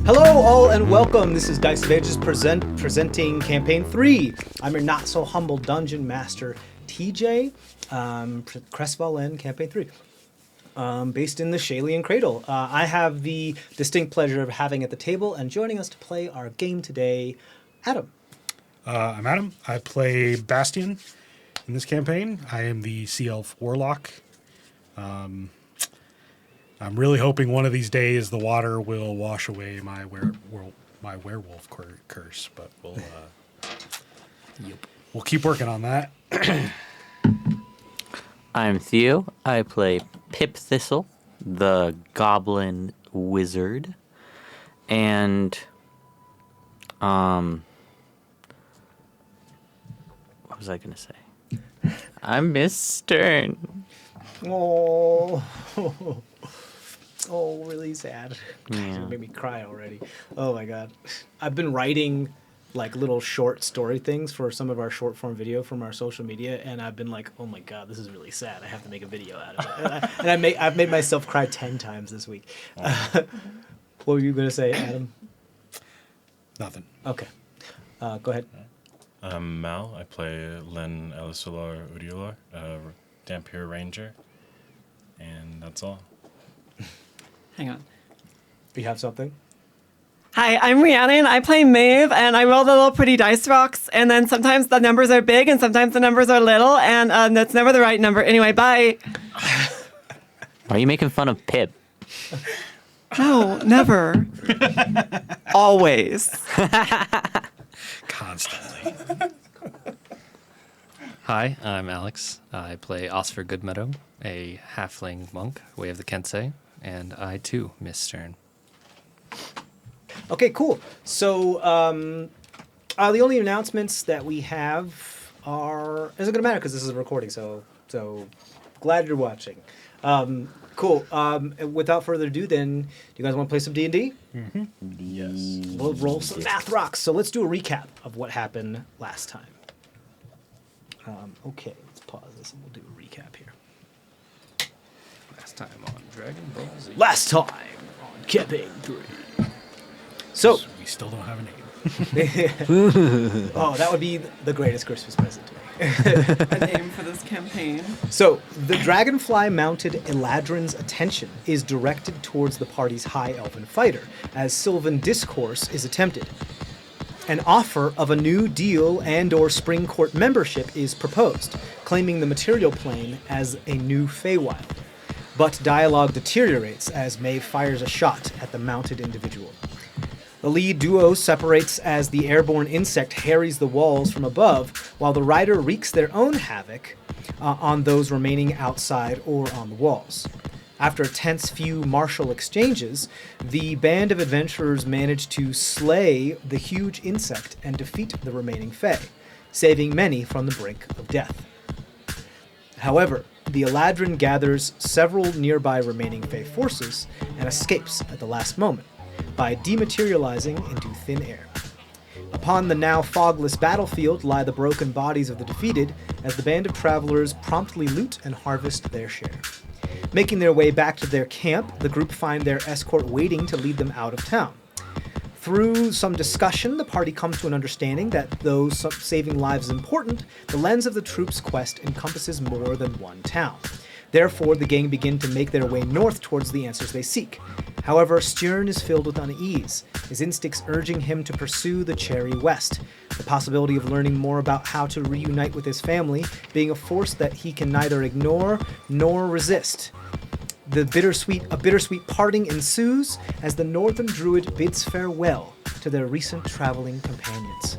Hello all and welcome. This is Dice of Ages presenting Campaign 3. I'm your not so humble dungeon master TJ, CrestVahllen, Campaign 3, based in the Shalian Cradle. I have the distinct pleasure of having at the table and joining us to play our game today, Adam. I'm Adam. I play Bastion in this campaign. I am the Sea Elf Warlock. I'm really hoping one of these days the water will wash away my werewolf curse, but we'll keep working on that. I'm Theo. I play Pip Thistle, the Goblin Wizard, and what was I gonna say? I'm Miss Stern. Oh. Oh, really sad. Yeah. It made me cry already. Oh my god. I've been writing like little short story things for some of our short form video from our social media, and I've been like, oh my god, this is really sad. I have to make a video out of it. and I've made myself cry 10 times this week. What were you going to say, Adam? Nothing. Okay. Go ahead. I'm Mal. I play Len Elisolar Uriolor, Dampier Ranger, and that's all. Hang on. You have something? Hi, I'm Rhiannon. I play Maeve, and I roll the little pretty dice rocks, and then sometimes the numbers are big, and sometimes the numbers are little, and that's never the right number. Anyway, bye. Why are you making fun of Pip? No, never. Always. Constantly. Hi, I'm Alex. I play Oscar Goodmeadow, a halfling monk, Way of the Kensei, and I too miss Stern. Okay, cool. So the only announcements that we have are isn't going to matter because this is a recording. So glad you're watching. Cool. Without further ado, then, do you guys want to play some D&D? Mm-hmm. Yes. We'll roll some math rocks. So let's do a recap of what happened last time. Okay, let's pause this and we'll do a recap here. Last time on Dragon Ball Z. Last time on Campaign 3. So We still don't have a name. oh, that would be the greatest Christmas present to me. A name for this campaign. So, the dragonfly-mounted Eladrin's attention is directed towards the party's high elven fighter, as Sylvan discourse is attempted. An offer of a new deal and/or Spring Court membership is proposed, claiming the material plane as a new Feywild. But dialogue deteriorates as Maeve fires a shot at the mounted individual. The lead duo separates as the airborne insect harries the walls from above, while the rider wreaks their own havoc on those remaining outside or on the walls. After a tense few martial exchanges, the band of adventurers manage to slay the huge insect and defeat the remaining Fey, saving many from the brink of death. However, the Eladrin gathers several nearby remaining Fey forces and escapes at the last moment by dematerializing into thin air. Upon the now fogless battlefield lie the broken bodies of the defeated as the band of travelers promptly loot and harvest their share. Making their way back to their camp, the group find their escort waiting to lead them out of town. Through some discussion, the party comes to an understanding that though saving lives is important, the lens of the troops' quest encompasses more than one town. Therefore, the gang begin to make their way north towards the answers they seek. However, Stern is filled with unease, his instincts urging him to pursue the Cherry West, the possibility of learning more about how to reunite with his family being a force that he can neither ignore nor resist. A bittersweet parting ensues as the Northern Druid bids farewell to their recent traveling companions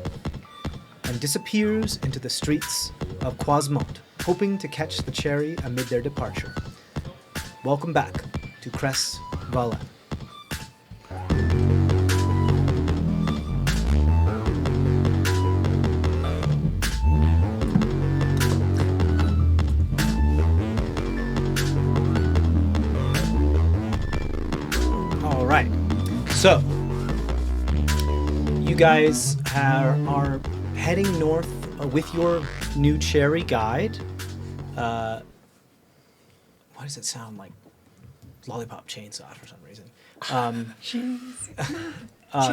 and disappears into the streets of Croisement, hoping to catch the Cherry amid their departure. Welcome back to CrestVahllen. All right. So, you guys are heading north with your new cherry guide, why does it sound like Lollipop Chainsaw for some reason?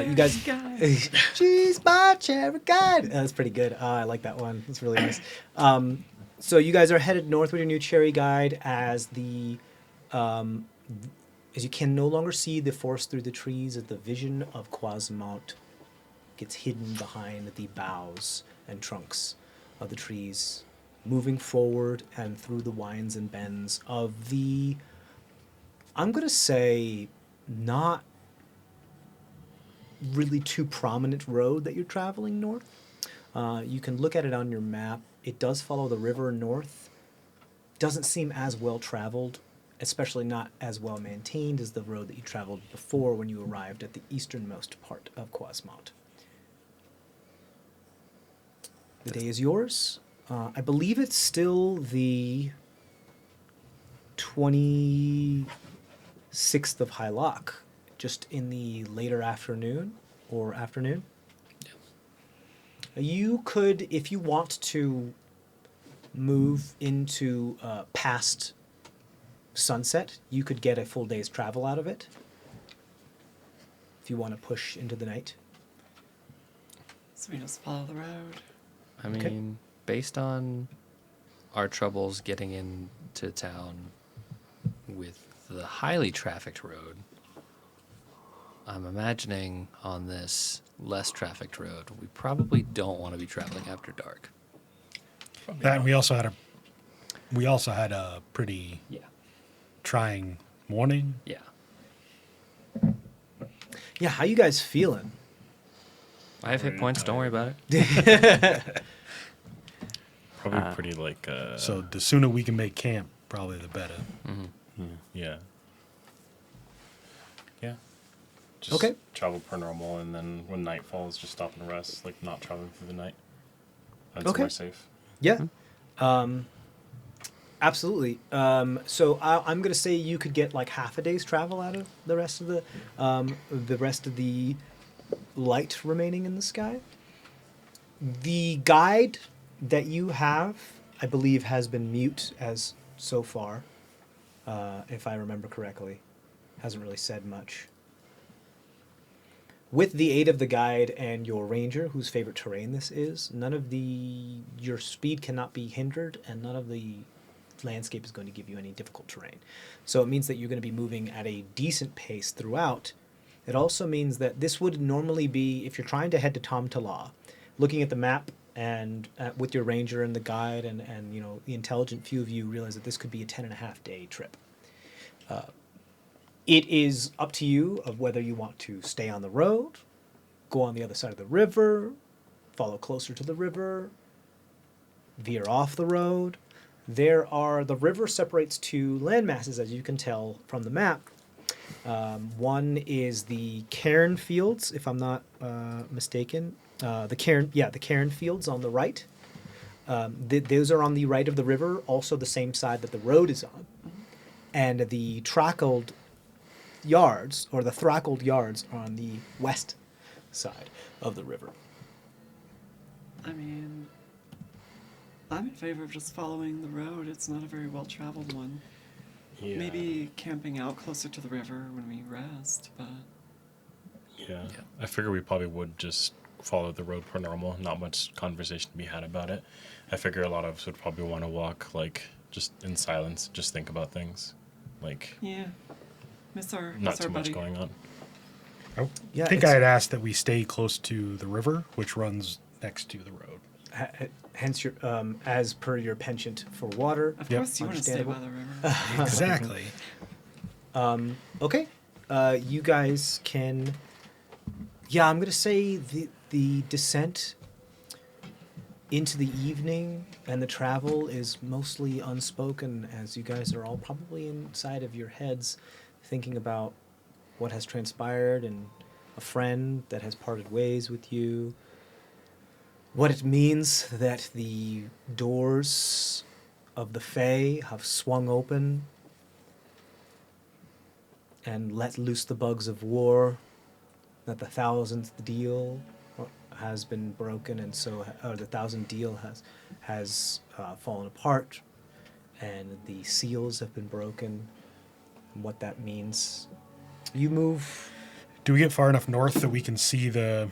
You guys, she's my cherry guide. That's pretty good. I like that one. It's really nice. So you guys are headed north with your new cherry guide as as you can no longer see the forest through the trees, as the vision of Croisement gets hidden behind the boughs and trunks of the trees, moving forward and through the winds and bends of the, I'm going to say, not really too prominent road that you're traveling north. You can look at it on your map. It does follow the river north. Doesn't seem as well traveled, especially not as well maintained as the road that you traveled before when you arrived at the easternmost part of Croisement. The day is yours. I believe it's still the 26th of Hylock, just in the later afternoon or afternoon. You could, if you want to move into past sunset, you could get a full day's travel out of it. If you want to push into the night. So we just follow the road. I mean, based on our troubles getting into town with the highly trafficked road, I'm imagining on this less trafficked road, we probably don't want to be traveling after dark. That and we also had a pretty trying morning. Yeah. Yeah, how you guys feeling? I have hit points, don't worry about it. Probably pretty like. So the sooner we can make camp, probably the better. Yeah. Yeah. Just Okay. travel per normal, and then when night falls, just stop and rest. Like not traveling through the night. That's Okay. more safe. Yeah. Absolutely. So I'm going to say you could get like half a day's travel out of the rest of the light remaining in the sky. The guide that you have, I believe, has been mute as so far, if I remember correctly. Hasn't really said much. With the aid of the guide and your ranger, whose favorite terrain this is, your speed cannot be hindered, and none of the landscape is going to give you any difficult terrain. So it means that you're going to be moving at a decent pace throughout. It also means that this would normally be, if you're trying to head to Tom Tala, looking at the map and with your ranger and the guide and the intelligent few of you realize that this could be a 10.5-day trip. It is up to you of whether you want to stay on the road, go on the other side of the river, follow closer to the river, veer off the road. The river separates two landmasses, as you can tell from the map. One is the Cairn fields, if I'm not mistaken. The Cairn fields on the right. Those are on the right of the river, also the same side that the road is on. And the Thrackled yards are on the west side of the river. I mean, I'm in favor of just following the road. It's not a very well-traveled one. Yeah. Maybe camping out closer to the river when we rest, but... Yeah. I figure we probably would just follow the road per normal. Not much conversation to be had about it. I figure a lot of us would probably want to walk, like, just in silence, just think about things. Like, Yeah. Miss our not too buddy. much going on. I Yeah, think I it's- had asked that we stay close to the river, which runs next to the road. Hence, your as per your penchant for water. Of Yep. course you want to stay by the river. Exactly. Okay. You guys can... Yeah, I'm going to say the descent into the evening and the travel is mostly unspoken, as you guys are all probably inside of your heads thinking about what has transpired and a friend that has parted ways with you. What it means that the doors of the Fae have swung open and let loose the bugs of war, that the thousandth deal has been broken, and so or the Thousand Deal has fallen apart, and the seals have been broken. And what that means, you move. Do we get far enough north that we can see the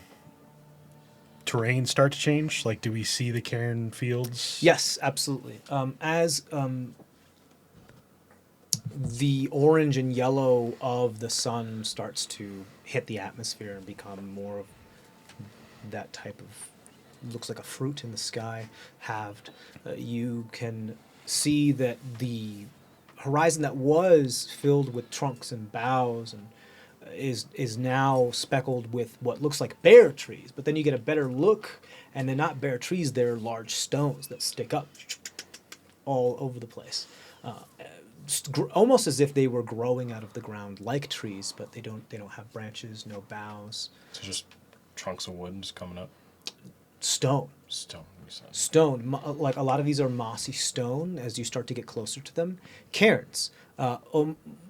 terrain start to change? Like, do we see the Cairn fields? Yes, absolutely. As the orange and yellow of the sun starts to hit the atmosphere and become more of that type of, looks like a fruit in the sky, halved, you can see that the horizon that was filled with trunks and boughs and is now speckled with what looks like bare trees. But then you get a better look, and they're not bare trees; they're large stones that stick up all over the place, almost as if they were growing out of the ground like trees, but they don't have branches, no boughs. So just trunks of wood just coming up. Stone. Stone. You said. Stone, like a lot of these are mossy stone as you start to get closer to them. Cairns,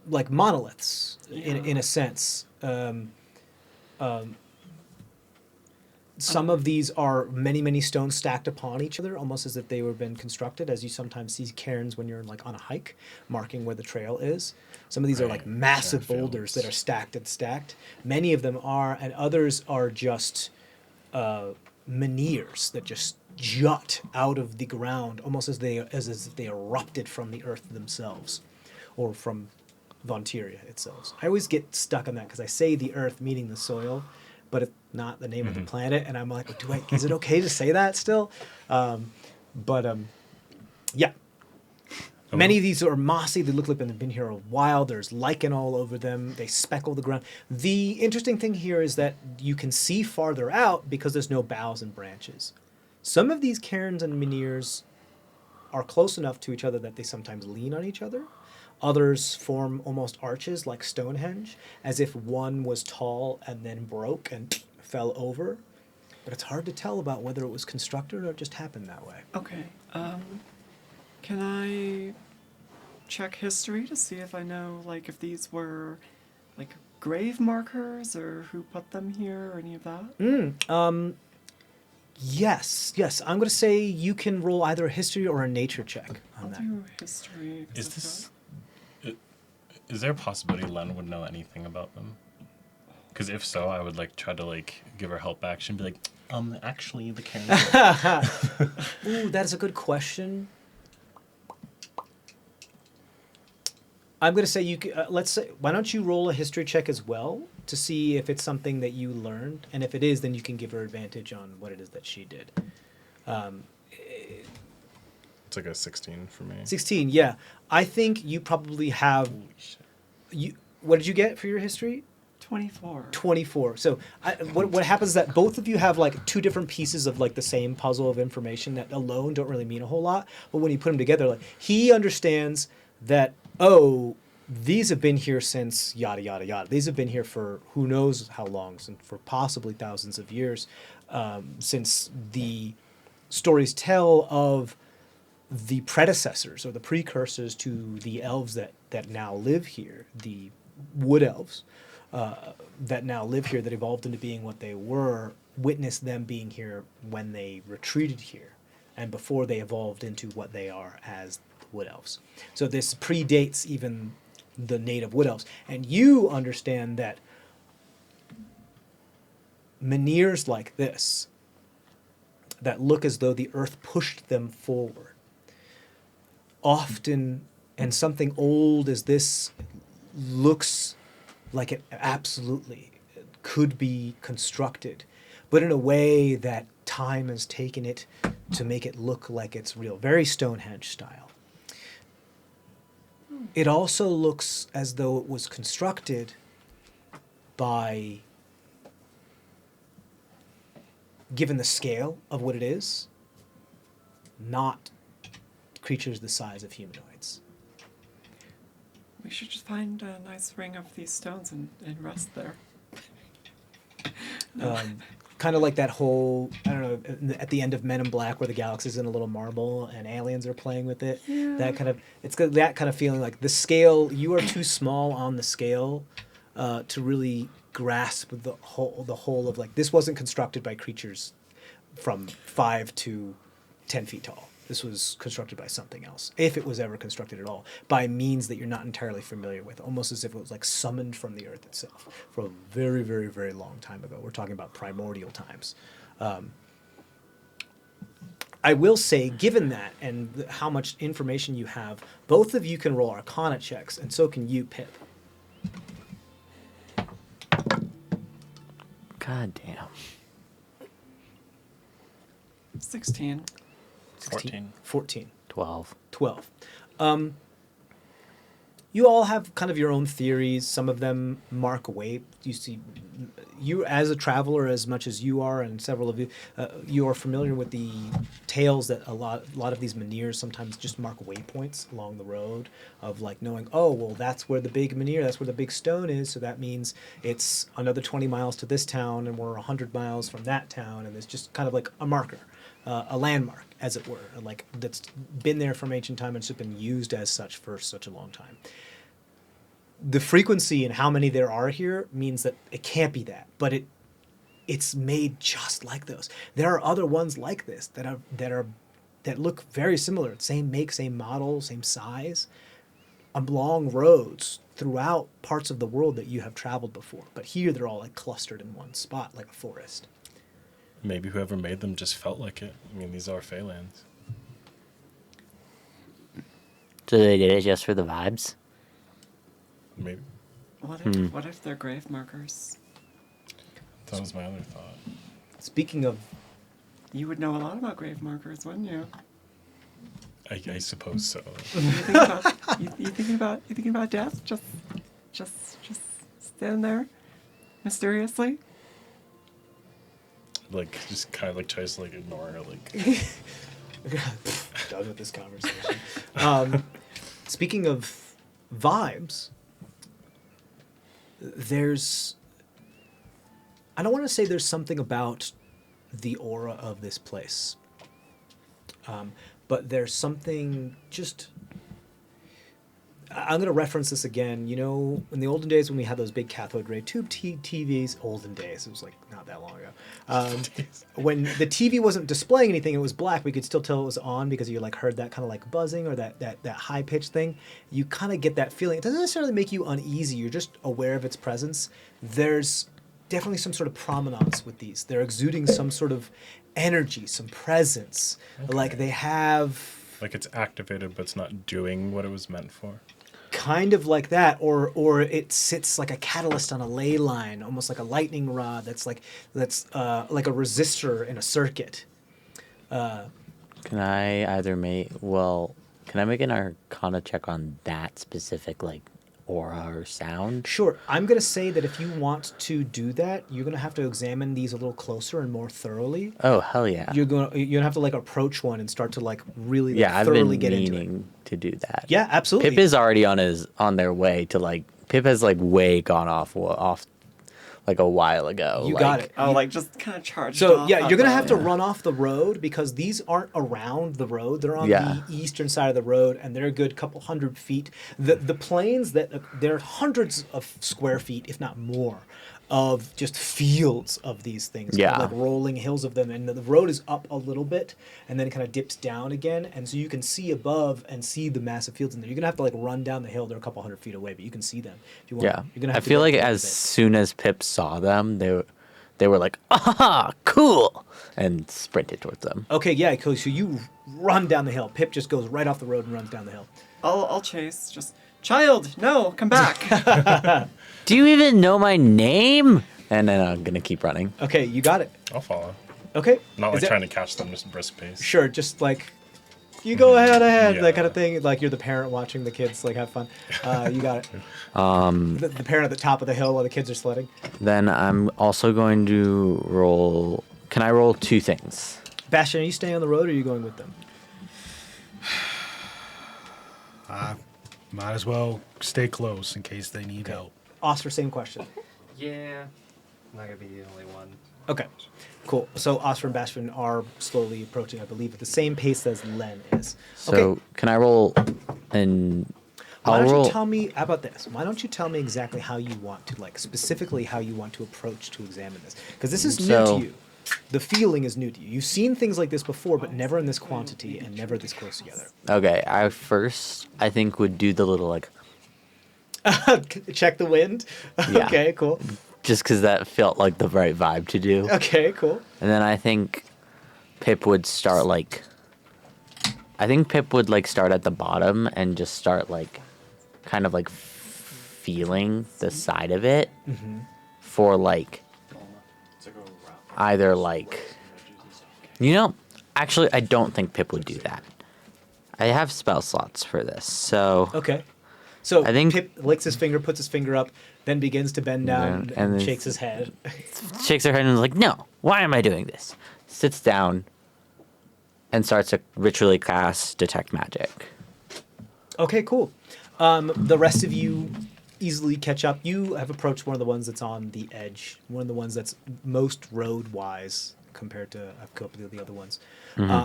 like monoliths in a sense. Some of these are many stones stacked upon each other, almost as if they were been constructed, as you sometimes see cairns when you're like on a hike, marking where the trail is. Some of these are like massive boulders that are stacked and stacked. Many of them are, and others are just menhirs that just jut out of the ground, almost as if they erupted from the earth themselves, or from Vonteria itself. I always get stuck on that because I say the earth, meaning the soil, but it's not the name of the planet, and I'm like, is it okay to say that still? Yeah. Many of these are mossy. They look like they've been here a while. There's lichen all over them. They speckle the ground. The interesting thing here is that you can see farther out because there's no boughs and branches. Some of these cairns and menhirs are close enough to each other that they sometimes lean on each other. Others form almost arches like Stonehenge, as if one was tall and then broke and fell over. But it's hard to tell about whether it was constructed or it just happened that way. Okay. Can I check history to see if I know, like, if these were, like, grave markers or who put them here or any of that? Yes. I'm going to say you can roll either a history or a nature check on I'll that. do history. 'cause Is there a possibility Len would know anything about them? Because if so, I would like try to like give her help action, be like, actually the Cairn. Ooh, that is a good question. I'm going to say you. Let's say, why don't you roll a history check as well to see if it's something that you learned, and if it is, then you can give her advantage on what it is that she did. It's like a 16 for me. 16, yeah. I think you probably have. What did you get for your history? 24. 24. So what happens is that both of you have like two different pieces of like the same puzzle of information that alone don't really mean a whole lot. But when you put them together, like he understands that, oh, these have been here since yada, yada, yada. These have been here for who knows how long, for possibly thousands of years, since the stories tell of the predecessors or the precursors to the elves that now live here, the wood elves that now live here, that evolved into being what they were, witness them being here when they retreated here and before they evolved into what they are as the wood elves. So this predates even the native wood elves. And you understand that menhirs like this, that look as though the earth pushed them forward, often, and something old as this looks like it absolutely could be constructed, but in a way that time has taken it to make it look like it's real, very Stonehenge style. It also looks as though it was constructed by, given the scale of what it is, not creatures the size of humanoids. We should just find a nice ring of these stones and rest there. Kind of like that whole, I don't know, at the end of Men in Black where the galaxy's in a little marble and aliens are playing with it. Yeah. It's got that kind of feeling, like the scale, you are too small on the scale to really grasp the whole of like this wasn't constructed by creatures from 5 to 10 feet tall. This was constructed by something else, if it was ever constructed at all, by means that you're not entirely familiar with, almost as if it was like summoned from the earth itself for a very, very, very long time ago. We're talking about primordial times. I will say, given that and how much information you have, both of you can roll Arcana checks, and so can you, Pip. God damn. 16. 14. 12. 12. You all have kind of your own theories. Some of them mark away. You see, you as a traveler, as much as you are, and several of you, you are familiar with the tales that a lot of these menhirs sometimes just mark waypoints along the road of like knowing, oh, well, that's where the big menhir, that's where the big stone is, so that means it's another 20 miles to this town, and we're 100 miles from that town, and it's just kind of like a marker, a landmark, as it were, like that's been there from ancient time and it's just been used as such for such a long time. The frequency and how many there are here means that it can't be that, but it's made just like those. There are other ones like this that look very similar, same make, same model, same size, along roads throughout parts of the world that you have traveled before. But here they're all like clustered in one spot, like a forest. Maybe whoever made them just felt like it. I mean, these are Feylands. So they did it just for the vibes? Maybe. What if they're grave markers? That was my other thought. Speaking of, You would know a lot about grave markers, wouldn't you? I suppose so. You thinking about death? Just stand there, mysteriously. Like, just kind of like tries to like ignore it. Like, done with this conversation. Speaking of vibes, I don't want to say there's something about the aura of this place, but there's something just. I'm going to reference this again. You know, in the olden days when we had those big cathode ray tube TVs, olden days, it was like not that long ago. When the TV wasn't displaying anything, it was black. We could still tell it was on because you like heard that kind of like buzzing or that high pitched thing. You kind of get that feeling. It doesn't necessarily make you uneasy. You're just aware of its presence. There's definitely some sort of provenance with these. They're exuding some sort of energy, some presence. Okay. Like they have. like it's activated, but it's not doing what it was meant for. Kind of like that, or it sits like a catalyst on a ley line, almost like a lightning rod. That's like a resistor in a circuit. Can I make an Arcana check on that specific like aura or sound? Sure. I'm gonna say that if you want to do that, you're gonna have to examine these a little closer and more thoroughly. Oh hell yeah! You're gonna have to like approach one and start to like really I've thoroughly been get into it. meaning to do that. Yeah, absolutely. Pip is already on their way to like. Pip has like way gone off like a while ago. You like, got it. Oh, like just kind of charged So off yeah, at you're gonna the- have to run off the road because these aren't around the road. They're on the eastern side of the road, and they're a good couple hundred feet. The plains they're hundreds of square feet, if not more, of just fields of these things. Yeah. Like rolling hills of them, and the road is up a little bit, and then it kind of dips down again, and so you can see above and see the massive fields in there. You're gonna have to like run down the hill. They're a couple hundred feet away, but you can see them if you want. Yeah, You're gonna have I to feel go like quite a as bit. soon as Pip saw them, they were like, "Ah, cool," and sprinted towards them. Okay, yeah, cool. So you run down the hill. Pip just goes right off the road and runs down the hill. I'll chase. Just child, no, come back. Do you even know my name? And then I'm gonna keep running. Okay, you got it. I'll follow. Okay. Not Is like that- trying to catch them, just brisk pace. Sure, just like you go ahead, that Yeah. kind of thing. Like you're the parent watching the kids like have fun. You got it. The parent at the top of the hill while the kids are sledding. Then I'm also going to roll. Can I roll two things? Bastion, are you staying on the road or are you going with them? Might as well stay close in case they need help. Oscar, same question. Yeah, I'm not gonna be the only one. Okay, cool. So Oscar and Bastion are slowly approaching, I believe, at the same pace as Len is. So Okay. can I roll and Why I'll don't roll. you tell me, how about this? Why don't you tell me exactly how you want to, like, specifically how you want to approach to examine this? Because this is new So- to you. The feeling is new to you. You've seen things like this before, but never in this quantity and never this close together. Okay, I think would do the little like Check the wind? Yeah. Okay, cool. just because that felt like the right vibe to do. Okay, cool. And then I think Pip would start like. I think Pip would like start at the bottom and just start like, kind of like feeling the side of it for like either like. Actually, I don't think Pip would do that. I have spell slots for this, so. Okay. So I think- Pip licks his finger, puts his finger up, then begins to bend down And and then- shakes his head. Shakes her head and is like, no, why am I doing this? Sits down and starts to ritually cast Detect Magic. Okay, cool. The rest of you easily catch up. You have approached one of the ones that's on the edge, one of the ones that's most road-wise compared to a couple of the other ones.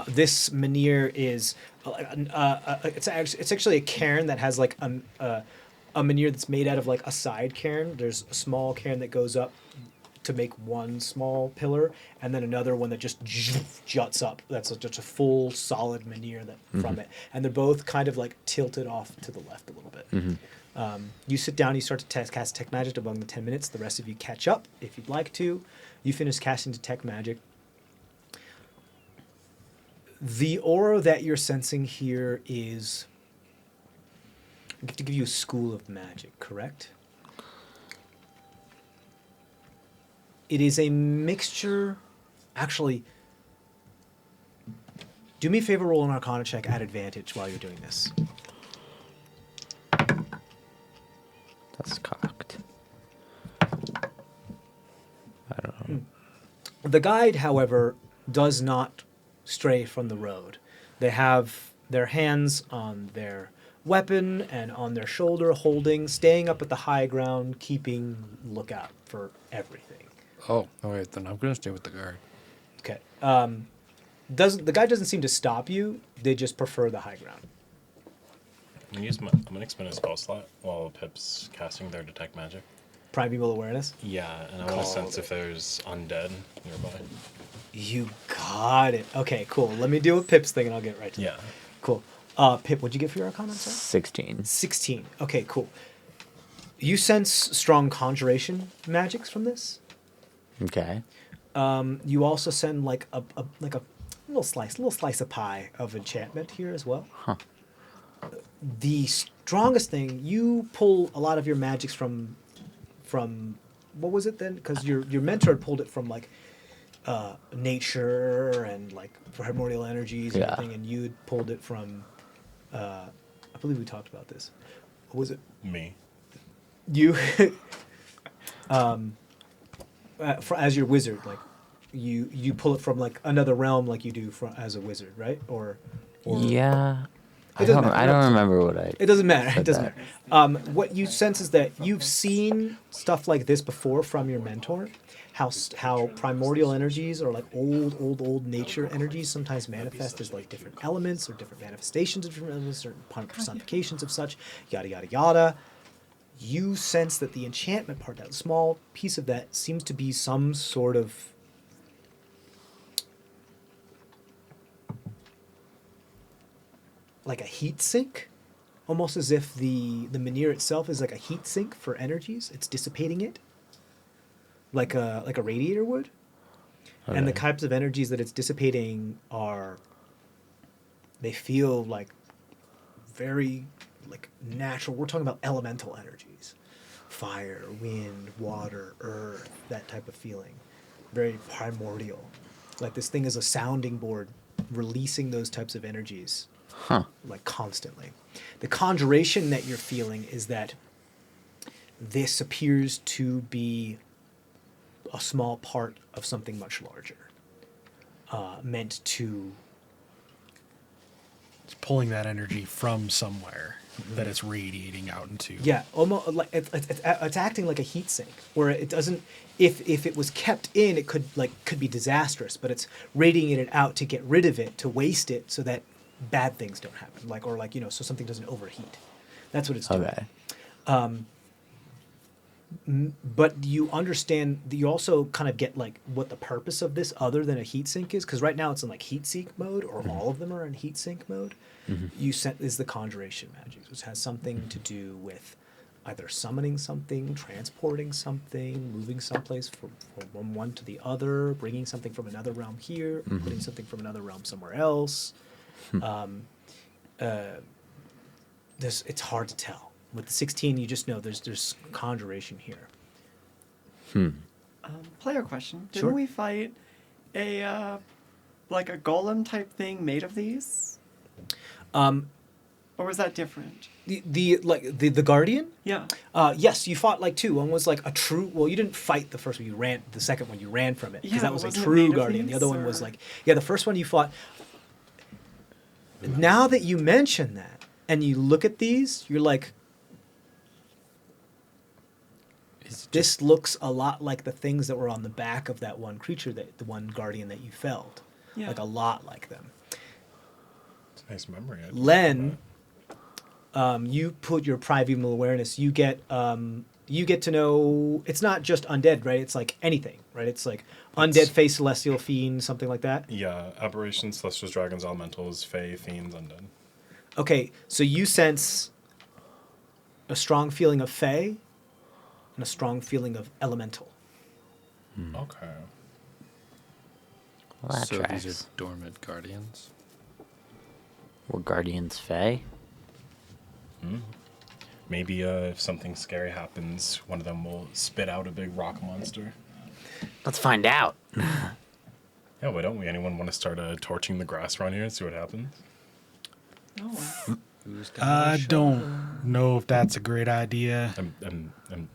This menhir is it's actually a cairn that has like a menhir that's made out of like a side cairn. There's a small cairn that goes up to make one small pillar, and then another one that just juts up. That's just a full solid menhir that from it, and they're both kind of like tilted off to the left a little bit. You sit down, you start to cast Detect Magic among the 10 minutes. The rest of you catch up if you'd like to. You finish casting Detect Magic. The aura that you're sensing here is, I get to give you a school of magic, correct? It is a mixture, actually, do me a favor, roll an Arcana check at advantage while you're doing this. That's cocked. I don't know. The guide, however, does not stray from the road. They have their hands on their weapon and on their shoulder, staying up at the high ground, keeping lookout for everything. Oh, wait, then I'm gonna stay with the guard. Okay. The guy doesn't seem to stop you. They just prefer the high ground. I'm gonna expend a spell slot while Pip's casting their Detect Magic. Primeval awareness. Yeah, and I want to sense if there's undead nearby. You got it. Okay, cool. Let me deal with Pip's thing, and I'll get right to Yeah. that. Cool. Pip, what'd you get for your Arcana? Sorry? 16. 16. Okay, cool. You sense strong conjuration magics from this. Okay. You also send like a little slice of pie of enchantment here as well. Huh. The strongest thing, you pull a lot of your magics from what was it then? Because your mentor had pulled it from like nature and like primordial energies and Yeah. everything, and you had pulled it from I believe we talked about this. What was it? Me. You as your wizard, like you pull it from like another realm, like you do as a wizard, right? Or Yeah. It doesn't matter. I don't remember what I. it doesn't matter. It said doesn't that. matter. What you sense is that you've seen stuff like this before from your mentor. How primordial energies or like old nature energies sometimes manifest as like different elements or different manifestations of different elements, certain personifications of such, yada yada yada. You sense that the enchantment part, that small piece of that, seems to be some sort of like a heat sink, almost as if the menhir itself is like a heat sink for energies. It's dissipating it, like a radiator would. And the Okay. types of energies that it's dissipating they feel like very like natural. We're talking about elemental energies, fire, wind, water, earth, that type of feeling, very primordial. Like this thing is a sounding board, releasing those types of energies. Huh. Like constantly. The conjuration that you're feeling is that this appears to be a small part of something much larger, meant to. It's pulling that energy from somewhere that it's radiating out into. Yeah, almost like it's acting like a heat sink, where it doesn't. If it was kept in, it could be disastrous. But it's radiating it out to get rid of it, to waste it, so that bad things don't happen. So something doesn't overheat. That's what it's doing. Okay. But you understand, you also kind of get like what the purpose of this other than a heat sink is, because right now it's in like heat sink mode, or all of them are in heat sink mode. You set is the conjuration magic, which has something to do with either summoning something, transporting something, moving someplace from one to the other, bringing something from another realm here, putting something from another realm somewhere else. It's hard to tell. With the 16, you just know there's conjuration here. Player question. Didn't Sure. we fight a like a golem type thing made of these? Or was that different? The guardian. Yeah. Yes, you fought like two. One was like a true. Well, you didn't fight the first one. You ran. The second one, you ran from it because Yeah, that was a wasn't it true made of guardian. The these, other one was or- like, yeah, the first one you fought. Now that you mention that, and you look at these, you're like, this looks a lot like the things that were on the back of that one creature, the one guardian that you felled. Yeah. Like a lot like them. It's a nice memory. I Len, you put your primeval awareness. You get to know it's not just undead, right? It's like anything, right? It's like undead, face, celestial, fiend, something like that. Yeah, aberrations, celestials, dragons, elementals, fae, fiends, undead. Okay, so you sense a strong feeling of fae and a strong feeling of elemental. Okay. Well, that So tracks. these are dormant guardians. We're guardians fae. Maybe if something scary happens, one of them will spit out a big rock monster. Let's find out. Yeah, why don't we? Anyone want to start torching the grass around here and see what happens? No. Who's got I a shot? don't know if that's a great idea. I'm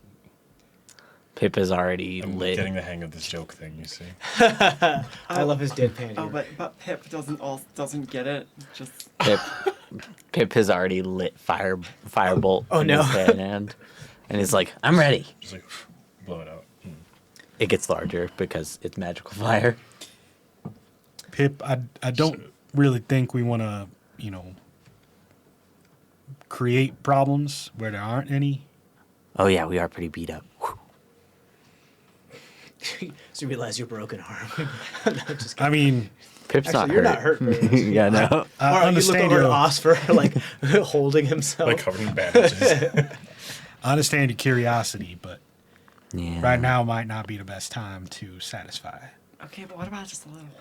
Pip is already lit. getting the hang of this joke thing, you see. I love his deadpan Oh, humor. but Pip doesn't get it. Just Pip has already lit firebolt Oh, in no. his hand, and he's like, "I'm ready." Just like, blow it out. It gets larger because it's magical fire. Pip, I don't really think we want to, create problems where there aren't any. Oh yeah, we are pretty beat up. Whew. So you realize your broken arm. No, just kidding. I mean, Pip's Actually, not you're hurt. not hurt very much. Yeah, no. I Or you look understand over at your, Oscar, like holding himself. Like covered in bandages. I understand your curiosity, but Yeah. right now might not be the best time to satisfy. okay, but what about just a little one?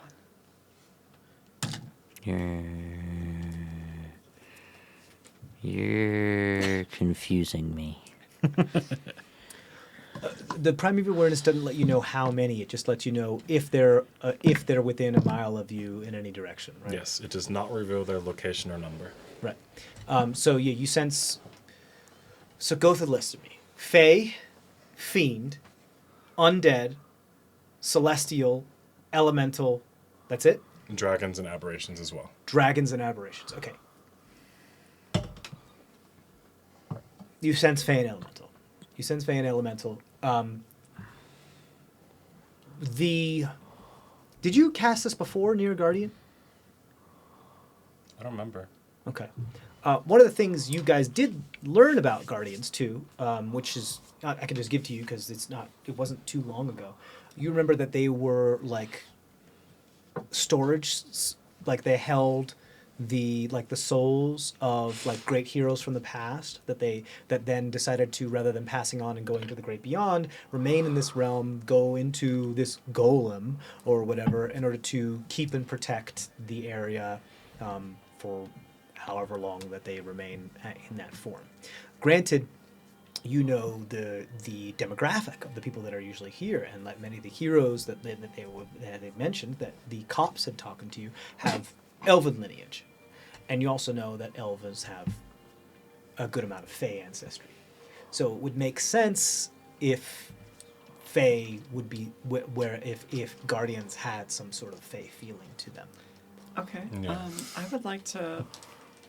You're confusing me. The primeval awareness doesn't let you know how many. It just lets you know if they're within a mile of you in any direction, right? Yes, it does not reveal their location or number. Right. So yeah, you sense. So go through the list of me: Fae, fiend, undead, celestial, elemental. That's it. Dragons and aberrations as well. Dragons and aberrations. Okay. You sense Fae and elemental. You sense Fae and elemental. Did you cast this before, Near Guardian? I don't remember. Okay. One of the things you guys did learn about Guardians too, which is I can just give to you because it wasn't too long ago. You remember that they were like storage, like they held the souls of like great heroes from the past that then decided to, rather than passing on and going to the great beyond, remain in this realm, go into this golem or whatever in order to keep and protect the area for however long that they remain in that form. Granted, you know the demographic of the people that are usually here, and like many of the heroes that they mentioned that the cops had talking to you have elven lineage, and you also know that elves have a good amount of Fey ancestry. So it would make sense if Fey would be where if Guardians had some sort of Fey feeling to them. Okay. Yeah. I would like to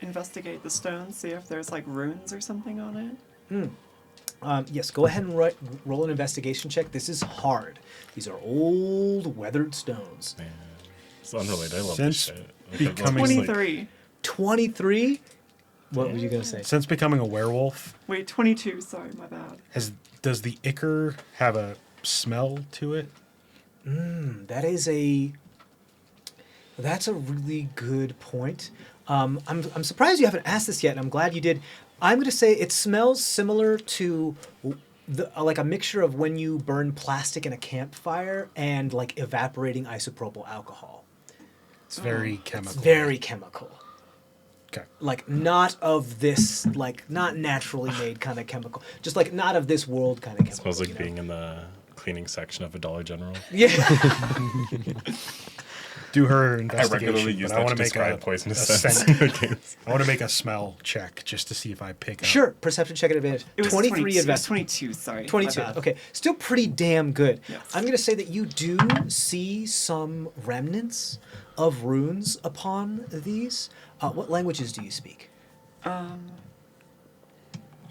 investigate the stone, see if there's like runes or something on it. Yes, go ahead and roll an investigation check. This is hard. These are old, weathered stones. Yeah. It's unrelated. I love Since this shit. becoming- Like, 23. 23? What were you gonna say? Since becoming a werewolf, Wait, 22. Sorry, my bad. does the ichor have a smell to it? That's a really good point. I'm surprised you haven't asked this yet, and I'm glad you did. I'm going to say it smells similar to like a mixture of when you burn plastic in a campfire and like evaporating isopropyl alcohol. It's very chemical. It's very chemical. Okay. Like not of this, like not naturally made kind of chemical. Just like not of this world kind of chemical. Smells like you know? being in the cleaning section of a Dollar General. Yeah. Do her I investigation. regularly use but that I to want to make describe a poisonous scent. scents. I want to make a smell check just to see if I pick up. Sure. Perception check at advantage. It was 23 22. It was invest. 22, sorry. my 22. bad. Okay. Still pretty damn good. Yes. I'm going to say that you do see some remnants of runes upon these. What languages do you speak?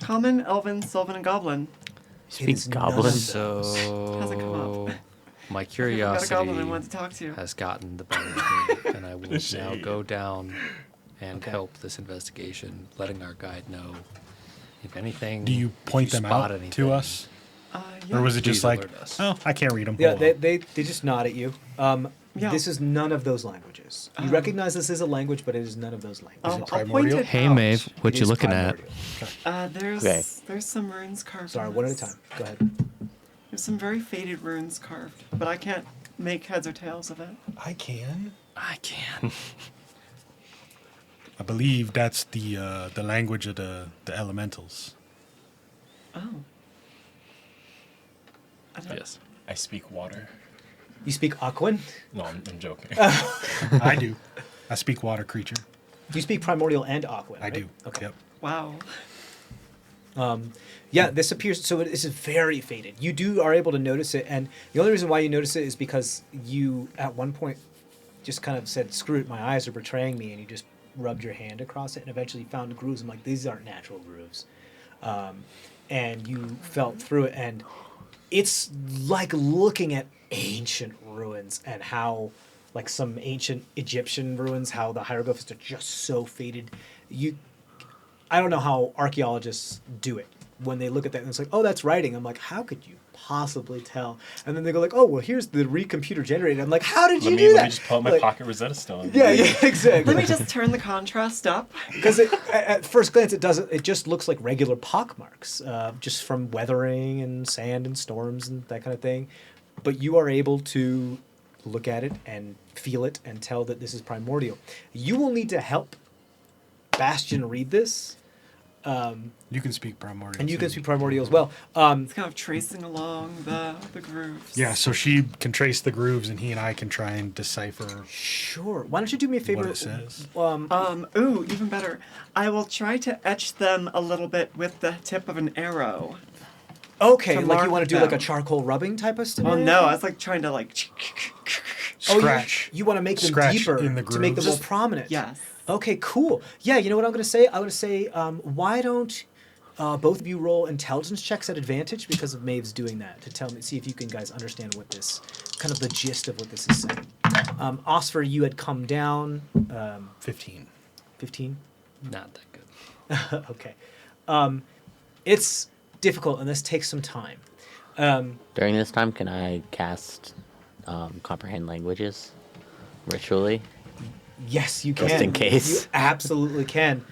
Common, Elven, Sylvan, and Goblin. It is Speak none of goblin. those. Hasn't come up. So my I got a curiosity goblin I wanted to talk to. has gotten the better of me, and I will now Shade. go down and Okay. help this investigation, letting our guide know if anything. Do you point them spot out anything. to us? Yeah. Or was it just Please like, alert us. oh, I can't read them. Yeah, they just nod at you. Yeah. This is none of those languages. You recognize this is a language, but it is none of those languages. it I'll point primordial? it Hey, out. Maeve, what It you is looking at? primordial. Okay. There's some runes carved. Sorry, on one at a this. time. Go ahead. There's some very faded runes carved, but I can't make heads or tails of it. I can. I can. I believe that's the language of the elementals. Oh. I don't- Yes. I speak water. You speak Aquan? No, I'm joking. I do. I speak water creature. You speak primordial and Aquan. I right? do. Okay. Yep. Wow. Yeah, this appears so. It is very faded. You are able to notice it, and the only reason why you notice it is because you at one point just kind of said, "Screw it, my eyes are betraying me," and you just rubbed your hand across it, and eventually found grooves. I'm like, these aren't natural grooves, and you felt through it, and it's like looking at ancient ruins and how, like some ancient Egyptian ruins, how the hieroglyphs are just so faded. I don't know how archaeologists do it when they look at that and it's like, oh, that's writing. I'm like, how could you possibly tell? And then they go like, oh, well, here's the computer generated. I'm like, how did you do that? Let me just pull out my Like, pocket Rosetta Stone. Yeah, exactly. Let me just turn the contrast up. Because at first glance, it doesn't. It just looks like regular pockmarks, just from weathering and sand and storms and that kind of thing. But you are able to look at it and feel it and tell that this is primordial. You will need to help Bastion read this, You can speak primordial. and you can too. speak primordial as well. It's kind of tracing along the grooves. Yeah, so she can trace the grooves, and he and I can try and decipher Sure. Why don't you do me a favor? what it says. Ooh, even better. I will try to etch them a little bit with the tip of an arrow. Okay, to like you mark want to do like a them. charcoal rubbing type of Oh scenario? no, I was like trying to like. Scratch. You want to make them Scratch deeper in the to make them grooves. more prominent. Yes. Okay, cool. Yeah, you know what I'm going to say? I'm going to say, why don't both of you roll intelligence checks at advantage because of Maeve's doing that to tell me, see if you can guys understand what this, kind of the gist of what this is saying. Osfer, you had come down 15. 15. Not that good. Okay. It's difficult and this takes some time. During this time, can I cast comprehend languages ritually? Yes, you can. Just in case. You absolutely can.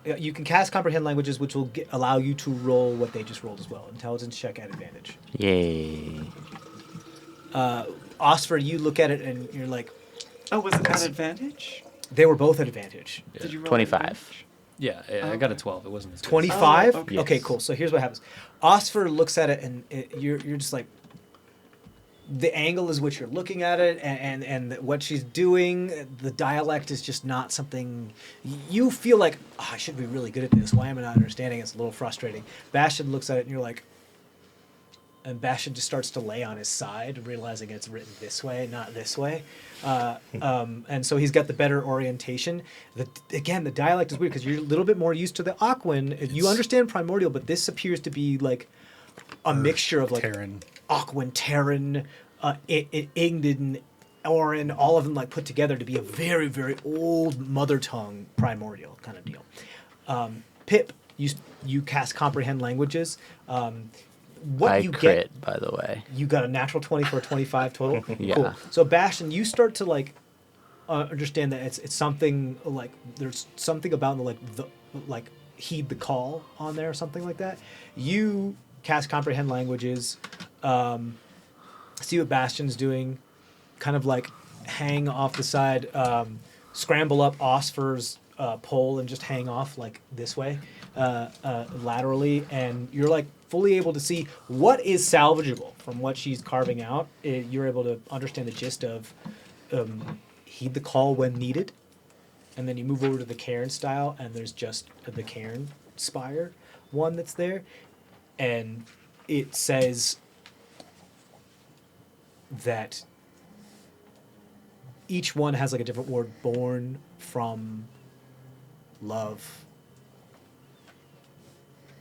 You can cast comprehend languages, which will allow you to roll what they just rolled as well. Intelligence check at advantage. Yay. Osfer, you look at it and you're like, Oh, was it at advantage? they were both at advantage. Did you roll 25. advantage? Yeah, I got a 12. It wasn't as good. 25? Oh, okay. Okay, Yes. cool. So here's what happens. Osfer looks at it and you're just like, the angle is what you're looking at it and what she's doing. The dialect is just not something you feel like, oh, I should be really good at this. Why am I not understanding? It's a little frustrating. Bastion looks at it and you're like, and Bastion just starts to lay on his side, realizing it's written this way, not this way. And so he's got the better orientation. Again, the dialect is weird because you're a little bit more used to the Aquan. You understand primordial, but this appears to be like a mixture of like Terran. Aquan, Terran, Ingdin, Orin, all of them like put together to be a very, very old mother tongue primordial kind of deal. Pip, you cast comprehend languages. What I you crit, get? by the way. You got a natural 20 for a 25 total. Yeah. Cool. So Bastion, you start to like understand that it's something like there's something about the heed the call on there or something like that. You cast comprehend languages. See what Bastion's doing. Kind of like hang off the side, scramble up Osfer's pole and just hang off like this way, laterally, and you're like fully able to see what is salvageable from what she's carving out. You're able to understand the gist of heed the call when needed, and then you move over to the Cairn style, and there's just the Cairn spire one that's there, and it says that each one has like a different word, born from love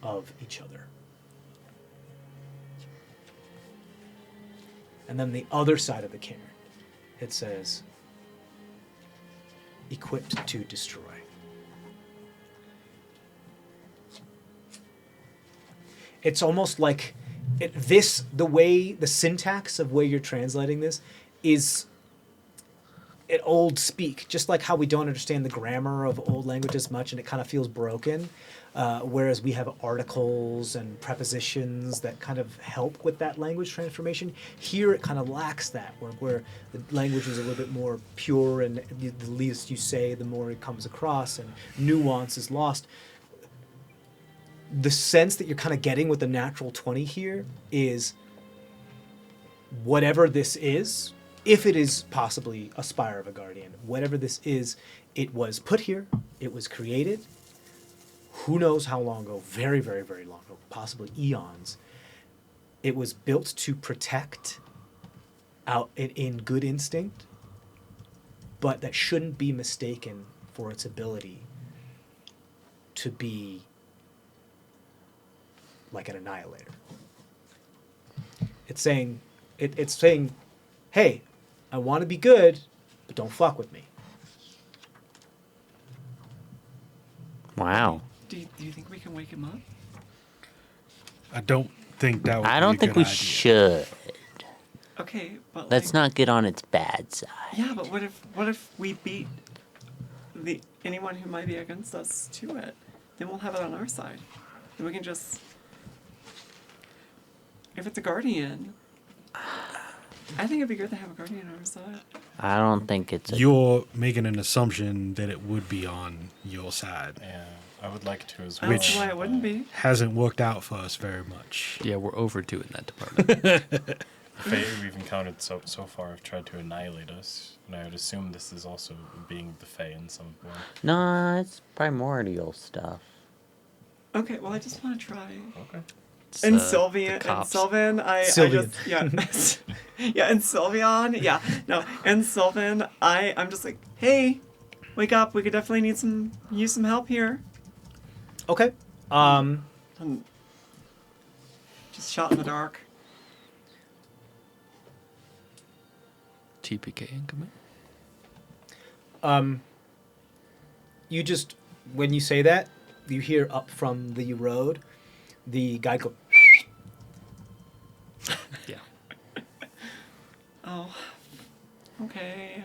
of each other. And then the other side of the Cairn, it says equipped to destroy. It's almost like the syntax of where you're translating this is an old speak, just like how we don't understand the grammar of old languages much and it kind of feels broken, whereas we have articles and prepositions that kind of help with that language transformation. Here it kind of lacks that, where the language is a little bit more pure and the least you say, the more it comes across and nuance is lost. The sense that you're kind of getting with the natural 20 here is whatever this is, if it is possibly a spire of a guardian, whatever this is, it was put here, it was created, who knows how long ago, very, very, very long ago, possibly eons. It was built to protect out in good instinct, but that shouldn't be mistaken for its ability to be like an annihilator. It's saying, hey, I want to be good, but don't fuck with me. Wow. Do you think we can wake him up? I don't think that would I be don't a think good we idea. should. Okay, but Let's like, not get on its bad side. Yeah, but what if we beat anyone who might be against us to it? Then we'll have it on our side. Then we can just. If it's a guardian, I think it'd be good to have a guardian on our side. I don't think it's a... You're making an assumption that it would be on your side. Yeah, I would like to as I well. don't see why it wouldn't be. Hasn't worked out for us very much. Yeah, we're overdue in that department. Fae we've encountered so far have tried to annihilate us, and I would assume this is also being the Fae in some form. No, it's primordial stuff. Okay, well I just want to try. Okay. It's, And the Sylvian, cops. Sylvan, Sylvian. and Sylvian, and Sylvan, I'm just like, hey, wake up, we could definitely use some help here. Okay. And just shot in the dark. TPK incoming. You just, when you say that, you hear up from the road, the guy go, Yeah. Oh, okay.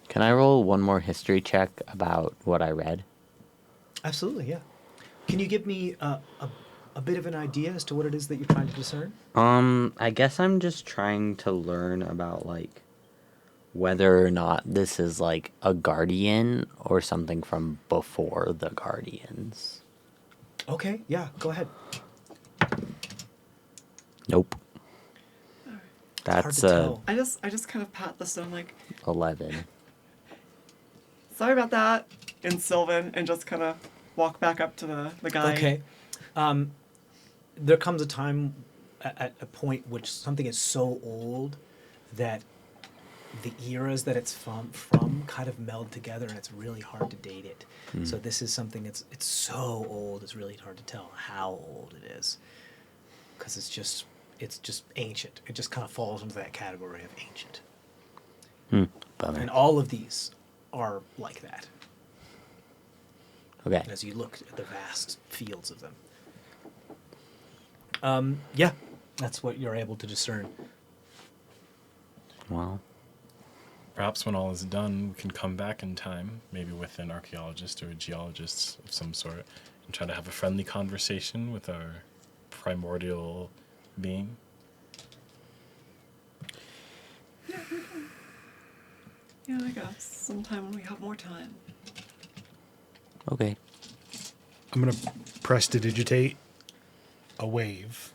Can I roll one more history check about what I read? absolutely, yeah. Can you give me a bit of an idea as to what it is that you're trying to discern? I guess I'm just trying to learn about, like, whether or not this is, like, a guardian or something from before the guardians. Okay, yeah, go ahead. Nope. hard That's to a tell. I just kind of pat the stone like, 11. sorry about that, in Sylvan, and just kind of walk back up to the guy. Okay. There comes a time at a point which something is so old that the eras that it's from kind of meld together, and it's really hard to date it. So this is something it's so old, it's really hard to tell how old it is, because it's just ancient. It just kind of falls into that category of ancient. Bummer. And all of these are like that Okay. as you look at the vast fields of them. Yeah, that's what you're able to discern. Well, Perhaps when all is done, we can come back in time, maybe with an archaeologist or a geologist of some sort, and try to have a friendly conversation with our primordial being. Yeah, I guess. Sometime when we have more time. okay. I'm gonna prestidigitate a wave,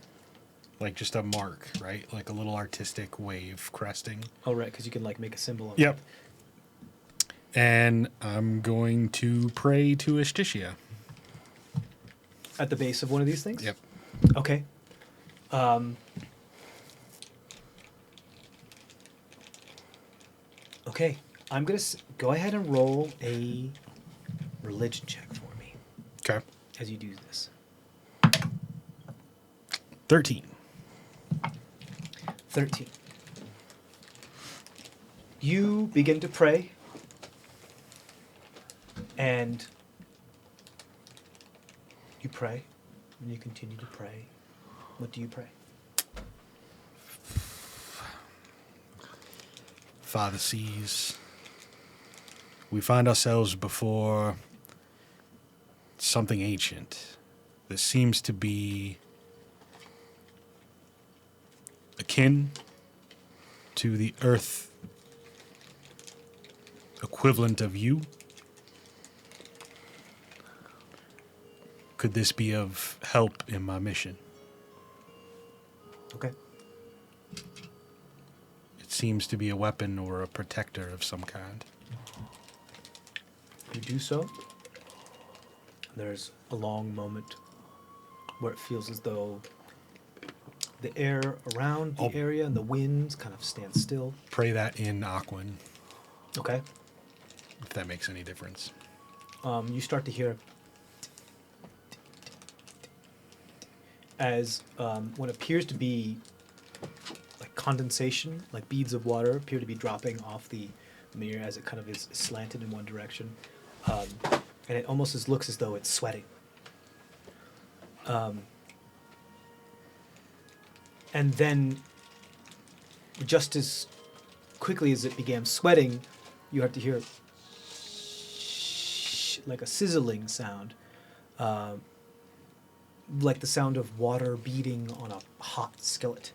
like just a mark, right? Like a little artistic wave cresting. Oh, right, because you can like make a symbol of Yep. And I'm going to pray to Ishtisha. it. At the base of one of these things? Yep. Okay. Okay, I'm going to go ahead and roll a religion check for me Okay. as you do this. 13. 13. You begin to pray, and you pray, and you continue to pray. What do you pray? Father sees. We find ourselves before something ancient. That seems to be akin to the earth equivalent of you. Could this be of help in my mission? Okay. It seems to be a weapon or a protector of some kind. You do so. There's a long moment where it feels as though the air around the Oh. area and the winds kind of stand still. Pray that in Aquan, Okay. if that makes any difference. You start to hear as what appears to be like condensation, like beads of water appear to be dropping off the mirror as it kind of is slanted in one direction. And it almost looks as though it's sweating. And then, just as quickly as it began sweating, you have to hear like a sizzling sound, like the sound of water beating on a hot skillet.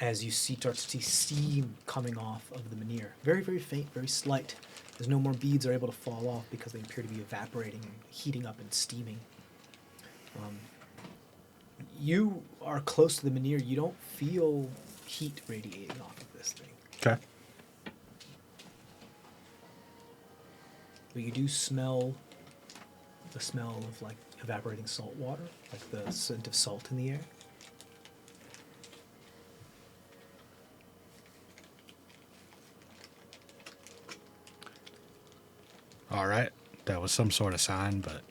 As you start to see steam coming off of the menhir, very, very faint, very slight. There's no more beads are able to fall off because they appear to be evaporating and heating up and steaming. You are close to the menhir. You don't feel heat radiating off of this thing. Okay. But you do smell the smell of like evaporating salt water, like the scent of salt in the air. All right. That was some sort of sign, but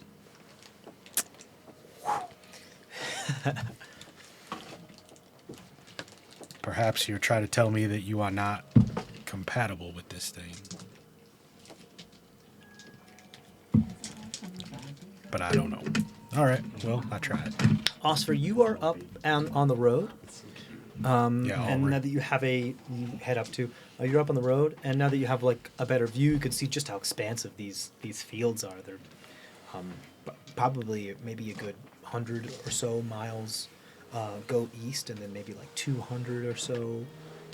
perhaps you're trying to tell me that you are not compatible with this thing. But I don't know. All right. Well, I tried. Oscar, you are up and on the road. Yeah, And now that you have you head up to, you're up on the road, and now that you have like a better view, you can see just how expansive these fields are. They're probably maybe a good 100 or so miles go east, and then maybe like 200 or so,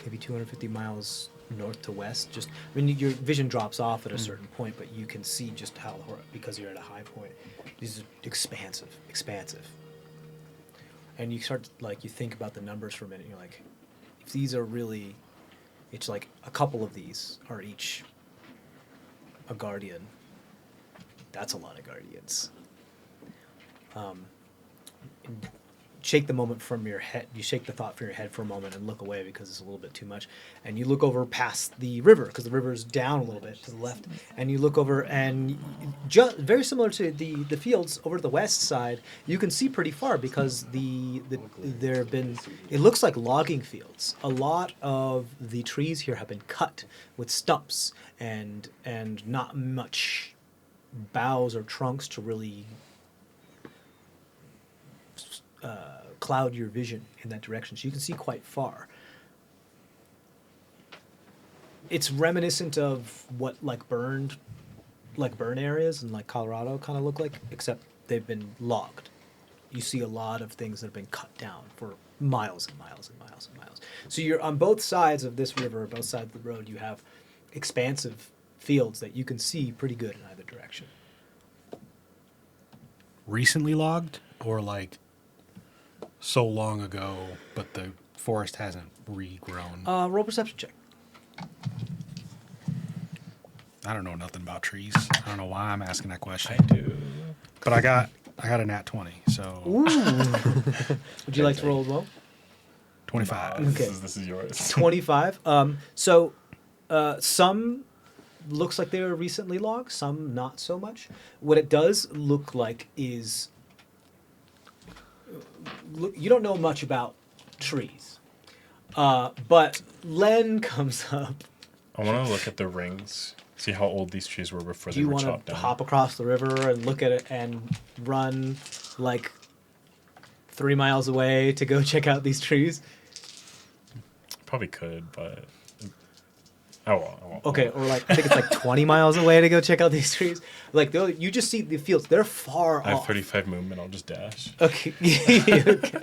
maybe 250 miles north to west. Just, I mean, your vision drops off at a certain point, but you can see just how, because you're at a high point, these are expansive. And you start to, like, you think about the numbers for a minute, and you're like, if these are really, it's like a couple of these are each a guardian. That's a lot of guardians. And shake the moment from your head. You shake the thought from your head for a moment and look away because it's a little bit too much. And you look over past the river because the river is down a little bit to the left. And you look over and very similar to the fields over to the west side, you can see pretty far because there have been, it looks like logging fields. A lot of the trees here have been cut with stumps and not much boughs or trunks to really cloud your vision in that direction, so you can see quite far. It's reminiscent of what burn areas in like Colorado kind of look like, except they've been logged. You see a lot of things that have been cut down for miles and miles and miles and miles. So you're on both sides of this river, both sides of the road, you have expansive fields that you can see pretty good in either direction. Recently logged, or like so long ago, but the forest hasn't regrown? Roll perception check. I don't know nothing about trees. I don't know why I'm asking that question. I do. But I got a nat 20, so Would you like to roll as well? 25. Okay. This is yours. 25. Some looks like they were recently logged, some not so much. What it does look like is, you don't know much about trees, but Len comes up. I want to look at the rings, see how old these trees were before Do they you were want chopped to down. hop across the river and look at it and run like 3 miles away to go check out these trees? Probably could, but I won't. Okay, or like I think it's like 20 miles away to go check out these trees. Like you just see the fields; they're far I have off. 35 movement. I'll just dash. Okay. Okay.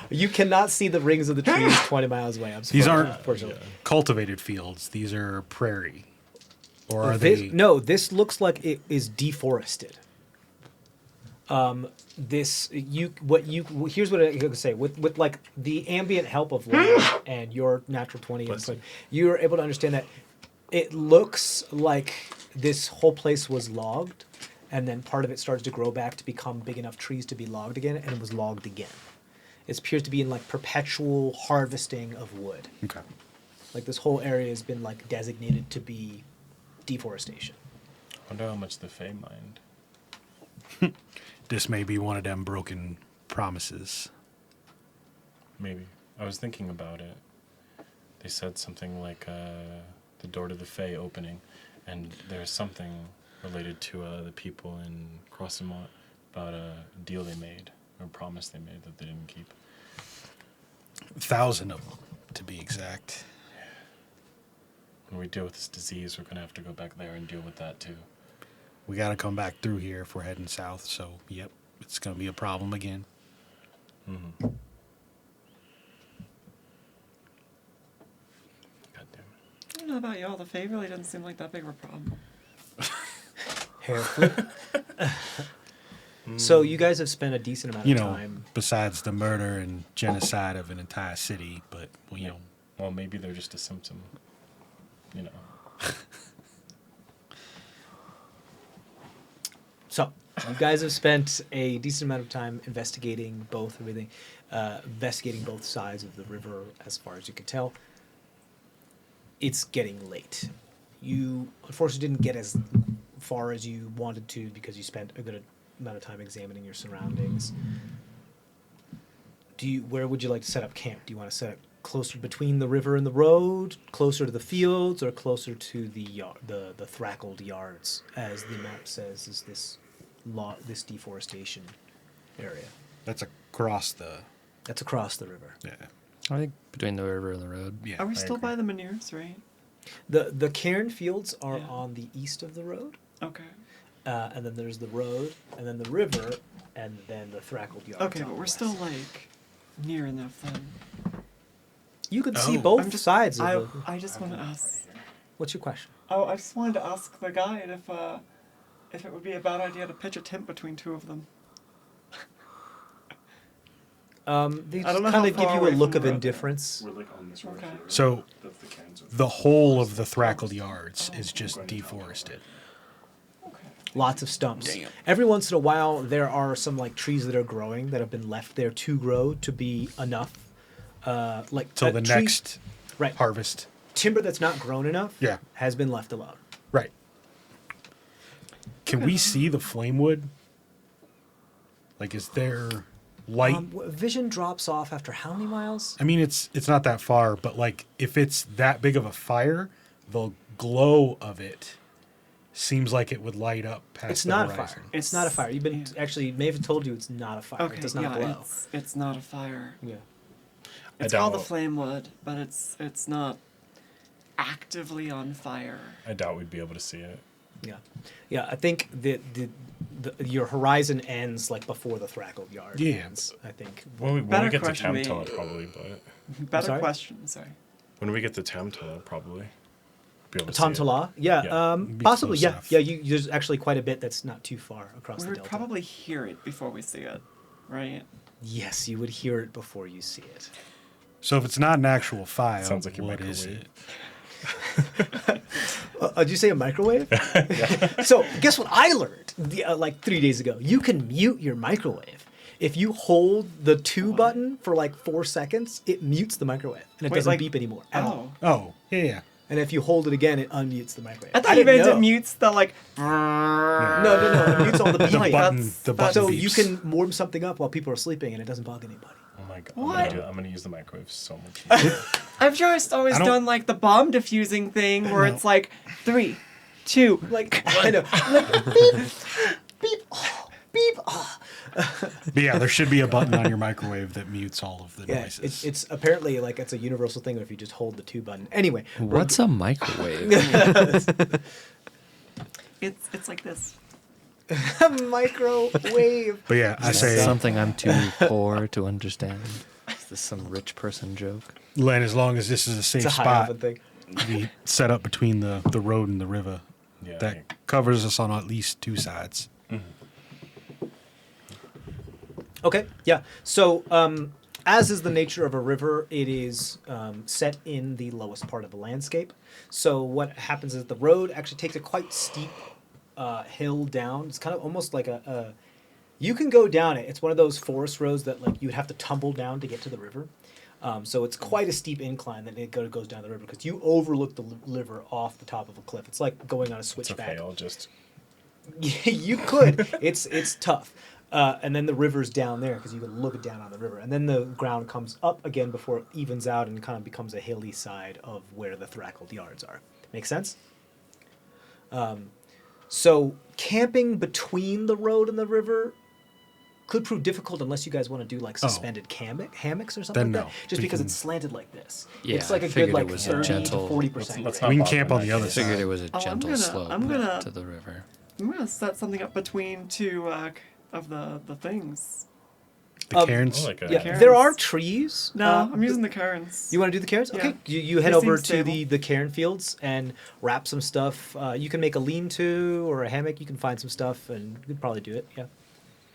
You cannot see the rings of the trees 20 miles away. I'm sorry. These aren't Unfortunately. cultivated fields. These are prairie. Or are This, they? no, this looks like it is deforested. Here's what I can say with like the ambient help of Lane and your natural 20 Bless input, you. you're able to understand that it looks like this whole place was logged, and then part of it started to grow back to become big enough trees to be logged again, and it was logged again. It appears to be in like perpetual harvesting of wood. Okay. Like this whole area has been like designated to be deforestation. I wonder how much the Fae mind. This may be one of them broken promises. Maybe. I was thinking about it. They said something like the door to the Fae opening, and there's something related to the people in Croisement about a deal they made, or a promise they made that they didn't keep. 1,000 of them, to be exact. When we deal with this disease, we're going to have to go back there and deal with that too. We got to come back through here if we're heading south, so yep, it's going to be a problem again. Mm-hmm. God damn it. I don't know about y'all. The Fae really doesn't seem like that big of a problem. Hair flip. So you guys have spent a decent amount You of know, time. besides the murder and genocide of an entire city, but, well, you know, Well, maybe they're just a symptom. You know. So you guys have spent a decent amount of time investigating both sides of the river as far as you can tell. It's getting late. You unfortunately didn't get as far as you wanted to because you spent a good amount of time examining your surroundings. Where would you like to set up camp? Do you want to set up closer between the river and the road, closer to the fields, or closer to the thrackled yards, as the map says, is this deforestation area? that's across the, That's across the river. yeah. I think between the river and the road. Yeah. Are we I still agree. by the Maniers, right? The Cairn fields are Yeah. on the east of the road, Okay. and then there's the road, and then the river, and then the thrackled yards. Okay, on but the we're west. still like near enough then. You can see Oh. both I'm just- sides of I the. I just want to ask. What's your question? Oh, I just wanted to ask the guide if it would be a bad idea to pitch a tent between two of them. They I just don't know kind how of give far you away a look from of the road. indifference. We're like on this road Okay. here. So That's the cans of the whole of the thrackled yards is just deforested. Okay. Lots of stumps. Every once in a while, there are some like trees that are growing that have been left there to grow to be enough. Like Till the tree- next right. harvest. timber that's not grown enough Yeah. has been left alone. Right. Can we see the flame wood? Like, is there light? Vision drops off after how many miles? I mean, it's not that far, but like, if it's that big of a fire, the glow of it seems like it would light up past It's the not a horizon. fire. It's not a fire. You've been actually Maeve told you it's not a fire. Okay, It does not glow. it's not a fire. Yeah. It's I called the doubt- flame wood, but it's not actively on fire. I doubt we'd be able to see it. Yeah. Yeah. I think your horizon ends like before the Thrackled Yard Yeah. ends. I think. When we Better get to question me. Tamtala, probably, but Better sorry? question. Sorry. when we get to Tamtala, probably be able to Tom see it. Tala, yeah, Yeah. Be possibly, close yeah, enough. yeah. There's actually quite a bit that's not too far across We the would delta. probably hear it before we see it, right? Yes, you would hear it before you see it. So if it's not an actual fire, Sounds like your what is microwave. it? Did you say a microwave? So guess what I learned like 3 days ago? You can mute your microwave. If you hold the 2 button for like 4 seconds, it mutes the microwave and it Wait, doesn't like- beep anymore at all. Oh. Oh, yeah. And if you hold it again, it unmutes the microwave. I thought you didn't meant it know. mutes the like. No, it mutes all the The beeping. button, the button So beeps. you can warm something up while people are sleeping and it doesn't bug anybody. Oh my god! What? I'm gonna use the microwave so much. I've just always I don't- done like the bomb diffusing thing where it's like 3, 2. Like, I know. Like, beep, beep, oh, beep, oh. But yeah, there should be a button on your microwave that mutes all of the Yeah, noises. it's apparently like it's a universal thing if you just hold the 2 button. Anyway, What's a microwave? It's like this. a microwave? But yeah, I Is say, this something I'm too poor to understand? Is this some rich person joke? Len, as long as this is a safe It's a high spot, elven thing. we set up between the road and the river Yeah, I that think- covers us on at least 2 sides. Okay, yeah. So, as is the nature of a river, it is set in the lowest part of the landscape. So what happens is the road actually takes a quite steep hill down. It's kind of almost like a you can go down it. It's one of those forest roads that like you would have to tumble down to get to the river. So it's quite a steep incline that it goes down the river because you overlook the river off the top of a cliff. It's like going on a It's switchback. okay. I'll just. You could. It's tough. And then the river's down there because you can look down on the river. And then the ground comes up again before it evens out and kind of becomes a hilly side of where the Thrackled Yards are. Make sense? So camping between the road and the river could prove difficult unless you guys want to do like suspended hammocks or something Then like no. that. Just We because can- it's slanted like this. Yeah, it's like I a good figured like it was a 30 gentle- to 40%. Let's grade. not We can bother camp in on the that other case. side. Figured it was a Oh, I'm gentle gonna- slope I'm gonna- to the river. I'm gonna set something up between 2 of the things. The Cairns. Oh, like a- Yeah, Cairns. there are trees. No, I'm using the Cairns. You want to do the cairns? Yeah. Okay. You head They over seem to stable. the cairn fields and wrap some stuff. You can make a lean-to or a hammock. You can find some stuff and you could probably do it. Yeah.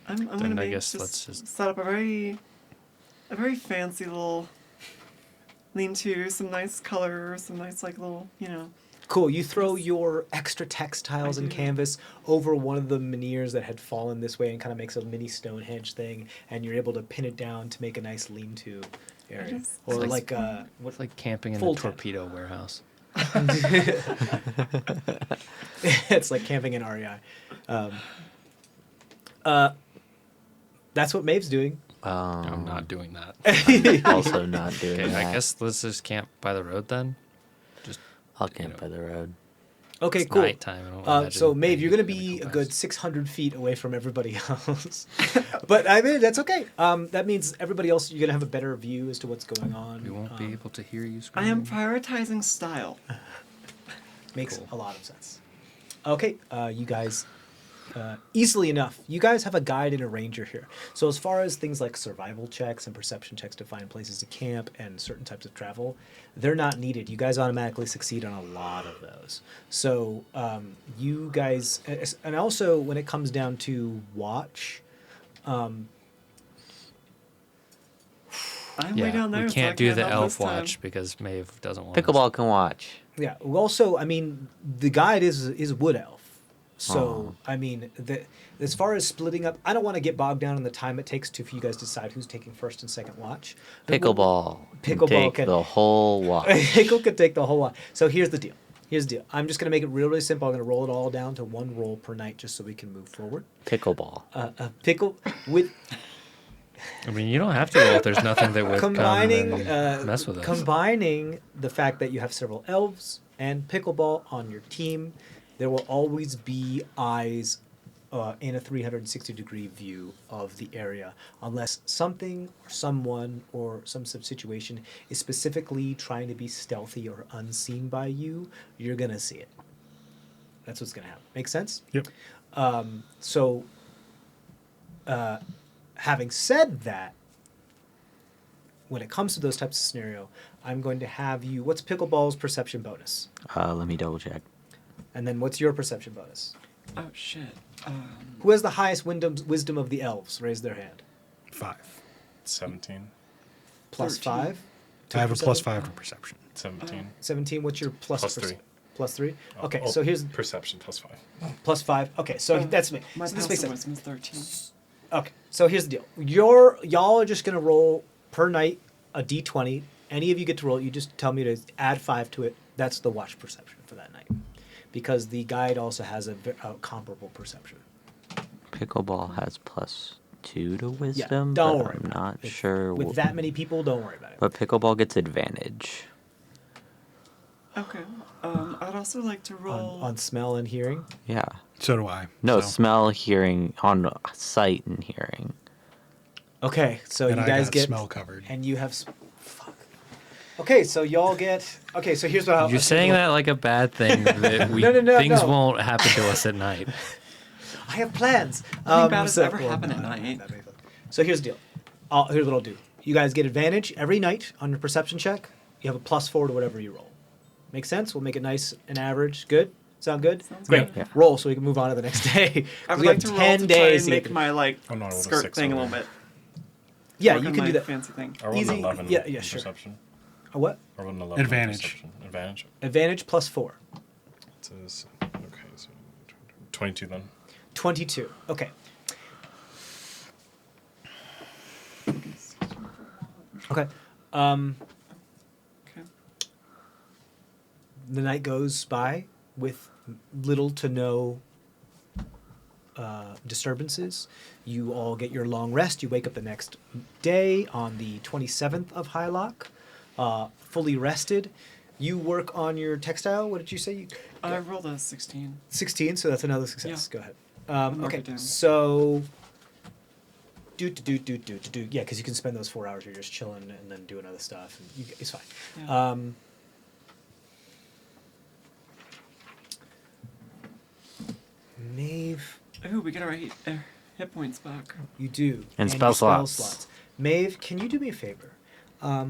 I'm Then gonna I make, guess just let's just- set up a very fancy little lean-to, some nice color, some nice like little, Cool. You throw your extra textiles I and do. canvas over one of the menhirs that had fallen this way and kind of makes a mini Stonehenge thing, and you're able to pin it down to make a nice lean-to area. just- Or It's like It's like camping in Full a tent. torpedo warehouse. it's like camping in REI. That's what Maeve's doing. I'm not doing that. Also not doing Okay, that. I guess let's just camp by the road then. Just I'll camp by the road. Okay, it's cool. nighttime. I don't So imagine Maeve, you're gonna anything be a go good west. 600 feet away from everybody else, but I mean that's okay. That means everybody else you're gonna have a better view as to what's going on. We won't be able to hear you I scream. am prioritizing style. Makes Cool. a lot of sense. Okay, you guys, easily enough, you guys have a guide and a ranger here. So as far as things like survival checks and perception checks to find places to camp and certain types of travel, they're not needed. You guys automatically succeed on a lot of those. So you guys, and also when it comes down to watch, I'm Yeah, way down there. we so I can't do the help elf this time. watch because Maeve doesn't want Pickleball can watch. yeah. Also, I mean, the guide is wood elf. So, I mean, as far as splitting up, I don't want to get bogged down in the time it takes for you guys to decide who's taking first and second watch. Pickleball. can Pickleball take can- the whole watch. Pickle could take the whole lot. So here's the deal. I'm just going to make it really simple. I'm going to roll it all down to one roll per night just so we can move forward. Pickleball. Pickle with I mean, you don't have to roll if there's nothing that would combining come and mess with us. combining the fact that you have several elves and pickleball on your team. There will always be eyes in a 360-degree view of the area, unless something or someone or some situation is specifically trying to be stealthy or unseen by you. You're gonna see it. That's what's gonna happen. Make sense? Yep. Having said that, when it comes to those types of scenario, I'm going to have you. What's pickleball's perception bonus? Let me double check. And then what's your perception bonus? Oh shit. Who has the highest wisdom of the elves? Raise their hand. 5. 17. Plus 13. 5. I have a plus perception? 5 to perception. 17. 17. What's your plus? Plus 3. Plus 3. Okay, Oh, so here's perception plus 5. plus 5. Okay, so that's me. My So this passive makes sense. wisdom is 13. Okay, so here's the deal. Y'all are just gonna roll per night a d20. Any of you get to roll it. You just tell me to add 5 to it. That's the watch perception for that night, because the guide also has a comparable perception. Pickleball has plus 2 to wisdom. don't but worry I'm about not it. sure. With that many people, don't worry about it. But pickleball gets advantage. Okay. I'd also like to roll. On smell and hearing. Yeah. So do I. No, so. smell, hearing, on sight and hearing. Okay, so And you I guys got get smell covered. and you have. Fuck. Okay, so y'all get. Okay, so here's what You're saying that like a bad thing that we No, things no. won't happen to us at night. I have plans. Nothing bad has so- ever well, happened no, at I don't night. know that big. So here's the deal. Here's what I'll do. You guys get advantage every night on your perception check. You have a plus 4 to whatever you roll. Make sense? We'll make it nice and average. Good? Sound good? Sounds Great. good. Yeah. Roll so we can move on to the next day. I would we like have to roll 10 to days try to and get make my like Oh, no, I rolled a skirt 6 thing a over. little bit. Yeah, Work you on can my do that. fancy thing. I rolled Easy. an 11. Yeah, sure. Perception. A what? I rolled an 11. on Advantage. Perception. Advantage. Advantage plus 4. It says, okay, so 22 then. 22. Okay. Okay. Okay. The night goes by with little to no disturbances. You all get your long rest. You wake up the next day on the 27th of Hylock, fully rested. You work on your textile. What did you say? You, I rolled a 16. 16, so that's another success. Yeah. Go ahead. Mark Okay, it down. so yeah, because you can spend those 4 hours you're just chilling and then doing other stuff. And it's fine. Yeah. Maeve, Ooh, we get our hit points back. you do. And your spell slots. Maeve, can you do me a favor? I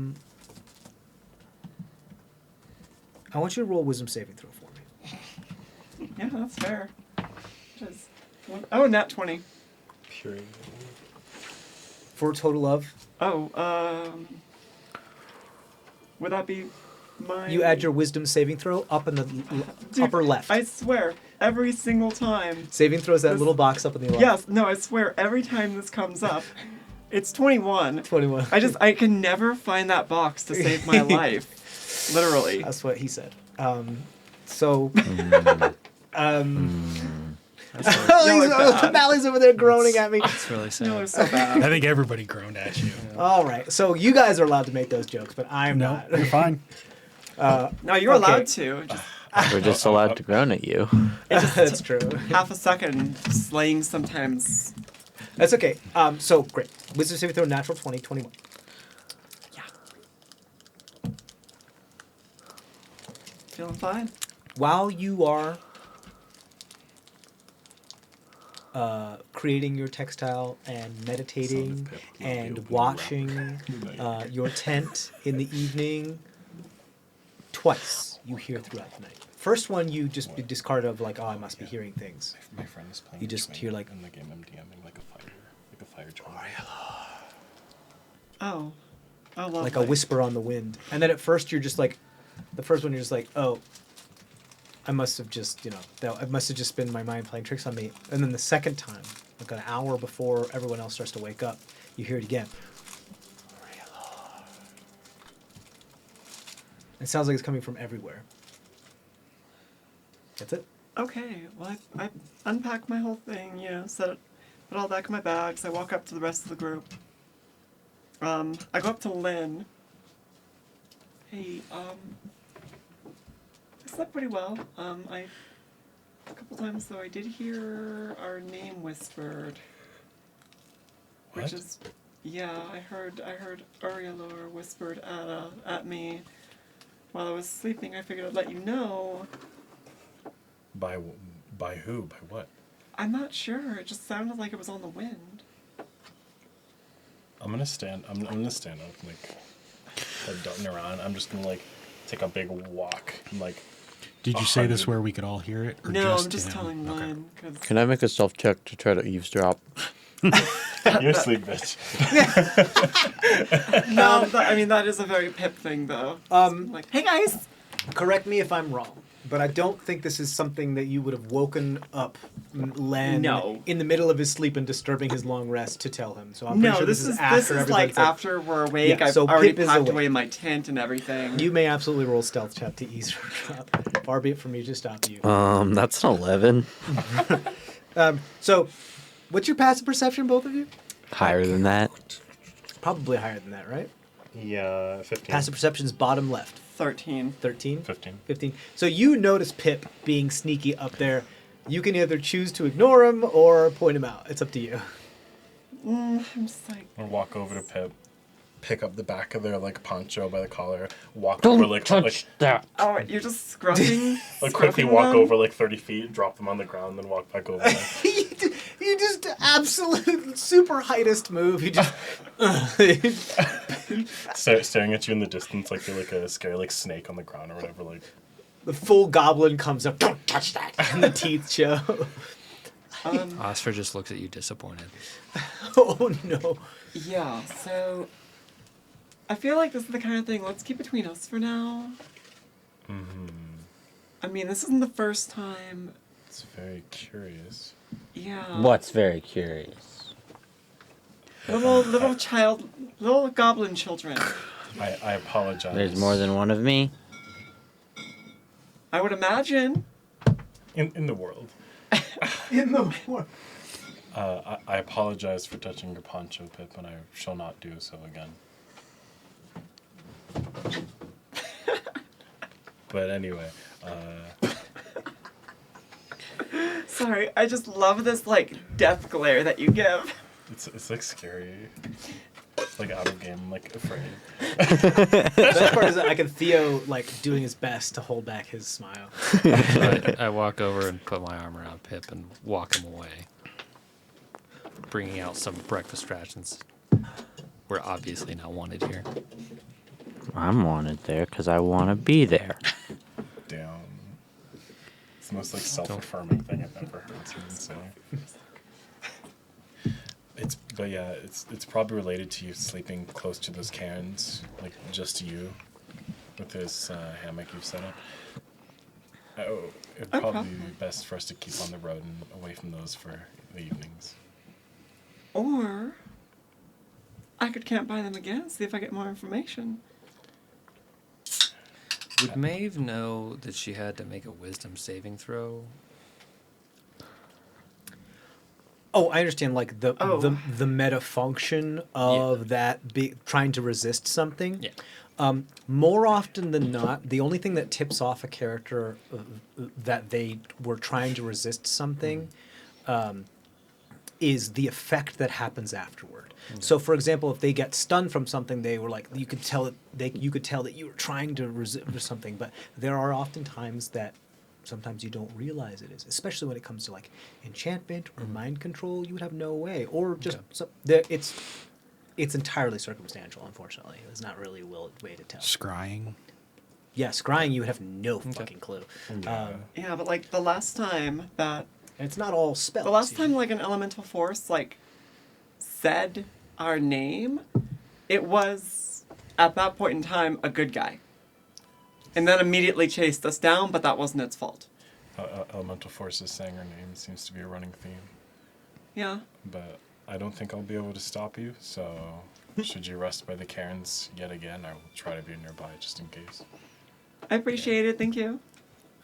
want you to roll a wisdom saving throw for me. Yeah, that's fair. Just oh, nat 20. Pure. For a total of, Oh, would that be my? you add your wisdom saving throw up in the Dude, upper left. I swear, every single time. Saving throws that This- little box up in the left. Yes, no, I swear, every time this comes up, it's 21. 21. I can never find that box to save my life. Literally. That's what he said. So. Mally's over there groaning at me. It's really sad. No, it's so I bad. think everybody groaned at you. All right, so you guys are allowed to make those jokes, but I'm No, not. you're fine. No, you're Okay. allowed to. Just We're just allowed to groan at you. That's true. half a second slaying sometimes. That's okay. So great. Wisdom saving throw natural 20, 21. Yeah. Feeling fine? While you are creating your textile and meditating Son of Pip will be and open watching your tent in the evening, twice you hear throughout the night. First one you just discard of like, oh, I must be hearing things. My friend is playing. You just Between hear, like- in the game I'm DMing like a fire child. Oh. Oh, lovely. Like a whisper on the wind. And then at first you're just like, the first one you're just like, oh, I must have just, it must have just been my mind playing tricks on me. And then the second time, like an hour before everyone else starts to wake up, you hear it again. It sounds like it's coming from everywhere. That's it. Okay, well, I unpack my whole thing, set it, put it all back in my bags. I walk up to the rest of the group. I go up to Lynn. Hey, I slept pretty well. A couple times though, I did hear our name whispered. What? Which is, I heard Urielor whispered at me while I was sleeping. I figured I'd let you know. By who? By what? I'm not sure. It just sounded like it was on the wind. I'm gonna stand up, like, head darting around. I'm just gonna, like, take a big walk and, like. Did you say this where we could all hear it? Or No, just I'm just him? telling Okay. Lynn. Cause Can I make a stealth check to try to eavesdrop? You're asleep, bitch. no, that is a very Pip thing, though. Like, hey guys. Correct me if I'm wrong, but I don't think this is something that you would have woken up Len No. in the middle of his sleep and disturbing his long rest to tell him. So I'm pretty sure this is after everybody's after we're awake. Yeah, I've so already Pip is packed awake. away my tent and everything. You may absolutely roll stealth check to eavesdrop. Far be it from me to stop you. That's an 11. So, what's your passive perception, both of you? Higher than that. Probably higher than that, right? Yeah, 15. Passive perception's bottom left. 13. 13? 15. 15. So you notice Pip being sneaky up there. You can either choose to ignore him or point him out. It's up to you. I'm just like, I'll walk over to Pip, pick up the back of their, like, poncho by the collar, walk Don't over, like, that. oh, you're just scrubbing. like quickly scrubbing walk them? over, like, 30 feet, drop them on the ground, then walk back over them. You just absolute super heightest move. You just Staring at you in the distance like you're, like, a scary, like, snake on the ground or whatever, like. the full goblin comes up. Don't touch that. And the teeth show. Oscar just looks at you disappointed. Oh no. Yeah, so I feel like this is the kind of thing, let's keep between us for now. Mm-hmm. I mean, this isn't the first time. It's very curious. Yeah. What's very curious? Little goblin children. I apologize. There's more than one of me. I would imagine. In the world. In the war. I apologize for touching your poncho, Pip, and I shall not do so again. But anyway, Sorry, I just love this, like, death glare that you give. it's like scary. Like out of game, like afraid. The best part is that I can Theo like doing his best to hold back his smile. I walk over and put my arm around Pip and walk him away, bringing out some breakfast rations. We're obviously not wanted here. I'm wanted there because I want to be there. Damn. It's the most like self-affirming thing I've ever heard someone say. It's probably related to you sleeping close to those cairns, like just you, with this hammock you've set up. Oh, it'd probably be best for us to keep on the road and away from those for the evenings. Or I could camp by them again, see if I get more information. Would Maeve know that she had to make a wisdom saving throw? Oh, I understand. Like the Oh. the meta function of that trying to resist something. Yeah. More often than not, the only thing that tips off a character that they were trying to resist something is the effect that happens afterward. Okay. So, for example, if they get stunned from something, they were like, you could tell that you could tell that you were trying to resist something. But there are often times that sometimes you don't realize it is, especially when it comes to like enchantment or mind control. You would have no way, or just it's entirely circumstantial. Unfortunately, there's not really a way to tell. Scrying. Yeah, scrying, you would have no fucking clue. Yeah, but like the last time that And it's not all spells. the last time like an elemental force like said our name, it was at that point in time a good guy. And then immediately chased us down, but that wasn't its fault. Elemental forces saying her name seems to be a running theme. Yeah. But I don't think I'll be able to stop you, so should you rest by the cairns yet again, I will try to be nearby just in case. I appreciate it. Thank you.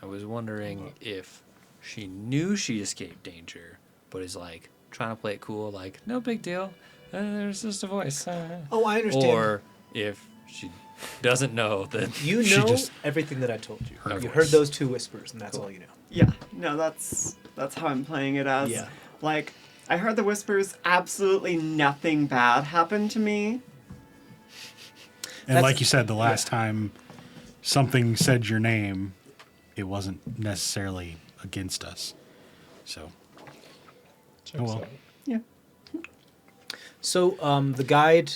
I was wondering if she knew she escaped danger, but is like trying to play it cool, like no big deal. There's just a voice. Oh, I understand. Or if she doesn't know that You She know just everything that I told you. heard a You voice. heard those 2 whispers, and that's all you know. Yeah. No, that's how I'm playing it as. Yeah. Like, I heard the whispers. Absolutely nothing bad happened to me. And That's- like you said, the last time something said your name, it wasn't necessarily against us. So, Checks Oh, well. out. Yeah. So the guide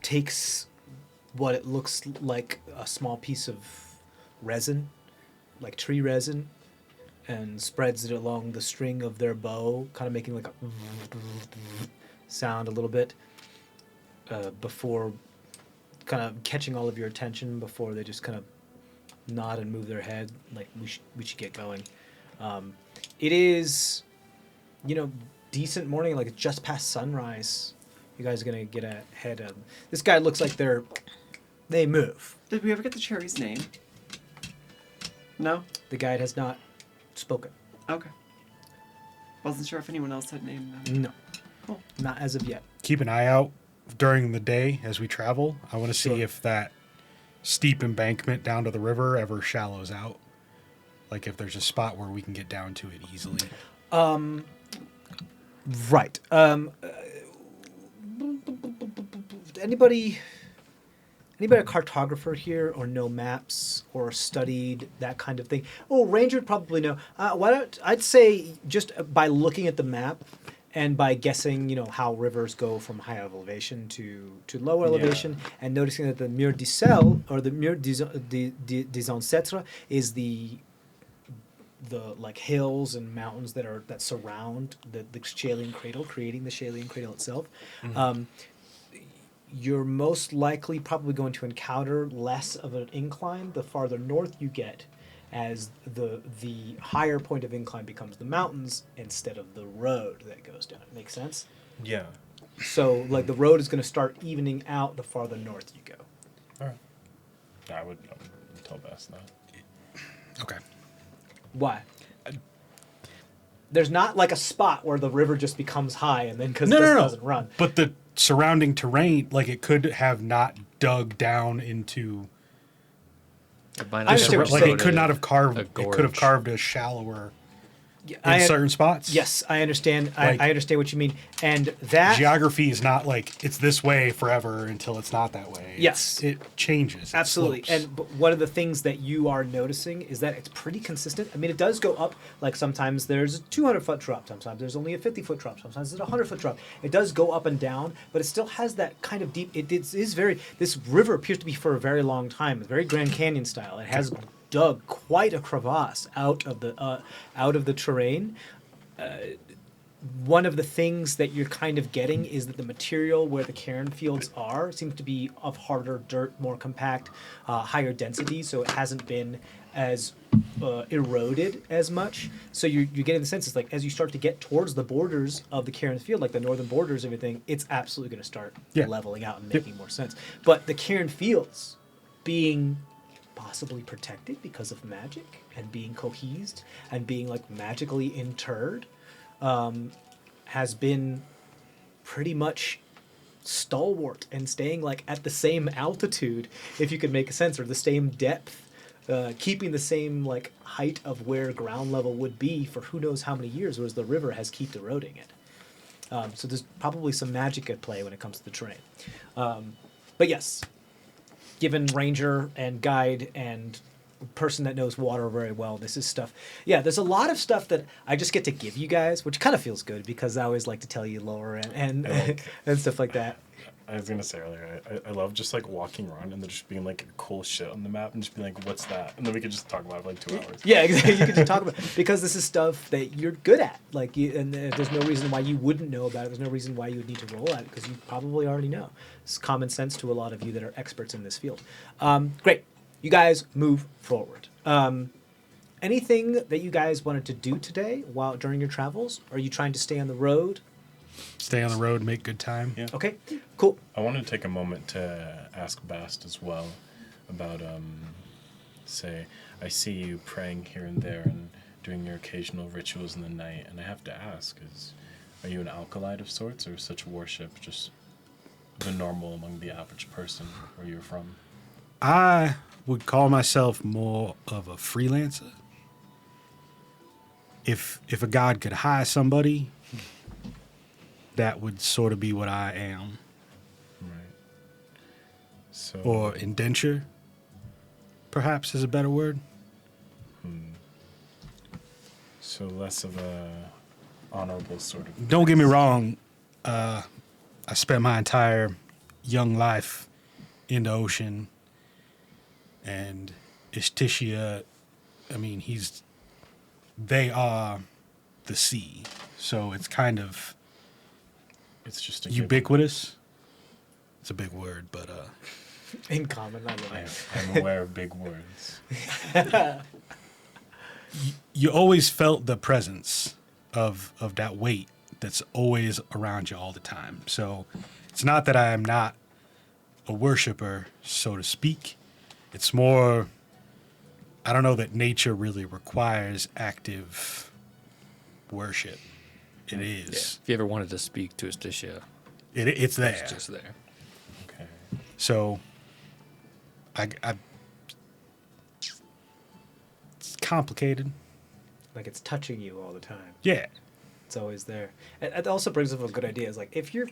takes what it looks like a small piece of resin, like tree resin, and spreads it along the string of their bow, kind of making like a sound a little bit before kind of catching all of your attention before they just kind of nod and move their head like we should get going. It is, decent morning, like it's just past sunrise. You guys are gonna get ahead of this guy. Looks like they move. Did we ever get the cherry's name? No? The guide has not spoken. Okay. Wasn't sure if anyone else had named them. No, Cool. not as of yet. keep an eye out during the day as we travel. I want to see Sure. if that steep embankment down to the river ever shallows out. Like if there's a spot where we can get down to it easily. Right. Anybody a cartographer here, or know maps, or studied that kind of thing? Oh, Ranger would probably know. I'd say just by looking at the map and by guessing, how rivers go from high elevation to low elevation, and noticing that the Mur du Sel, or the Mur des Ancêtres, is the like hills and mountains that surround the Shalian cradle, creating the Shalian cradle itself. You're most likely probably going to encounter less of an incline the farther north you get, as the higher point of incline becomes the mountains instead of the road that goes down. It makes sense? Yeah. So like the road is going to start evening out the farther north you go. All right. I would tell Bass that. Okay. Why? There's not like a spot where the river just becomes high and then because No. doesn't run. But the surrounding terrain, like it could have not dug down into. it might I not understand have what Like you're it could not have carved. a It could have gorge. carved a shallower Yeah, in certain spots. Yes, I understand. Like- I understand what you mean. And that Geography is not like it's this way forever until it's not that way. Yes. It changes. It absolutely. slopes. But one of the things that you are noticing is that it's pretty consistent. I mean, it does go up. Like sometimes there's a 200-foot drop. Sometimes there's only a 50-foot drop. Sometimes there's a 100-foot drop. It does go up and down, but it still has that kind of deep. It is very. This river appears to be for a very long time. It's very Grand Canyon style. It has dug quite a crevasse out of the terrain. One of the things that you're kind of getting is that the material where the Cairn fields are seems to be of harder dirt, more compact, higher density, so it hasn't been as eroded as much. So you're getting the sense, it's like as you start to get towards the borders of the Cairn field, like the northern borders, everything, it's absolutely going to start Yeah. leveling out and Yep. making more sense. But the Cairn fields being possibly protected because of magic and being cohesed and being like magically interred has been pretty much stalwart and staying like at the same altitude, if you could make sense, or the same depth, keeping the same like height of where ground level would be for who knows how many years, whereas the river has kept eroding it. So there's probably some magic at play when it comes to the terrain. But yes, given ranger and guide and person that knows water very well, this is stuff. Yeah, there's a lot of stuff that I just get to give you guys, which kind of feels good because I always like to tell you lore and Okay. and stuff like that. I was gonna say earlier, I love just like walking around and there just being like cool shit on the map and just being like, what's that? And then we could just talk about it for like 2 hours. Yeah, exactly. You can just talk about it because this is stuff that you're good at. Like, and there's no reason why you wouldn't know about it. There's no reason why you would need to roll at it because you probably already know. It's common sense to a lot of you that are experts in this field. Great, you guys move forward. Anything that you guys wanted to do today while during your travels? Are you trying to stay on the road? Stay on the road, make good time. Yeah. Okay, cool. I wanted to take a moment to ask Bast as well about, say, I see you praying here and there and doing your occasional rituals in the night, and I have to ask, are you an alkalite of sorts, or is such worship just the normal among the average person where you're from? I would call myself more of a freelancer. If a god could hire somebody, that would sort of be what I am. Right. So, Or indenture, perhaps is a better word. so less of a honorable sort of. Don't get me wrong, I spent my entire young life in the ocean, and Ishtisha, I mean, they are the sea, so it's kind of It's just a ubiquitous. It's a big word, but In common, I love it. I'm aware of big words. you always felt the presence of that weight that's always around you all the time. So it's not that I am not a worshiper, so to speak. It's more, I don't know that nature really requires active worship. It is. Yeah. If you ever wanted to speak to Asticia, It's there. it's just there. Okay. So I it's complicated. Like it's touching you all the time. Yeah. It's always there. And it also brings up a good idea. Is like if you're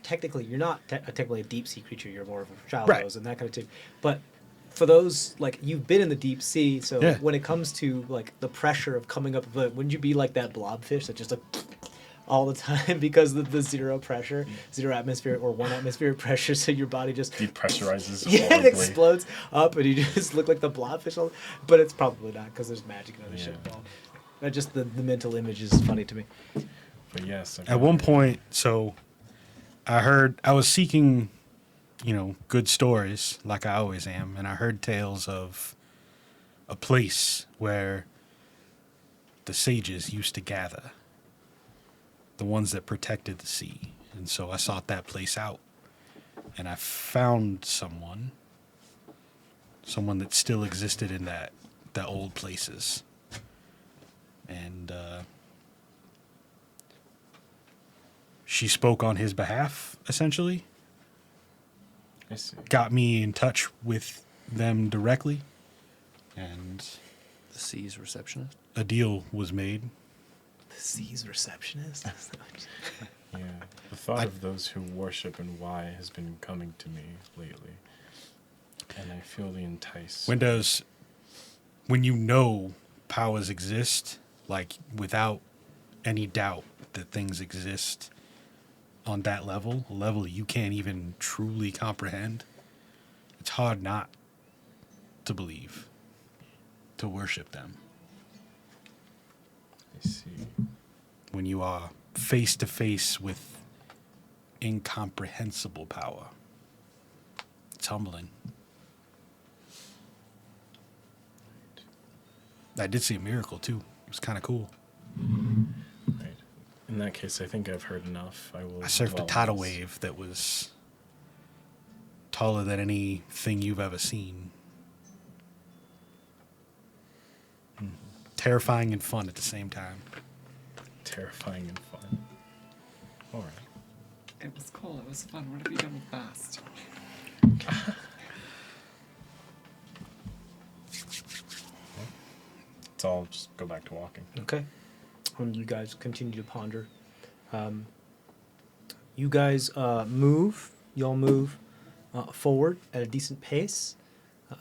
not technically a deep sea creature, you're more of a shallows Right. and that kind of thing. But for those like you've been in the deep sea, so Yeah. when it comes to like the pressure of coming up, wouldn't you be like that blobfish that just like all the time because of the zero pressure, zero atmosphere or 1 atmosphere pressure, so your body just Depressurizes. yeah, it horribly. explodes up and you just look like the blobfish. But it's probably not because there's magic and other shit Yeah. involved. But just the mental image is funny to me. But yes. At one point, so I was seeking, good stories like I always am, and I heard tales of a place where the sages used to gather, the ones that protected the sea. And so I sought that place out, and I found someone that still existed in the old places. And she spoke on his behalf, essentially. I see. Got me in touch with them directly, and The sea's receptionist. a deal was made. The sea's receptionist. Yeah. The thought of those who worship and why has been coming to me lately. And I feel the entice. When you know powers exist, like without any doubt that things exist on that level, a level you can't even truly comprehend, it's hard not to believe, to worship them. I see. When you are face to face with incomprehensible power, it's humbling. I did see a miracle too. It was kind of cool. Right. In that case, I think I've heard enough. I will. I surfed a dwell on tidal this. wave that was taller than anything you've ever seen. Terrifying and fun at the same time. Terrifying and fun. All right. It was cool. It was fun. What have you done with Bast? So I'll just go back to walking. Okay. And you guys continue to ponder. You guys move. Y'all move forward at a decent pace,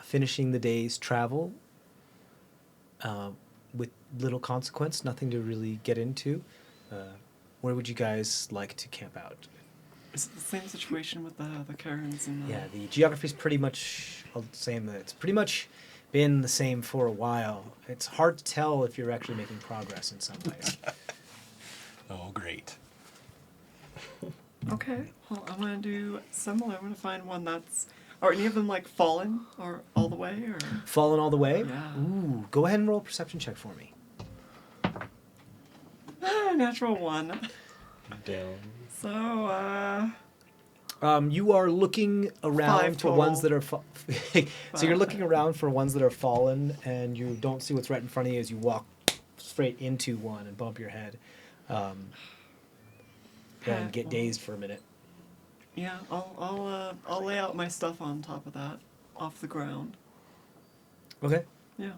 finishing the day's travel with little consequence. Nothing to really get into. Where would you guys like to camp out? Is it the same situation with the Cairns and the... Yeah, the geography's pretty much the same. It's pretty much been the same for a while. It's hard to tell if you're actually making progress in some ways. Oh, great. Okay, well, I'm gonna do similar. I'm gonna find one that's... Are any of them, like, fallen or all the way, or... Fallen all the way? Yeah. Ooh, go ahead and roll a perception check for me. Natural 1. Down. So, You are looking around 5 for ones that total. are... So you're looking around for ones that are fallen, and you don't see what's right in front of you as you walk straight into one and bump your head. And get dazed for a minute. yeah, I'll lay out my stuff on top of that, off the ground. Okay, Yeah.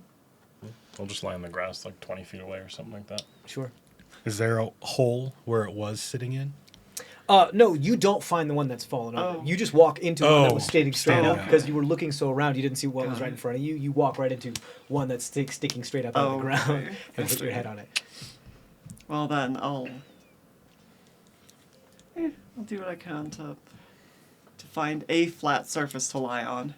I'll just lie on the grass like 20 feet away or something like that. sure. Is there a hole where it was sitting in? No, you don't find the one that's fallen over. Oh. You just walk into one that was Oh, standing straight standing up up. because you were looking so around you didn't see what was Got right in it. front of you. You walk right into one that's sticking straight up out of Oh, the ground okay. and put your head on it. Well, then I'll do what I can to find a flat surface to lie on.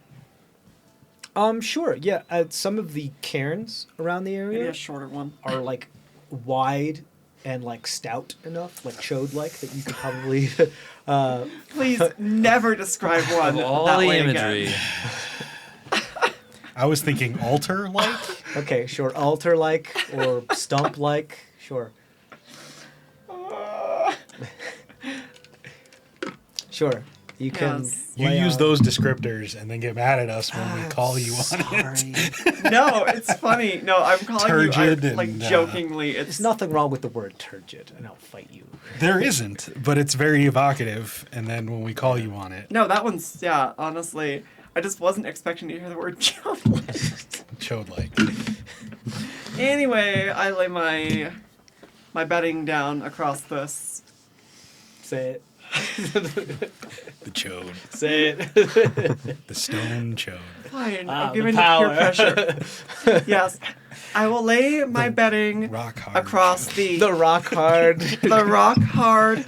Sure, yeah. Some of the cairns around the Maybe area a shorter one. are like wide and like stout enough, like chode-like, that you could probably. Please never describe one Of all that the way imagery, again. I was thinking altar-like. Okay, sure, altar-like or stump-like, sure. Sure, you can. Yes. You lay use out- those descriptors and then get mad at us when we call you on it. Sorry. No, it's funny. No, I'm calling Turgid you like and, jokingly. There's It's nothing wrong with the word turgid, and I'll fight you. There isn't, but it's very evocative. And then when we call you on it, no. That one's honestly, I just wasn't expecting to hear the word joke. chode-like. Anyway, I lay my bedding down across this. Say it. The chode. Say it. The stone chode. Fine, Ah, I'm the giving it power. peer pressure. Yes, I will lay my bedding Rock hard. across chode. The rock hard. the rock hard,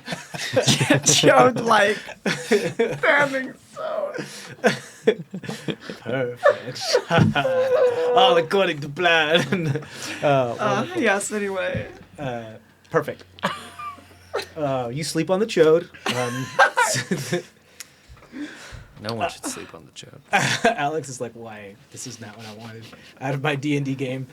chode like standing so. Perfect. All according to plan. Wonderful. Yes. Anyway, Perfect. You sleep on the chode. no one should sleep on the chode. Alex is like, why? This is not what I wanted out of my D&D game.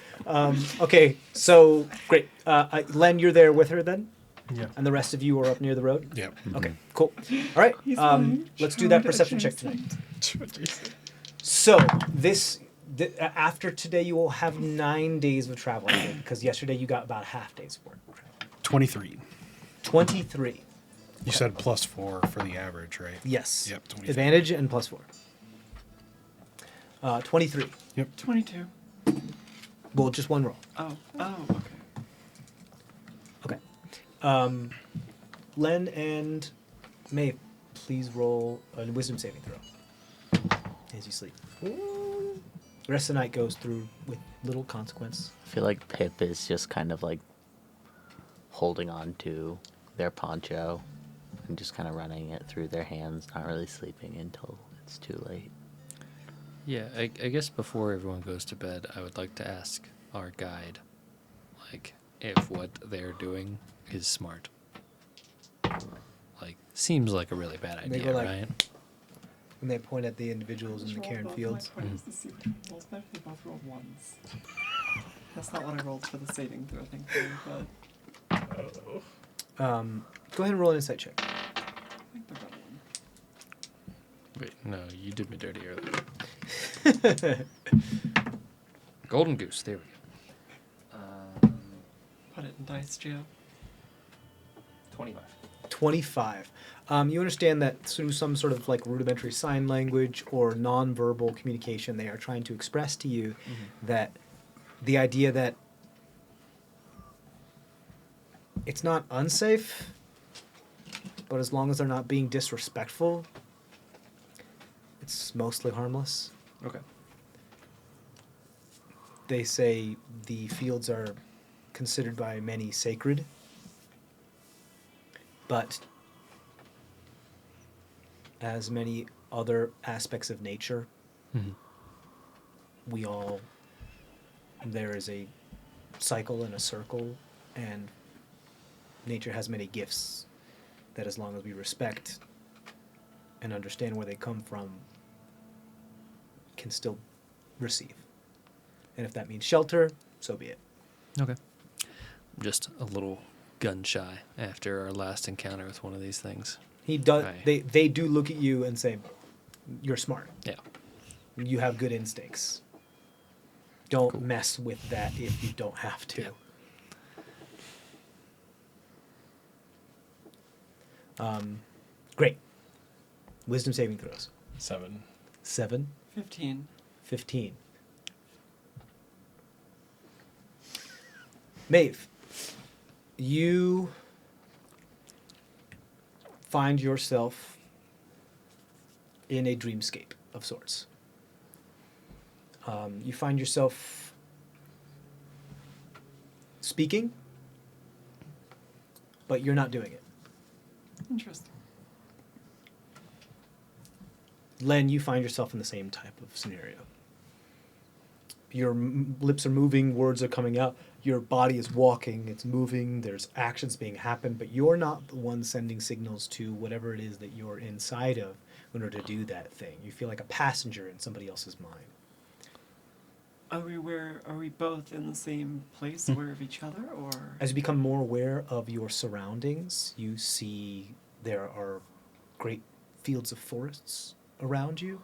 Okay, so great. Len, you're there with her then? Yeah. And the rest of you are up near the road? Yep. Okay, cool. All right, He's fine. let's do that perception check tonight. So, after today, you will have 9 days of travel, because yesterday you got about half day's work. 23. 23. You said +4 for the average, right? Yes. Yep, 23. Advantage and +4. 23. Yep. 22. Well, just one roll. Oh. Okay. Okay. Len and May, please roll a wisdom saving throw as you sleep. The rest of the night goes through with little consequence. I feel like Pip is just kind of like holding on to their poncho and just kind of running it through their hands, not really sleeping until it's too late. Yeah, I guess before everyone goes to bed, I would like to ask our guide, like, if what they're doing is smart. Like, seems like a really bad They idea, go like- right? When they point at the individuals in the Cairn fields. My 20s to see which one rolls better. They both rolled ones. That's not what I rolled for the saving throw thing, but Go ahead and roll an insight check. I think the red one. Wait, no, you did me dirty earlier. Golden goose, there we go. Put it in dice jail. 25. 25. You understand that through some sort of like rudimentary sign language or nonverbal communication, they are trying to express to you that the idea that it's not unsafe, but as long as they're not being disrespectful, it's mostly harmless. Okay. They say the fields are considered by many sacred, but as many other aspects of nature. There is a cycle and a circle, and nature has many gifts that, as long as we respect and understand where they come from, can still receive. And if that means shelter, so be it. Okay. I'm just a little gun shy after our last encounter with one of these things. He does. Right. They do look at you and say, "You're smart. Yeah. You have good instincts. Don't Cool. mess with that if you don't have to." Yeah. Great. Wisdom saving throws. 7. 7, 15. 15. Maeve, you find yourself in a dreamscape of sorts. You find yourself speaking, but you're not doing it. Interesting. Len, you find yourself in the same type of scenario. Your lips are moving, words are coming out, your body is walking, it's moving, there's actions being happened, but you're not the one sending signals to whatever it is that you're inside of in order to do that thing. You feel like a passenger in somebody else's mind. Are we both in the same place, aware of each other, or? As you become more aware of your surroundings, you see there are great fields of forests around you.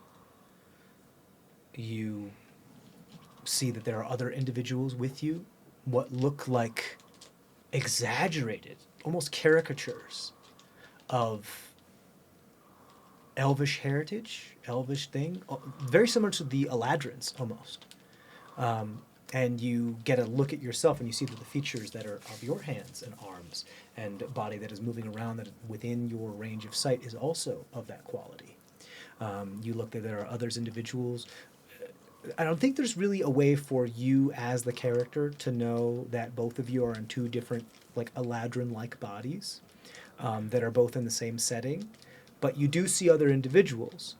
You see that there are other individuals with you, what look like exaggerated, almost caricatures of elvish heritage, elvish thing, very similar to the Eladrins almost. And you get a look at yourself and you see that the features that are of your hands and arms and body that is moving around that is within your range of sight is also of that quality. You look that there are others individuals. I don't think there's really a way for you as the character to know that both of you are in two different, like, Eladrin-like bodies that are both in the same setting. But you do see other individuals.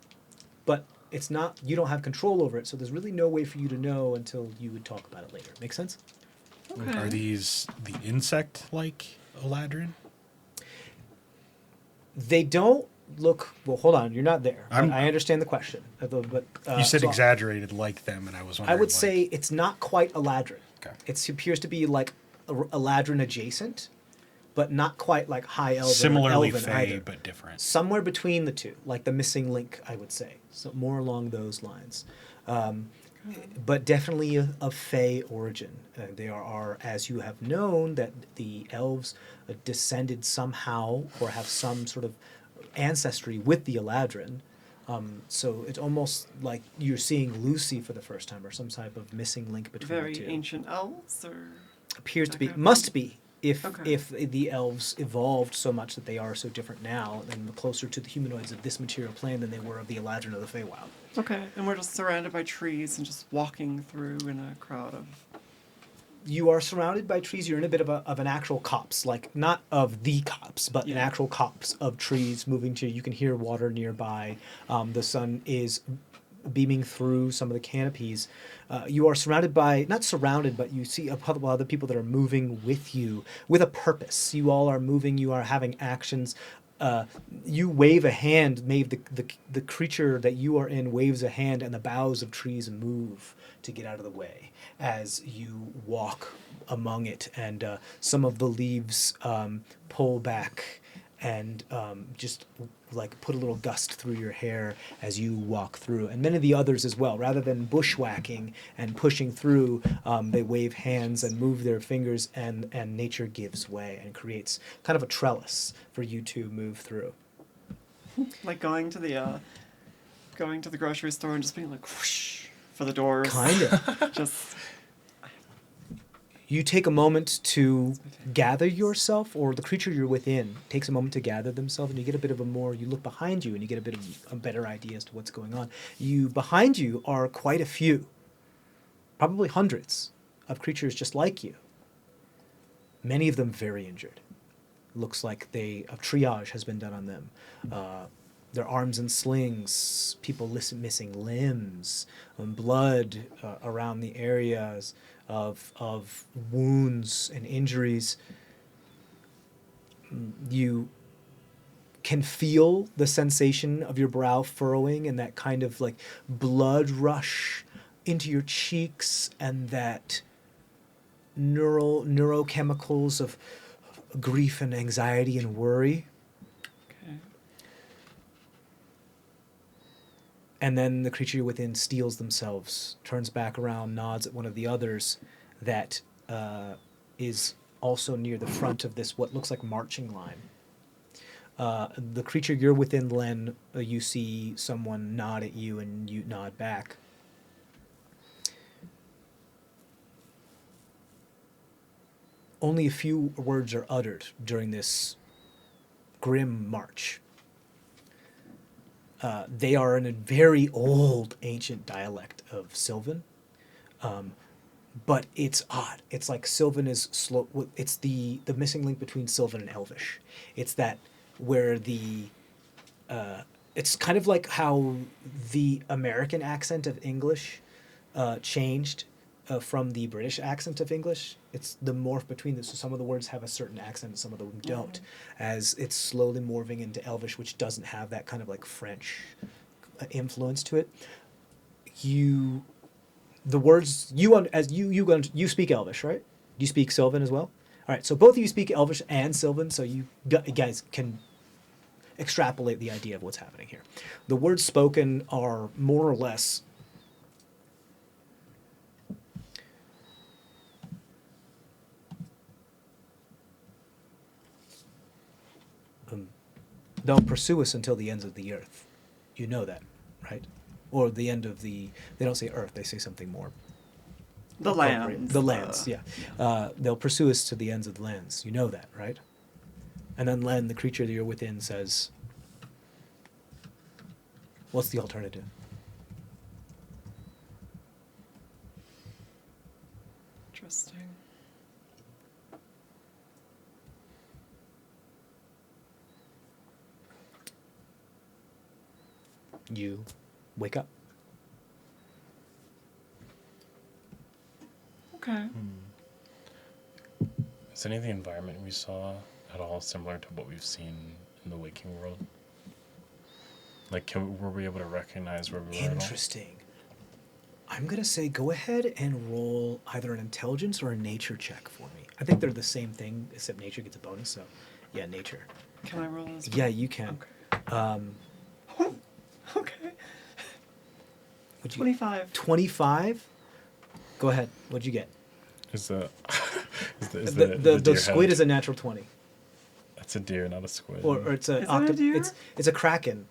But it's not, you don't have control over it, so there's really no way for you to know until you would talk about it later. Make sense? Okay. Are these the insect-like Eladrin? They don't look, well, hold on, you're not there. I'm- I understand the question. But You said so exaggerated like them, and I was wondering. I would like- say it's not quite Eladrin. Okay. It appears to be like Eladrin adjacent, but not quite like high elven. similarly elven fey, either. but different. Somewhere between the two, like the missing link, I would say. So more along those lines. But definitely of fey origin. They are, as you have known, that the elves descended somehow or have some sort of ancestry with the Eladrin. So it's almost like you're seeing Lucy for the first time, or some type of missing link between Very the two. ancient elves, or? Appears to be, Okay. must be, if Okay. if the elves evolved so much that they are so different now, and closer to the humanoids of this material plane than they were of the Eladrin of the Feywild. Okay, and we're just surrounded by trees and just walking through in a crowd of. You are surrounded by trees. You're in a bit of an actual copse, like not of the copse, but an Yeah. actual copse of trees moving to. You can hear water nearby. The sun is beaming through some of the canopies. You are surrounded by, not surrounded, but you see a couple other people that are moving with you with a purpose. You all are moving. You are having actions. You wave a hand. Maeve, the creature that you are in waves a hand, and the boughs of trees move to get out of the way as you walk among it, and some of the leaves pull back and just like put a little gust through your hair as you walk through, and many of the others as well. Rather than bushwhacking and pushing through, they wave hands and move their fingers, and nature gives way and creates kind of a trellis for you to move through. Like going to the grocery store and just being like whoosh for the doors. Kind of. Just You take a moment to gather yourself, or the creature you're within takes a moment to gather themselves, and you get a bit of you look behind you and you get a better idea as to what's going on. Behind you are quite a few, probably hundreds of creatures just like you. Many of them very injured. Looks like a triage has been done on them. their arms in slings, people missing limbs, blood around the areas of wounds and injuries. You can feel the sensation of your brow furrowing and that kind of like blood rush into your cheeks and that neurochemicals of grief and anxiety and worry. Okay. And then the creature within steels themselves, turns back around, nods at one of the others that is also near the front of this, what looks like marching line. The creature you're within, Len, you see someone nod at you and you nod back. Only a few words are uttered during this grim march. They are in a very old, ancient dialect of Sylvan, but it's odd. It's like Sylvan is slow. It's the missing link between Sylvan and Elvish. It's that where it's kind of like how the American accent of English changed from the British accent of English. It's the morph between this. So some of the words have a certain accent and some of them don't, as it's slowly morphing into Elvish, which doesn't have that kind of like French influence to it. You speak Elvish, right? You speak Sylvan as well? All right, so both of you speak Elvish and Sylvan, so you guys can extrapolate the idea of what's happening here. The words spoken are more or less they'll pursue us until the ends of the earth. You know that, right? Or the end of the... They don't say earth, they say something more. The appropriate. lands. The lands, yeah. They'll pursue us to the ends of the lands. You know that, right? And then Len, the creature that you're within, says, what's the alternative? Interesting. You wake up. Okay. Is any of the environment we saw at all similar to what we've seen in the waking world? Like, were we able to recognize where we were at all? Interesting. I'm going to say go ahead and roll either an intelligence or a nature check for me. I think they're the same thing, except nature gets a bonus, so yeah, nature. Can I roll as well? Yeah, you can. Okay. Okay. What'd you- 25. 25? Go ahead. What'd you get? Is the The deer squid head? is a natural 20. That's a deer, not a squid. Or it's a Is that a deer? It's a kraken.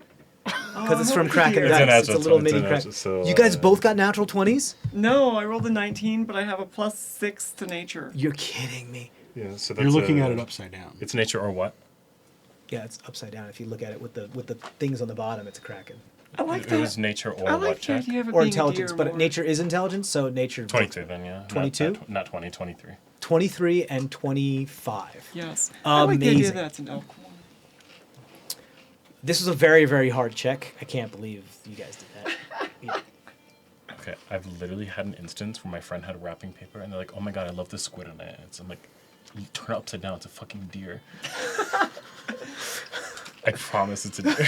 Oh, Because it's I from hope Kraken deer. It's a Dice. It's a natural little 20, it's a mini natural, Kraken. so, You guys both got natural 20s? No, I rolled a 19, but I have a +6 to nature. You're kidding me. Yeah, so that's You're looking at it upside down. It's nature or what? Yeah, it's upside down. If you look at it with the things on the bottom, it's a kraken. I like It that. was nature or I what like the check? idea of it Or being intelligence, deer but more. nature is intelligence, so nature. 22 then, yeah. 22? Not 20, 23. 23 and 25. Yes. I like the idea Amazing. that it's an elk one. This was a very, very hard check. I can't believe you guys did that. Yeah. Okay, I've literally had an instance where my friend had wrapping paper and they're like, oh my god, I love this squid on it. I'm like, you turn it upside down, it's a fucking deer. I promise it's a deer.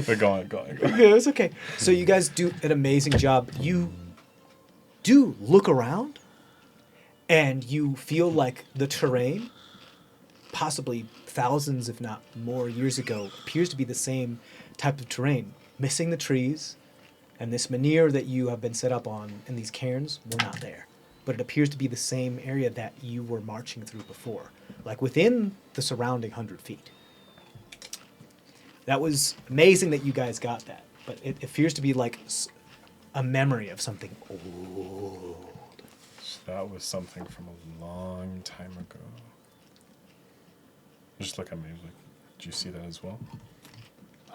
But go on. Yeah, it's okay. So you guys do an amazing job. You do look around, and you feel like the terrain, possibly thousands, if not more, years ago, appears to be the same type of terrain. Missing the trees, and this menhir that you have been set up on, and these cairns were not there. But it appears to be the same area that you were marching through before, like within the surrounding 100 feet. That was amazing that you guys got that, but it appears to be like a memory of something old. So that was something from a long time ago. Just look at me, like, do you see that as well?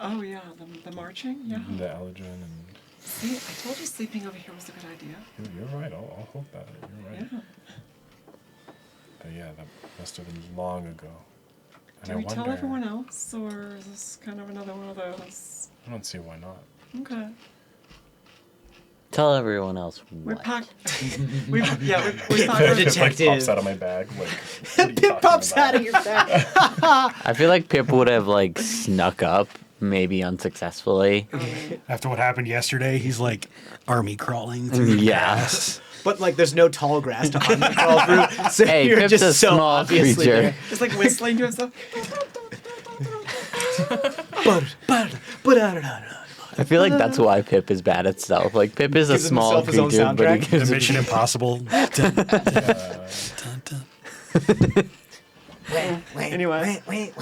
Oh, yeah, the marching? Yeah. The allergen and... See, I told you sleeping over here was a good idea. You're right, I'll hold that. You're right. Yeah. But yeah, that must have been long ago. Do we tell everyone else, or is this kind of another one of those? I don't see why not. Okay. Tell everyone else We're what. packed. we thought Detective. Pip, like, pops out of my bag. Like, what are you Pip talking pops about? out of your bag. I feel like Pip would have like snuck up, maybe unsuccessfully. After what happened yesterday, he's like army crawling through the Yeah. grass. But like, there's no tall grass to army crawl through, so Hey, you're Pip's just a so small obviously creature. there. Just like whistling to himself. Oh, I feel like that's why Pip is bad at stealth. Like Pip is a Gives small himself his own creature, but he soundtrack. gives The Mission Impossible. Dun, dun, dun. Anyway. Wait.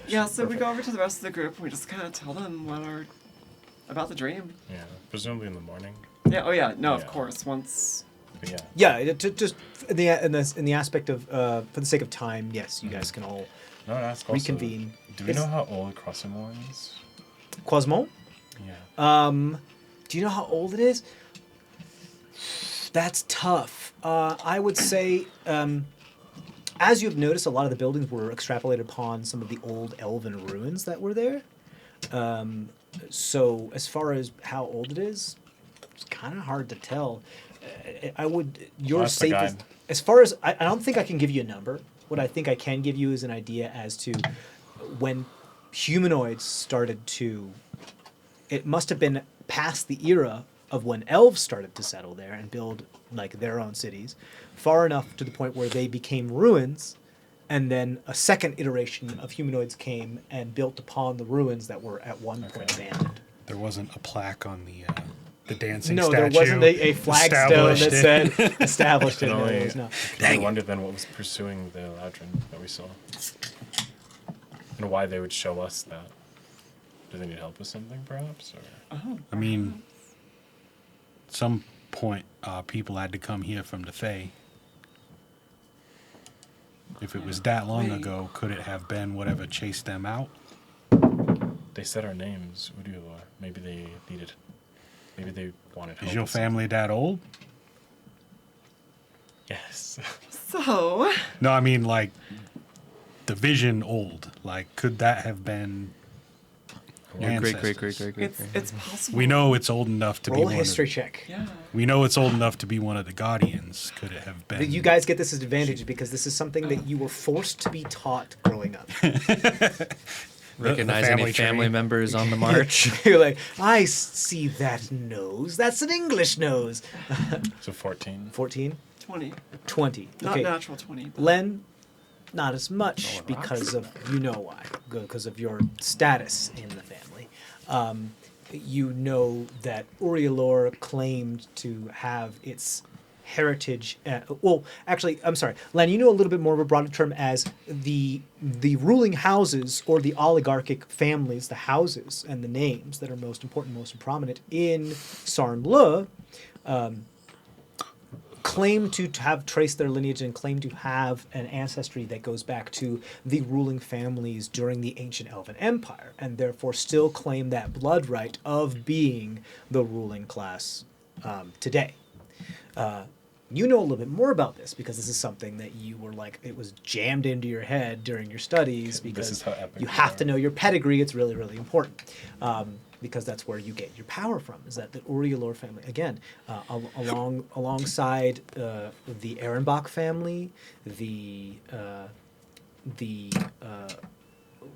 Yeah, so we go over to the rest of the group and we just kind of tell them about the dream. Yeah, presumably in the morning. Yeah. Oh yeah. No, of Yeah. course. Once. But yeah. Yeah, just in the aspect of for the sake of time, yes, you guys can all No, ask also, reconvene. Do we know how old Croisement is? Croisement. Yeah. Do you know how old it is? That's tough. I would say, as you've noticed, a lot of the buildings were extrapolated upon some of the old elven ruins that were there. So as far as how old it is, it's kind of hard to tell. I would your That's the safest. guide. As far as I don't think I can give you a number. What I think I can give you is an idea as to when humanoids started to. It must have been past the era of when elves started to settle there and build like their own cities, far enough to the point where they became ruins, and then a second iteration of humanoids came and built upon the ruins that were at one point abandoned. There wasn't a plaque on the dancing No, statue. there wasn't a flagstone that Established said established it. I No, can there only, was not. I wonder then what was pursuing the Eladrin that we saw. And why they would show us that. Do they need help with something, perhaps? Or? I mean, at some point, people had to come here from the Fae. If it was that long Wait. ago, could it have been whatever chased them out? They said our names, Udiolor. Maybe they needed. Maybe they wanted help. Is your with something. family that old? Yes. So. No, I mean like the vision old. Like, could that have been? Your great. It's possible. We know it's old enough to be Roll a one history of, check. Yeah. We know it's old enough to be one of the guardians. Could it have been? You guys get this as advantage because this is something that you were forced to be taught growing up. Recognize family any family tree. members on the march? You're like, I see that nose. That's an English nose. So 14. 14? 20. 20. Not Okay. natural 20. But Len, not as much because of, you know why, because of your status in the family. You know that Urielor claimed to have its heritage. Well, actually, I'm sorry, Len. You know a little bit more of a broader term as the ruling houses or the oligarchic families, the houses and the names that are most important, most prominent in Sarn-Le. Claim to have traced their lineage and claim to have an ancestry that goes back to the ruling families during the ancient Elven Empire, and therefore still claim that blood right of being the ruling class today. You know a little bit more about this because this is something that you were like, it was jammed into your head during your studies because is how epic you we have are. to know your pedigree. It's really, really important. Because that's where you get your power from. Is that the Urielor family again, alongside the Ehrenbach family, the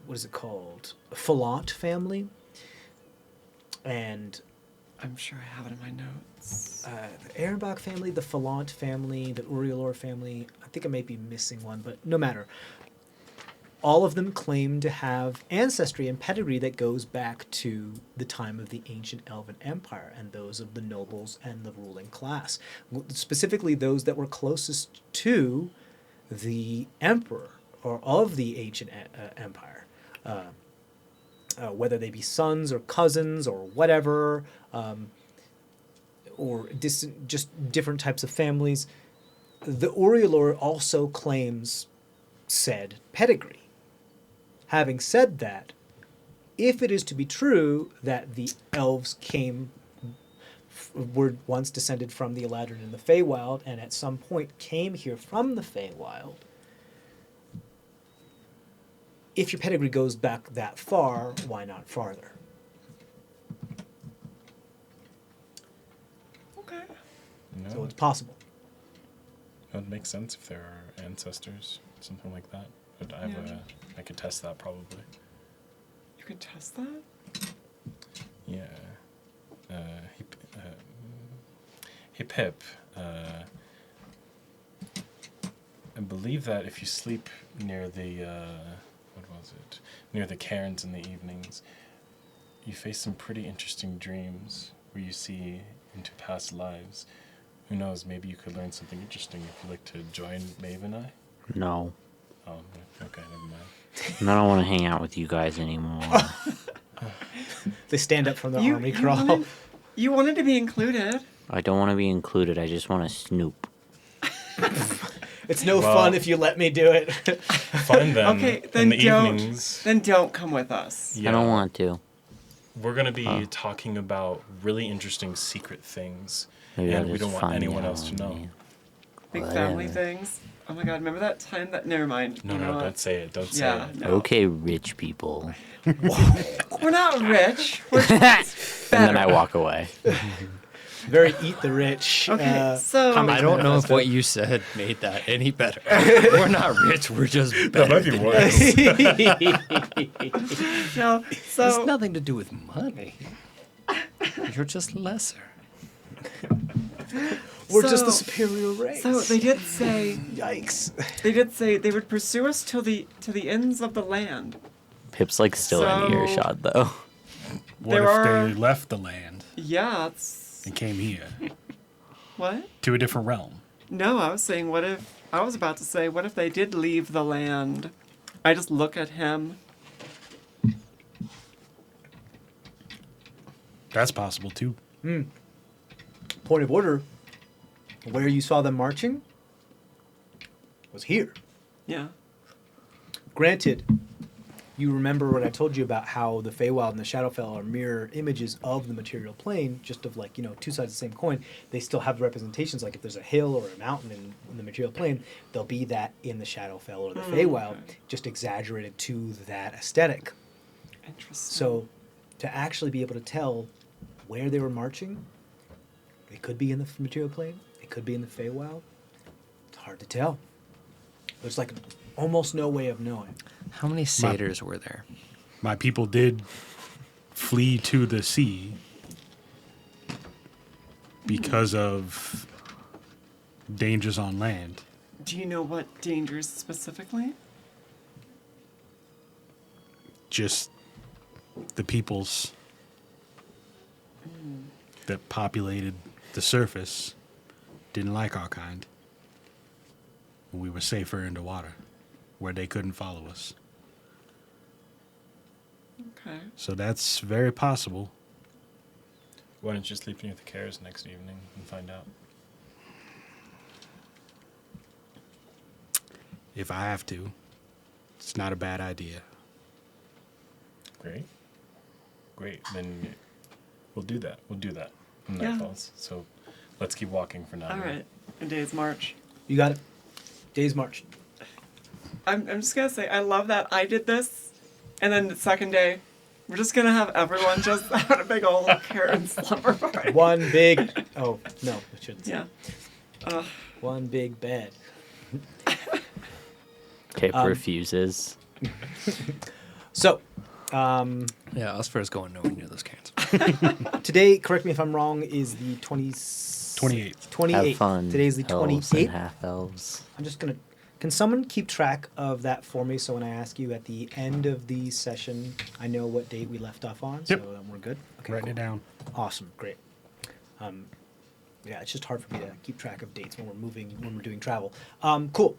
what is it called, Fallant family, and I'm sure I have it in my notes. the Ehrenbach family, the Fallant family, the Urielor family. I think I may be missing one, but no matter. All of them claim to have ancestry and pedigree that goes back to the time of the ancient Elven Empire and those of the nobles and the ruling class. Specifically, those that were closest to the emperor or of the ancient empire. Whether they be sons or cousins or whatever, or just different types of families. The Urielor also claims said pedigree. Having said that, if it is to be true that the elves were once descended from the Eladrin in the Feywild and at some point came here from the Feywild, if your pedigree goes back that far, why not farther? Okay. No, So it's possible. it would make sense if there are ancestors, something like that. But Yeah. I could test that probably. You can test that? Yeah. Hey Pip. I believe that if you sleep near the what was it? Near the cairns in the evenings, you face some pretty interesting dreams where you see into past lives. Who knows? Maybe you could learn something interesting if you'd like to join Maeve and I. No. Oh, okay, never mind. I don't want to hang out with you guys anymore. They stand up from the army crawl. You wanted to be included. I don't want to be included. I just want to snoop. It's no Well- fun if you let me do it. Find them Okay, in then the don't. evenings. Then don't come with us. I don't want to. We're going to be talking about really interesting secret things, Maybe I'll and we just don't want find anyone out else to on know. me. Big Whatever. family things. Oh my god, remember that time that. Never mind. No, You know no, what? don't say it. Don't say Yeah, it. no. Okay, rich people. We're not rich. We're And then I better. walk away. Very eat the rich. Okay, so Communist I don't know if manifesto. what you said made that any better. We're not rich. We're just That better. might be worse. no, It's so nothing to do with money. You're just lesser. We're just the So- superior race. so they did say Yikes. they would pursue us to the ends of the land. Pip's like still in So- earshot though. What There if are- they left the land Yeah, it's and came here what? to a different realm? No, I was saying what if they did leave the land? I just look at him. That's possible too. Point of order. Where you saw them marching was here. Yeah. Granted, you remember what I told you about how the Feywild and the Shadowfell are mirror images of the material plane, just of like, two sides of the same coin. They still have representations, like if there's a hill or a mountain in the material plane, there'll be that in the Shadowfell or the Feywild, okay. just exaggerated to that aesthetic. Interesting. So to actually be able to tell where they were marching, they could be in the material plane, they could be in the Feywild. It's hard to tell. There's like almost no way of knowing. How many satyrs were there? My people did flee to the sea because of dangers on land. Do you know what dangers specifically? Just the peoples that populated the surface didn't like our kind. We were safer into water where they couldn't follow us. Okay. So that's very possible. Why don't you sleep near the cares next evening and find out? If I have to, it's not a bad idea. Great. Great. Then we'll do that. We'll do that when Yeah. night falls. So let's keep walking for now. All right. A day's march. You got it. Day's march. I'm just gonna say I love that I did this, and then the second day, we're just gonna have everyone just have a big old Cairn slumber party. One big. Oh no, I shouldn't. Say. Yeah. One big bed. Pip refuses. So, Yeah, us first going nowhere near those cans. today, correct me if I'm wrong, is the 28th. 28th. Have fun. Today's the elves and 28th. half elves. I'm just gonna. Can someone keep track of that for me? So when I ask you at the end of the session, I know what date we left off on. Yep. So we're good. Okay. Writing cool. it down. Awesome. Great. Yeah, it's just hard for me to keep track of dates when we're doing travel. Cool.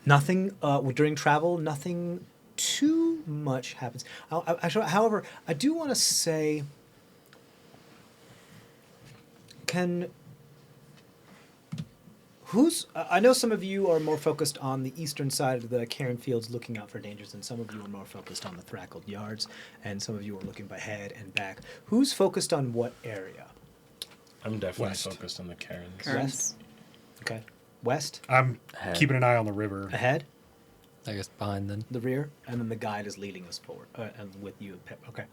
Nothing during travel. Nothing too much happens. Actually, however, I do want to say, I know some of you are more focused on the eastern side of the Cairn Fields looking out for dangers, and some of you are more focused on the Thrackled Yards, and some of you are looking ahead and back. Who's focused on what area? I'm definitely West. focused on the cairns. Cairns. Okay. West? I'm Ahead. keeping an eye on the river. Ahead? I guess behind then. The rear, and then the guide is leading us forward, and with you and Pip. Okay.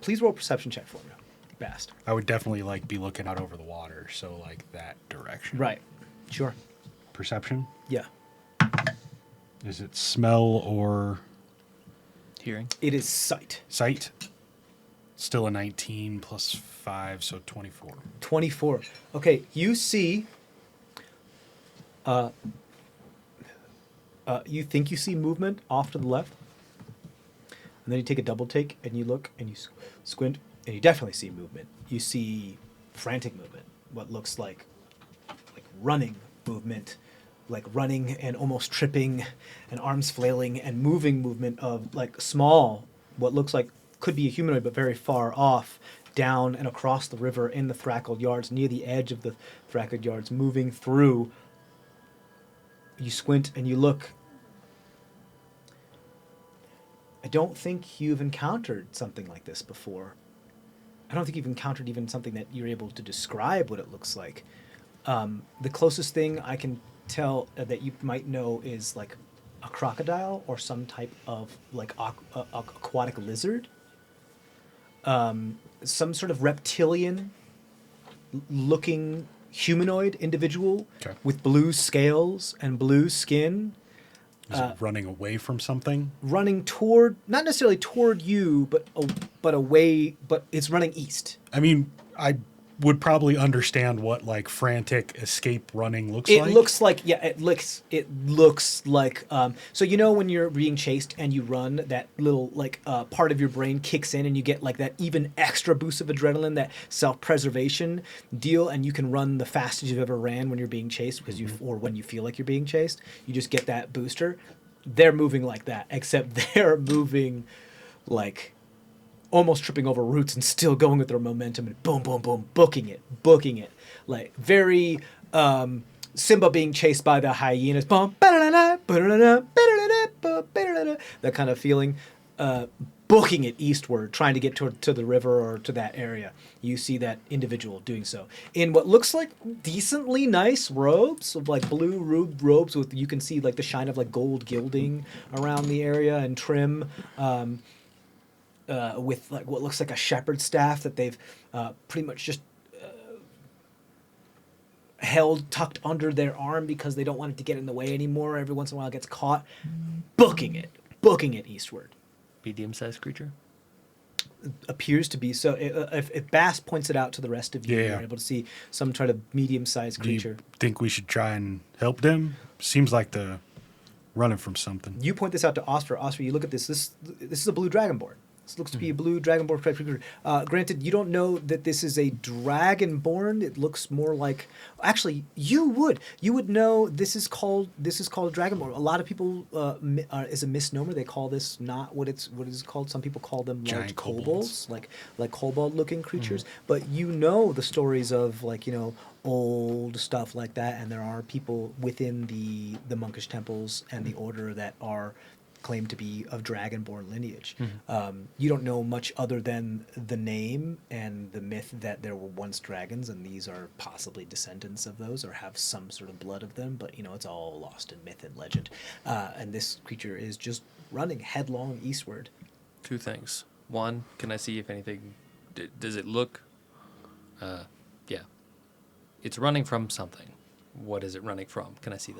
Please roll a perception check for me, Bast. I would definitely like be looking out over the water, so like that direction. Right. Sure. Perception? Yeah. Is it smell or Hearing. It is sight. sight? Still a 19 plus 5, so 24. 24. Okay, you see. You think you see movement off to the left, and then you take a double take and you look and you squint, and you definitely see movement. You see frantic movement, what looks like running movement, like running and almost tripping, and arms flailing and moving movement of like small, what looks like could be a humanoid but very far off, down and across the river in the Thrackled Yards, near the edge of the Thrackled Yards, moving through. You squint and you look. I don't think you've encountered something like this before. I don't think you've encountered even something that you're able to describe what it looks like. The closest thing I can tell that you might know is like a crocodile or some type of like aquatic lizard. Some sort of reptilian looking humanoid individual Okay. with blue scales and blue skin, Is it running away from something? running toward, not necessarily toward you, but away, but it's running east. I mean, I would probably understand what like frantic escape running looks It like. looks like, yeah, it looks like, so you know when you're being chased and you run, that little like part of your brain kicks in and you get like that even extra boost of adrenaline, that self-preservation deal, and you can run the fastest you've ever ran when you're being chased because or when you feel like you're being chased, you just get that booster. They're moving like that, except they're moving like almost tripping over roots and still going with their momentum and boom, boom, boom, booking it. Like very Simba being chased by the hyenas. Boom, ba-da-da-da, ba-da-da-da, ba-da-da-da, ba-da-da-da, that kind of feeling. Booking it eastward, trying to get to the river or to that area. You see that individual doing so in what looks like decently nice robes of like blue robes with, you can see like the shine of like gold gilding around the area and trim. With like what looks like a shepherd's staff that they've pretty much just held tucked under their arm because they don't want it to get in the way anymore. Every once in a while it gets caught. Booking it eastward. Medium-sized creature. Appears to be so. If Bass points it out to the rest of you, Yeah. you're able to see some sort of medium-sized Do you creature. think we should try and help them? Seems like they're running from something. You point this out to Oscar. Oscar, you look at this. This is a blue dragonborn. This looks to be a blue dragonborn creature. Granted, you don't know that this is a dragonborn. It looks more like. Actually, you would know this is called a dragonborn. A lot of people is a misnomer. They call this not what it's called. Some people call them large Giant kobolds, like kobold-looking creatures. But you know the stories of like old stuff like that, and there are people within the monkish temples and the order that are claimed to be of dragonborn lineage. You don't know much other than the name and the myth that there were once dragons, and these are possibly descendants of those or have some sort of blood of them, but it's all lost in myth and legend. And this creature is just running headlong eastward. Two things. One, can I see if anything... does it look... yeah. It's running from something. What is it running from? Can I see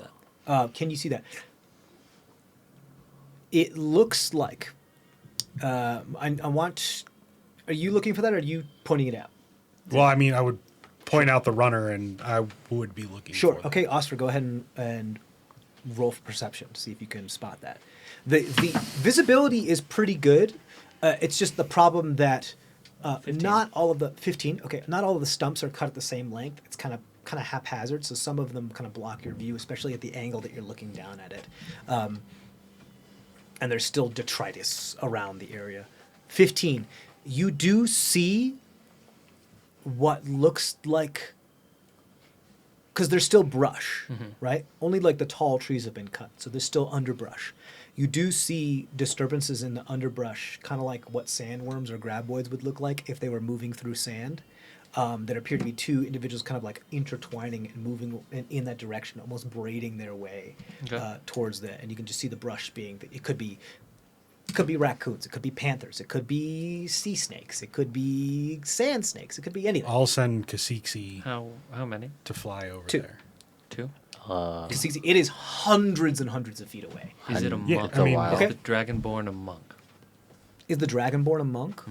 that? Can you see that? It looks like... I want... Are you looking for that, or are you pointing it out? Well, I mean, I would point out the runner, and I would be looking Sure. for them. Okay, Oscar, go ahead and roll for perception to see if you can spot that. The visibility is pretty good. It's just the problem that 15. not all of the 15. Okay, not all of the stumps are cut at the same length. It's kind of haphazard, so some of them kind of block your view, especially at the angle that you're looking down at it. And there's still detritus around the area. 15. You do see what looks like, because there's still brush, right? Only like the tall trees have been cut, so there's still underbrush. You do see disturbances in the underbrush, kind of like what sandworms or graboids would look like if they were moving through sand. that appear to be two individuals kind of like intertwining and moving in that direction, almost braiding their way Okay. towards that. And you can just see the brush being. It could be raccoons, it could be panthers, it could be sea snakes, it could be sand snakes, it could be anything. I'll send Kasiksi How many? to fly over Two. there. 2? It is hundreds and hundreds of feet away. Is it a Yeah, monk? I mean- wild. Is Okay. the dragonborn a monk? Is the dragonborn a monk?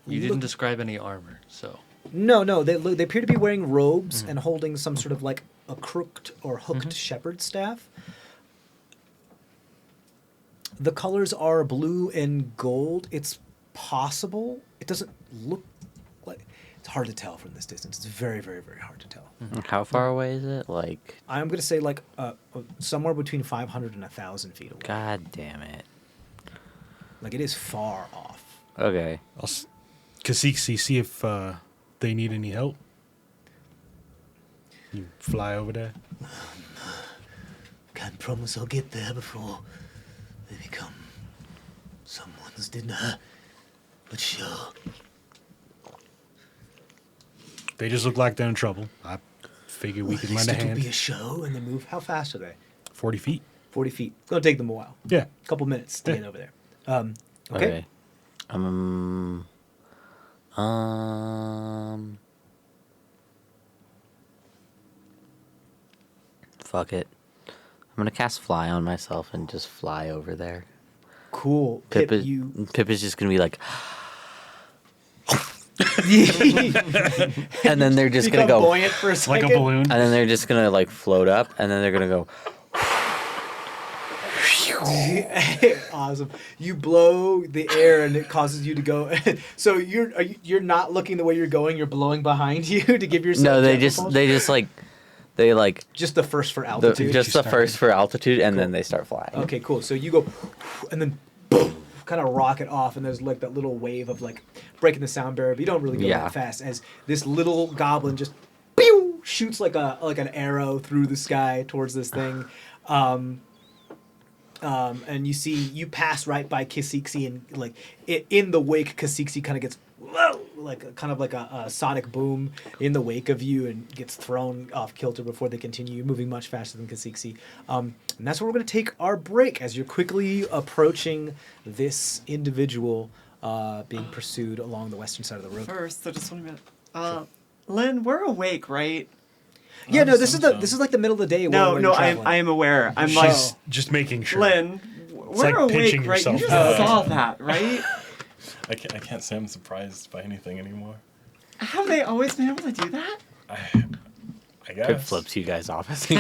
You didn't describe any armor, so No, they appear to be wearing robes and holding some sort of like a crooked or hooked shepherd staff. The colors are blue and gold. It's possible. It doesn't look like. It's hard to tell from this distance. It's very, very, very hard to tell. How far away is it? Like, I'm going to say like somewhere between 500 and 1,000 feet away. god damn it. Like it is far off. Okay. Kasiksi, see if they need any help. You fly over there. Can't promise I'll get there before they become someone's dinner, but sure. They just look like they're in trouble. I figure we Well, can at lend least a it'll be a hand. show and they move. How fast are they? 40 feet. 40 feet. It's going to take them a while. Yeah. A couple minutes to Yeah. get over there. Okay. Fuck it. I'm gonna cast fly on myself and just fly over there. Cool. Pip Pip, is, you. Pip is just gonna be like, you and then they're just gonna become go, buoyant for a Like second. a balloon. and then they're just gonna like float up, and then they're gonna go. Awesome. You blow the air and it causes you to go. So you're not looking the way you're going. You're blowing behind you to give yourself. No, they jet just propulsion? they like Just the first for the, altitude. just the start. first for altitude, and then they start flying. Okay, cool. So you go, and then boom, kind of rocket off, and there's like that little wave of like breaking the sound barrier. But you don't really go Yeah. that fast as this little goblin just pew, shoots like an arrow through the sky towards this thing. And you pass right by Kasiksi, and like in the wake, Kasiksi kind of gets whoa, like a sonic boom in the wake of you, and gets thrown off kilter before they continue moving much faster than Kasiksi. And that's where we're going to take our break as you're quickly approaching this individual being pursued along the western side of the road. First, I just want to admit, Lynn, we're awake, right? Yeah, no, this is so. like the middle of the day. No, where no, you're I traveling. am aware. I'm She's- like, Just making sure. Lynn, we're like awake, pinching right? You yourself. just saw that, right? I can't say I'm surprised by anything anymore. Have they always been able to do that? I guess. Pip flips you guys off. See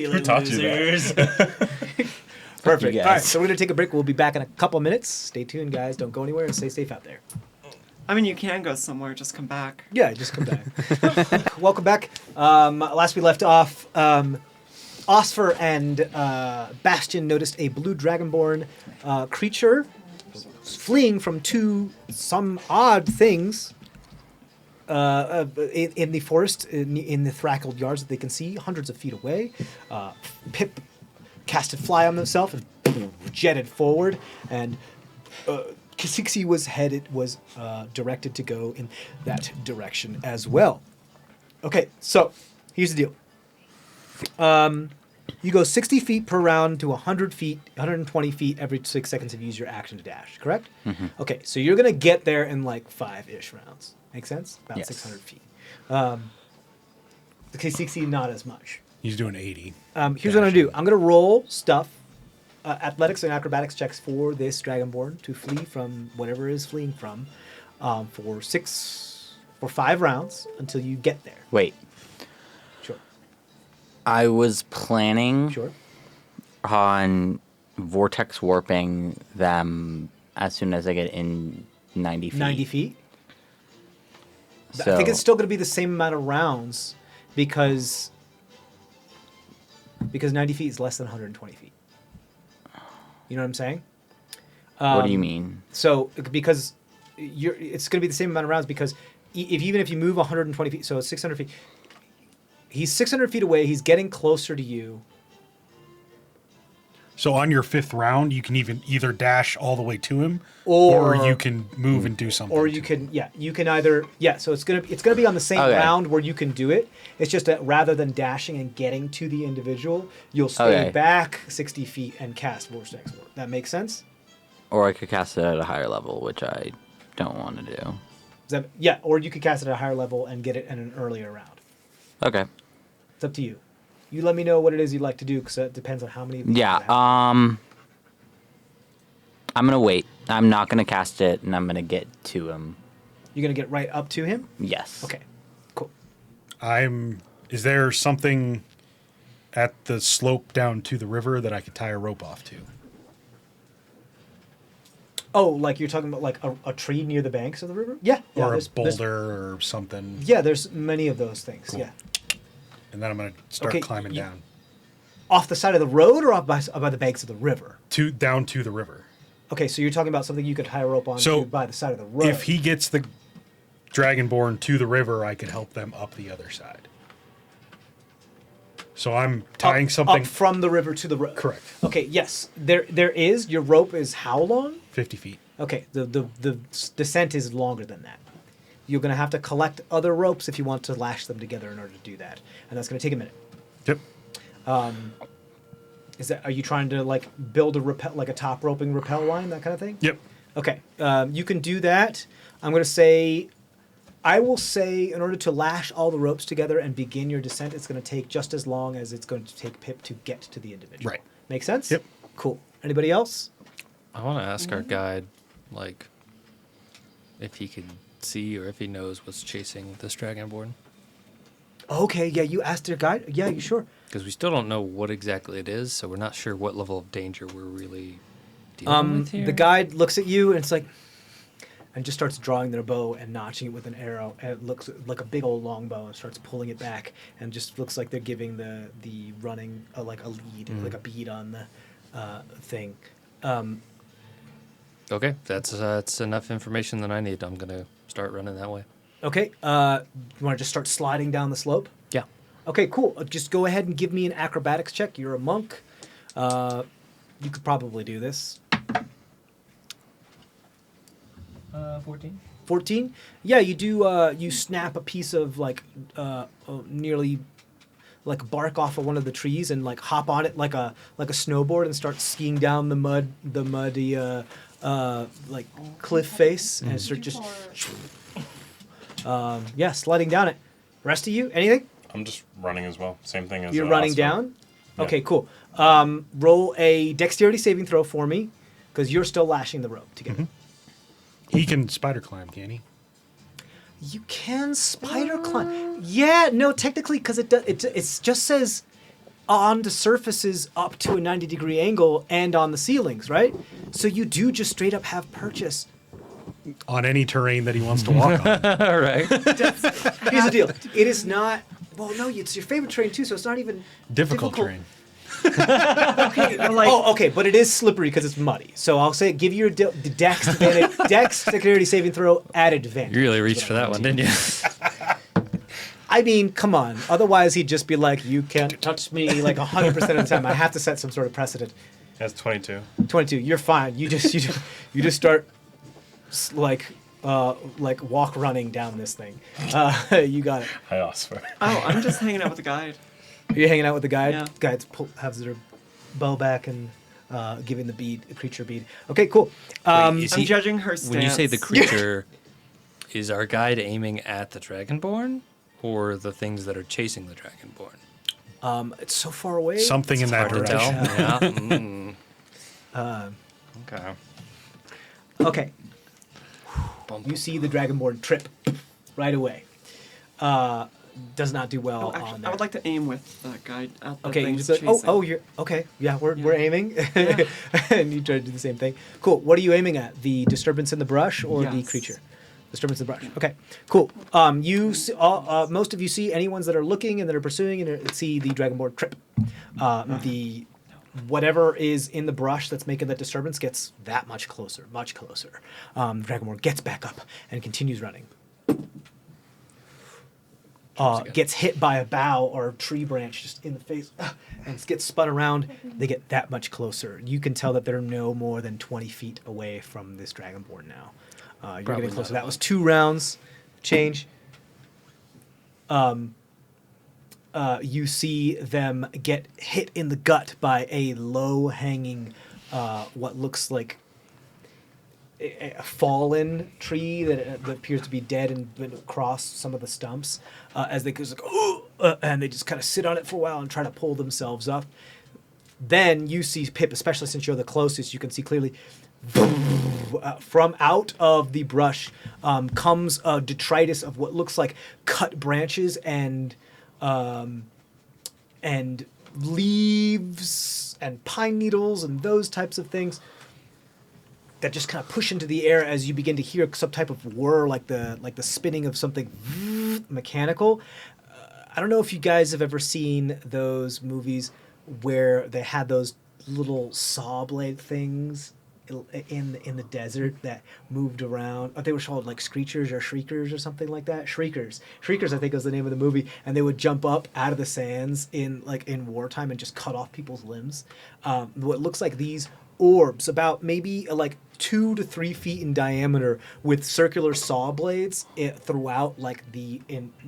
you Who later, taught you losers. that? Perfect. you All right, guys. so we're going to take a break. We'll be back in a couple minutes. Stay tuned, guys. Don't go anywhere and stay safe out there. I mean, you can go somewhere, just come back. Yeah, just come back. Welcome back. Last we left off, Osfer and Bastion noticed a blue dragonborn creature fleeing from some odd things in the forest, in the thrackled yards that they can see hundreds of feet away. Pip casted fly on himself and jetted forward, and Kasiksi was directed to go in that direction as well. Okay, so here's the deal. You go 60 feet per round to 100 feet, 120 feet every 6 seconds if you use your action to dash, correct? Mm-hmm. Okay, so you're going to get there in like 5-ish rounds. Make sense? About Yes. 600 feet. Kasiksi, not as much. He's doing 80. Here's what I'm going to do. I'm going to roll stuff, athletics and acrobatics checks for this dragonborn to flee from whatever it is fleeing from for 5 rounds until you get there. Wait, Sure. I was planning Sure. on vortex warping them as soon as I get in 90 feet. 90 feet? So, I think it's still going to be the same amount of rounds because 90 feet is less than 120 feet. You know what I'm saying? what do you mean? So because it's going to be the same amount of rounds because even if you move 120 feet, so it's 600 feet. He's 600 feet away. He's getting closer to you. So on your 5th round, you can either dash all the way to him, Or- or you can move and do something. Or you can, you can either, so it's gonna be on the same Okay. round where you can do it. It's just that rather than dashing and getting to the individual, you'll stay Okay. back 60 feet and cast Vortex Export. That makes sense? Or I could cast it at a higher level, which I don't want to do. Or you could cast it at a higher level and get it in an earlier round. Okay. It's up to you. You let me know what it is you'd like to do, because it depends on how many of these Yeah. you have. I'm gonna wait. I'm not gonna cast it, and I'm gonna get to him. You're going to get right up to him? Yes. Okay, cool. Is there something at the slope down to the river that I could tie a rope off to? Oh, like you're talking about like a tree near the banks of the river? Yeah. Or a there's- boulder or something? Yeah, there's many of those things, Cool. yeah. And then I'm going to start Okay, climbing down. Off the side of the road or off by the banks of the river? Down to the river. Okay, so you're talking about something you could tie a rope on So, to by the side of the road. If he gets the Dragonborn to the river, I could help them up the other side. So I'm tying something up from the river to the road. Correct. Okay, yes. There is. Your rope is how long? 50 feet. Okay, the descent is longer than that. You're going to have to collect other ropes if you want to lash them together in order to do that. And that's going to take a minute. Yep. Are you trying to like build a rappel, like a top roping rappel line, that kind of thing? Yep. Okay, you can do that. I will say, in order to lash all the ropes together and begin your descent, it's going to take just as long as it's going to take Pip to get to the individual. Right. Make sense? Yep. Cool. Anybody else? I want to ask our guide, like, if he can see or if he knows what's chasing this Dragonborn. Okay, yeah, you asked your guide. Yeah, you sure? Because we still don't know what exactly it is, so we're not sure what level of danger we're really dealing with here. The guide looks at you and it's like, and just starts drawing their bow and notching it with an arrow, and it looks like a big old long bow, and starts pulling it back, and just looks like they're giving the running like a lead, like a bead on the thing. Okay, that's enough information that I need. I'm gonna start running that way. Okay, you want to just start sliding down the slope? Yeah. Okay, cool. Just go ahead and give me an acrobatics check. You're a monk. You could probably do this. 14. 14? Yeah, you do. You snap a piece of nearly like bark off of one of the trees and like hop on it like a snowboard and start skiing down the muddy like cliff face and start just sliding down it. Rest of you, anything? I'm just running as well. Same thing as You're the running last one. down? Yeah. Okay, cool. Roll a dexterity saving throw for me, because you're still lashing the rope together. He can spider climb, can he? You can spider climb. Yeah, no, technically, because it just says on the surfaces up to a 90-degree angle and on the ceilings, right? So you do just straight up have purchase. On any terrain that he wants to walk on. All right. Here's the deal. It is not. Well, no, it's your favorite terrain too, so it's not even Difficult terrain. Okay, okay, but it is slippery because it's muddy. So I'll say give your dex advantage, dex dexterity saving throw at advantage. You really reached for that one, didn't you? I mean, come on. Otherwise, he'd just be like, "You can't touch me," like 100% of the time. I have to set some sort of precedent. That's 22. 22. You're fine. You just start like walk running down this thing. You got it. Hi, Oscar. Oh, I'm just hanging out with the guide. You're hanging out with the guide. Yeah. Guides has their bow back and giving the creature bead. Okay, cool. Wait, I'm judging her stance. When you say the creature, is our guide aiming at the Dragonborn or the things that are chasing the Dragonborn? It's so far away. Something in that Hard to tell. direction. Yeah. Okay. Okay. You see the Dragonborn trip right away. Does not do well Oh, on actually, there. I would like to aim with the guide at the Okay, thing you that's said, chasing. you're okay. Yeah, we're Yeah. aiming, Yeah. and you try to do the same thing. Cool. What are you aiming at? The disturbance in the brush or the Yes. creature? Disturbance in the brush. Okay. Cool. You see, most of you see any ones that are looking and that are pursuing and see the Dragonborn trip. The whatever is in the brush that's making that disturbance gets that much closer, much closer. Dragonborn gets back up and continues running. gets hit by a bough or a tree branch just in the face and gets spun around, they get that much closer. You can tell that they're no more than 20 feet away from this Dragonborn now. You're Probably getting closer. not That was 2 rounds. Change. You see them get hit in the gut by a low-hanging, what looks like a fallen tree that appears to be dead and been across some of the stumps. As they goes like, and they just kind of sit on it for a while and try to pull themselves up. Then you see Pip, especially since you're the closest, you can see clearly. From out of the brush comes a detritus of what looks like cut branches and leaves and pine needles and those types of things that just kind of push into the air as you begin to hear some type of whir, like the spinning of something mechanical. I don't know if you guys have ever seen those movies where they had those little saw blade things in the desert that moved around. They were called like screechers or shriekers or something like that. Shriekers, I think, was the name of the movie. And they would jump up out of the sands in wartime and just cut off people's limbs. What looks like these orbs, about maybe like 2 to 3 feet in diameter, with circular saw blades throughout the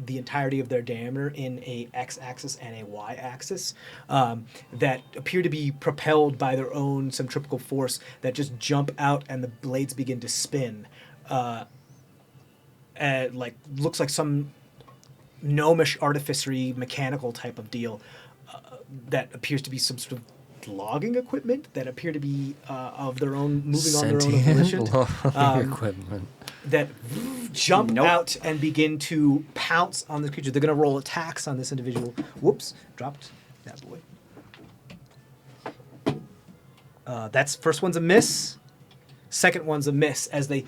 entirety of their diameter in a x-axis and a y-axis, that appear to be propelled by their own centrifugal force, that just jump out and the blades begin to spin. And looks like some gnomish artificery mechanical type of deal, that appears to be some sort of logging equipment that appear to be of their own, moving on their own volition. Logging equipment. That jump out and begin to pounce on this creature. They're going to roll attacks on this individual. Whoops, dropped that boy. That's first one's a miss. Second one's a miss as they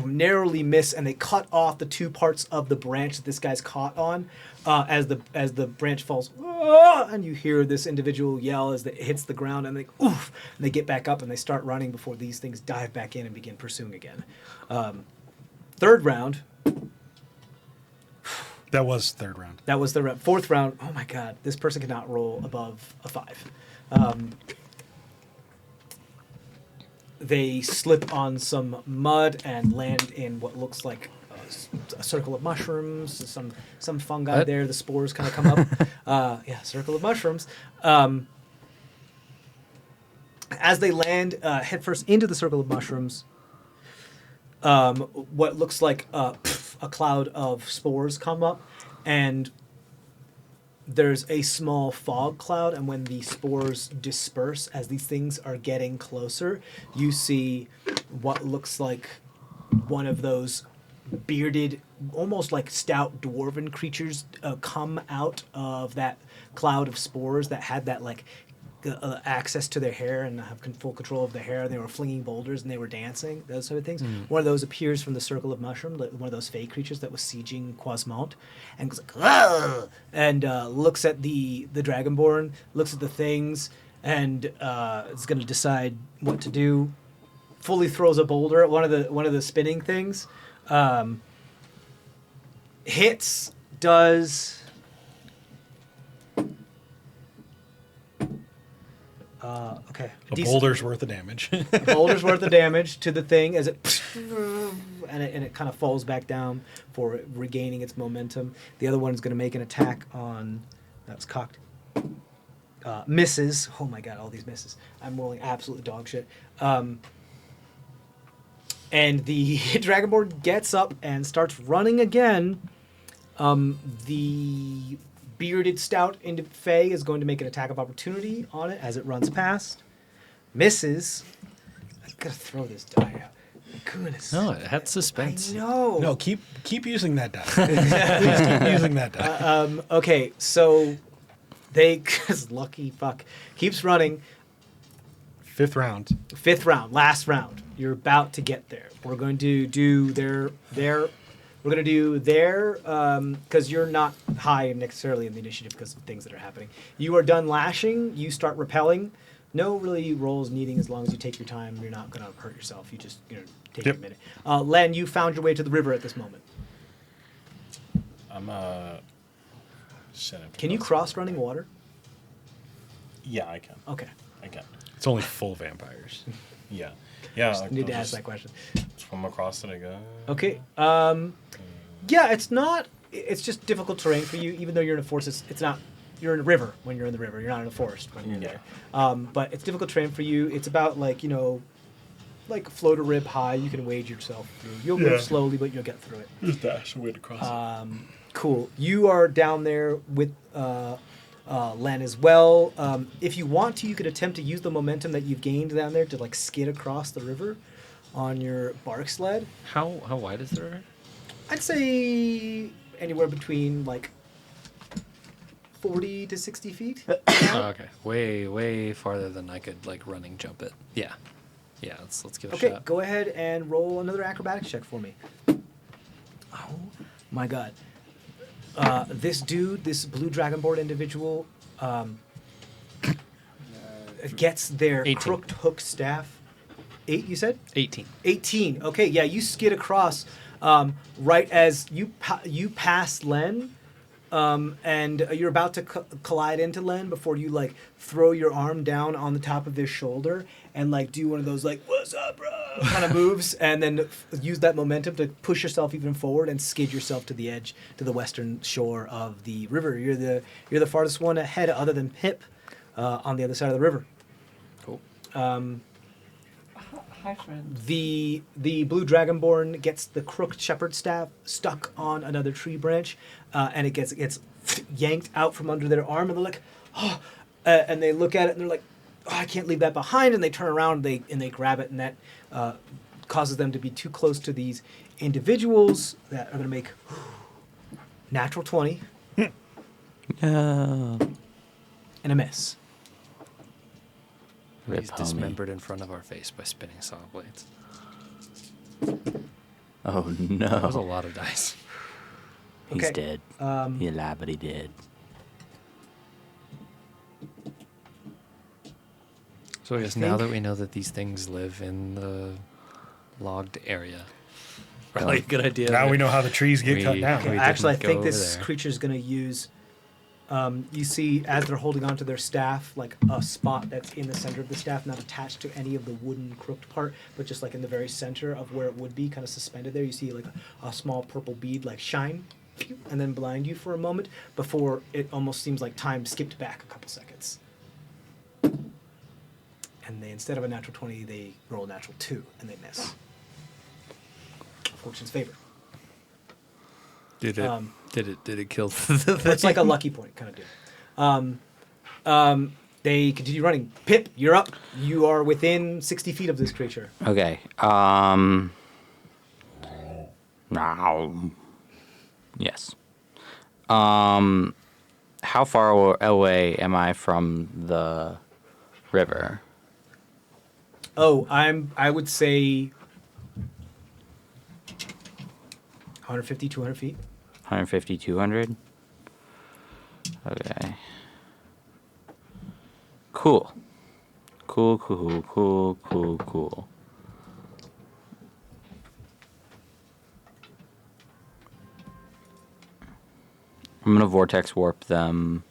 narrowly miss, and they cut off the 2 parts of the branch that this guy's caught on. As the branch falls, and you hear this individual yell as it hits the ground, and they oof, and they get back up and they start running before these things dive back in and begin pursuing again. Third round. That was third round. That was the round. Fourth round. Oh my God, this person cannot roll above a 5. They slip on some mud and land in what looks like a circle of mushrooms. Some fungi there. The spores kind of come up. Circle of mushrooms. As they land headfirst into the circle of mushrooms, what looks like a cloud of spores come up, and there's a small fog cloud, and when the spores disperse, as these things are getting closer, you see what looks like one of those bearded, almost like stout dwarven creatures come out of that cloud of spores that had that access to their hair and have full control of their hair. They were flinging boulders and they were dancing, those sort of things. One of those appears from the circle of mushroom, one of those fey creatures that was sieging Croisement, and goes like, "Ugh!" and looks at the Dragonborn, looks at the things, and is going to decide what to do. Fully throws a boulder at one of the spinning things. Hits, does okay. A boulder's worth of damage. A boulder's worth of damage to the thing as it and it kind of falls back down for regaining its momentum. The other one is going to make an attack on. That's cocked. Misses. Oh my God! All these misses. I'm rolling absolute dog shit. And the Dragonborn gets up and starts running again. The bearded stout Fey is going to make an attack of opportunity on it as it runs past. Misses. I gotta throw this die out. Goodness. No, it had suspense. I know. No, keep using that die. Please keep using that die. Okay, so they, cause lucky fuck, keeps running. Fifth round, last round. You're about to get there. We're going to do their. We're going to do their, because you're not high necessarily in the initiative because of things that are happening. You are done lashing. You start repelling. No really rolls needing as long as you take your time. You're not going to hurt yourself. You just take a minute. Len, you found your way to the river at this moment. I'm Shit, I have to Can you cross running water? Yeah, I can. Okay. I can. It's only full vampires. Yeah. Yeah. Just need to ask that question. Swim across it, I go. Okay. Yeah, it's not. It's just difficult terrain for you, even though you're in a forest. It's not. You're in a river when you're in the river. You're not in a forest when you're Yeah. there. But it's difficult terrain for you. It's about like like float a rib high. You can wade yourself through. You'll move slowly, but you'll get through it. Just dash away to cross it. Cool. You are down there with Len as well. If you want to, you could attempt to use the momentum that you've gained down there to like skid across the river on your bark sled. How wide is the river? I'd say anywhere between like 40 to 60 feet. Oh, okay. Way farther than I could like running jump it. Yeah. Yeah, let's give it a Okay, shot. go ahead and roll another acrobatics check for me. Oh my god. This dude, this blue dragonborn individual, gets their 18. crooked hook staff. 8, you said? 18. 18. Okay, yeah, you skid across right as you pass Len, and you're about to collide into Len before you like throw your arm down on the top of his shoulder and like do one of those like "What's up, bro?" kind of moves, and then use that momentum to push yourself even forward and skid yourself to the edge, to the western shore of the river. You're the farthest one ahead, other than Pip, on the other side of the river. Cool. Hi, friend. The blue dragonborn gets the crooked shepherd staff stuck on another tree branch, and it gets yanked out from under their arm, and they're like, oh, and they look at it and they're like, oh, I can't leave that behind, and they turn around and they grab it, and that causes them to be too close to these individuals that are going to make natural 20 and a miss. Rip, He's homie. dismembered in front of our face by spinning saw blades. Oh That was a no. lot of dice. He's Okay, dead. He lied, but he did. So I guess now that we know that these things live in the logged area, probably a good idea. Now that we know how the trees get cut we- down. we- Actually, I didn't think go this there. creature is going to use. You see, as they're holding onto their staff, like a spot that's in the center of the staff, not attached to any of the wooden crooked part, but just like in the very center of where it would be, kind of suspended there. You see like a small purple bead, like shine, and then blind you for a moment before it almost seems like time skipped back a couple seconds. And they, instead of a natural 20, they roll a natural 2, and they miss. Fortune's favor. Did it? Did it kill? It's like a lucky point kind of deal. They continue running. Pip, you're up. You are within 60 feet of this creature. Okay. Now. Yes. How far away am I from the river? Oh, I would say 150, 200 feet. 150, 200? Okay. Cool. Cool. I'm gonna vortex warp them.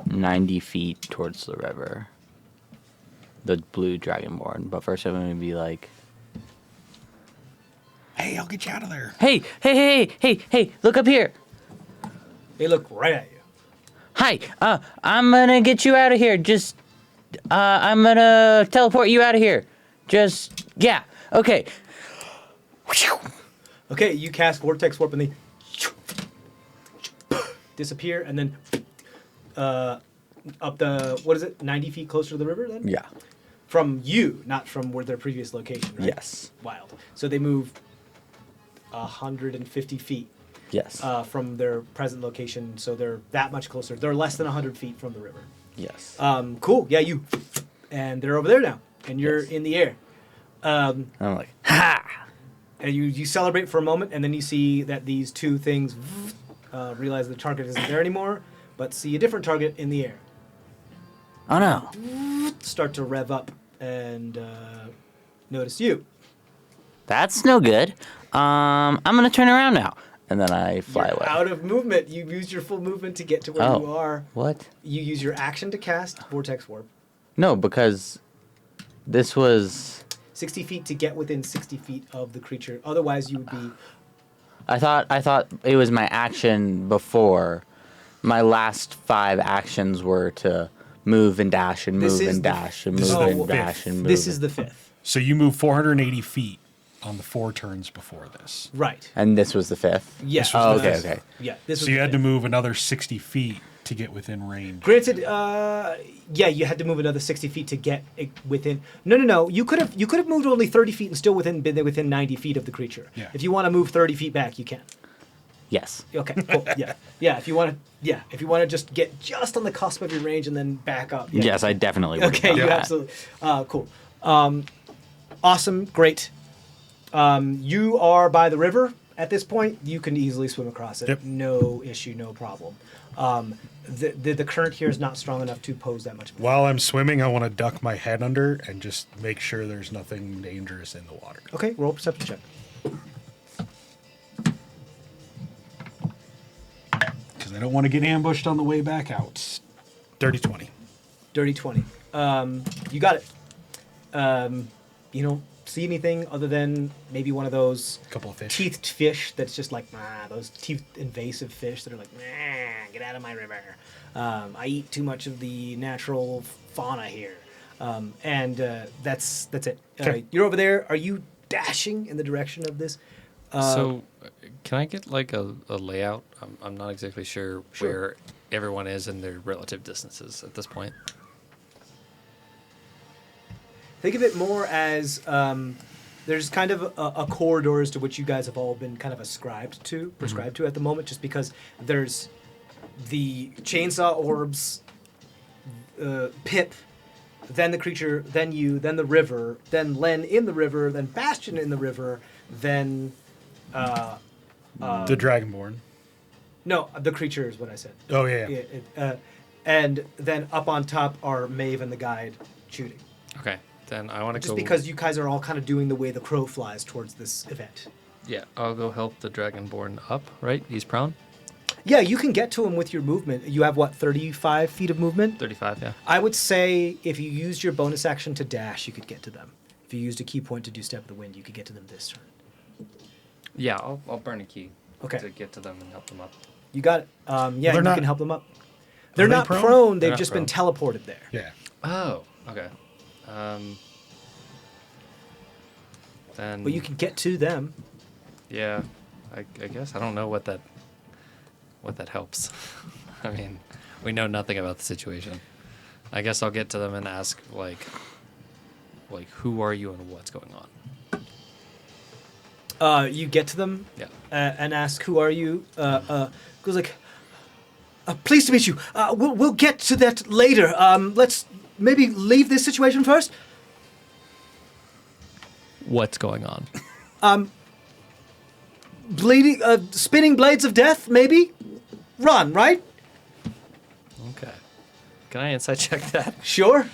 90 feet towards the river. The blue dragonborn. But first I'm gonna be like, Hey, I'll get you out of there. hey, look up here. They look right at you. Hi, I'm gonna get you out of here. Just, I'm gonna teleport you out of here. Just, yeah, okay. Okay, you cast Vortex Warp and they disappear, and then up the, 90 feet closer to the river then? Yeah. From you, not from where their previous location, right? Yes. Wild. So they move 150 feet Yes. from their present location, so they're that much closer. They're less than 100 feet from the river. Yes. Cool, yeah, and they're over there now, and you're in the air. I'm like, ha! And you celebrate for a moment, and then you see that these two things realize the target isn't there anymore, but see a different target in the air. Oh no. Start to rev up and notice you. That's no good. I'm gonna turn around now, and then I fly You're away. out of movement. You used your full movement to get to where Oh. you are. What? You use your action to cast Vortex Warp. No, because this was. 60 feet to get within 60 feet of the creature. Otherwise, you would be... I thought it was my action before. My last 5 actions were to move and dash and This move is and the- dash and this move is the and fifth. dash and move. This is the 5th. So you move 480 feet on the 4 turns before this. Right. And this was the 5th? Yeah. This was Oh, the okay, fifth. okay. Yeah. This So was you the had to fifth. move another 60 feet to get within range. Granted, yeah, you had to move another 60 feet to get it within. No. You could have moved only 30 feet and still been within 90 feet of the creature. Yeah. If you want to move 30 feet back, you can. Yes. Okay. Cool. Yeah. If you want to just get just on the cusp of your range and then back up. Yeah. Yes, I definitely would. Okay. have You done that. absolutely. Cool. Awesome. Great. You are by the river at this point. You can easily swim across it. Yep. No issue. No problem. The current here is not strong enough to pose that much. While I'm swimming, I want to duck my head under and just make sure there's nothing dangerous in the water. Okay. Roll a perception check. Because I don't want to get ambushed on the way back out. Dirty 20. Dirty 20. You got it. You don't see anything other than maybe one of those Couple of fish. teethed fish that's just like, those teeth invasive fish that are like, get out of my river. I eat too much of the natural fauna here. And that's it. Okay. You're over there. Are you dashing in the direction of this? So, can I get like a layout? I'm not exactly sure Sure. where everyone is in their relative distances at this point. Think of it more as there's kind of a corridor as to which you guys have all been kind of prescribed to at the moment, just because there's the chainsaw orbs, Pip, then the creature, then you, then the river, then Len in the river, then Bastion in the river, then The Dragonborn. no, the creature is what I said. Oh, yeah. And then up on top are Maeve and the guide shooting. Okay, then I want to Just go. because you guys are all kind of doing the way the crow flies towards this event. Yeah, I'll go help the Dragonborn up. Right, he's prone. Yeah, you can get to him with your movement. You have, 35 feet of movement? 35. Yeah. I would say if you used your bonus action to dash, you could get to them. If you used a key point to do Step of the Wind, you could get to them this turn. Yeah, I'll burn a key. Okay. To get to them and help them up. You got it. Yeah, they're you not- can help them up. They're they not prone? prone. They're They've not just been prone. teleported there. Yeah. Oh, okay. Then. But you can get to them. Yeah, I guess I don't know what that helps. I mean, we know nothing about the situation. I guess I'll get to them and ask like who are you and what's going on. You get to them Yeah. and ask, "Who are you?" Goes like, "Pleased to meet you. We'll get to that later. Let's maybe leave this situation first." What's going on? Bleeding, spinning blades of death, maybe. Run, right? Okay. Can I insight check that? Sure.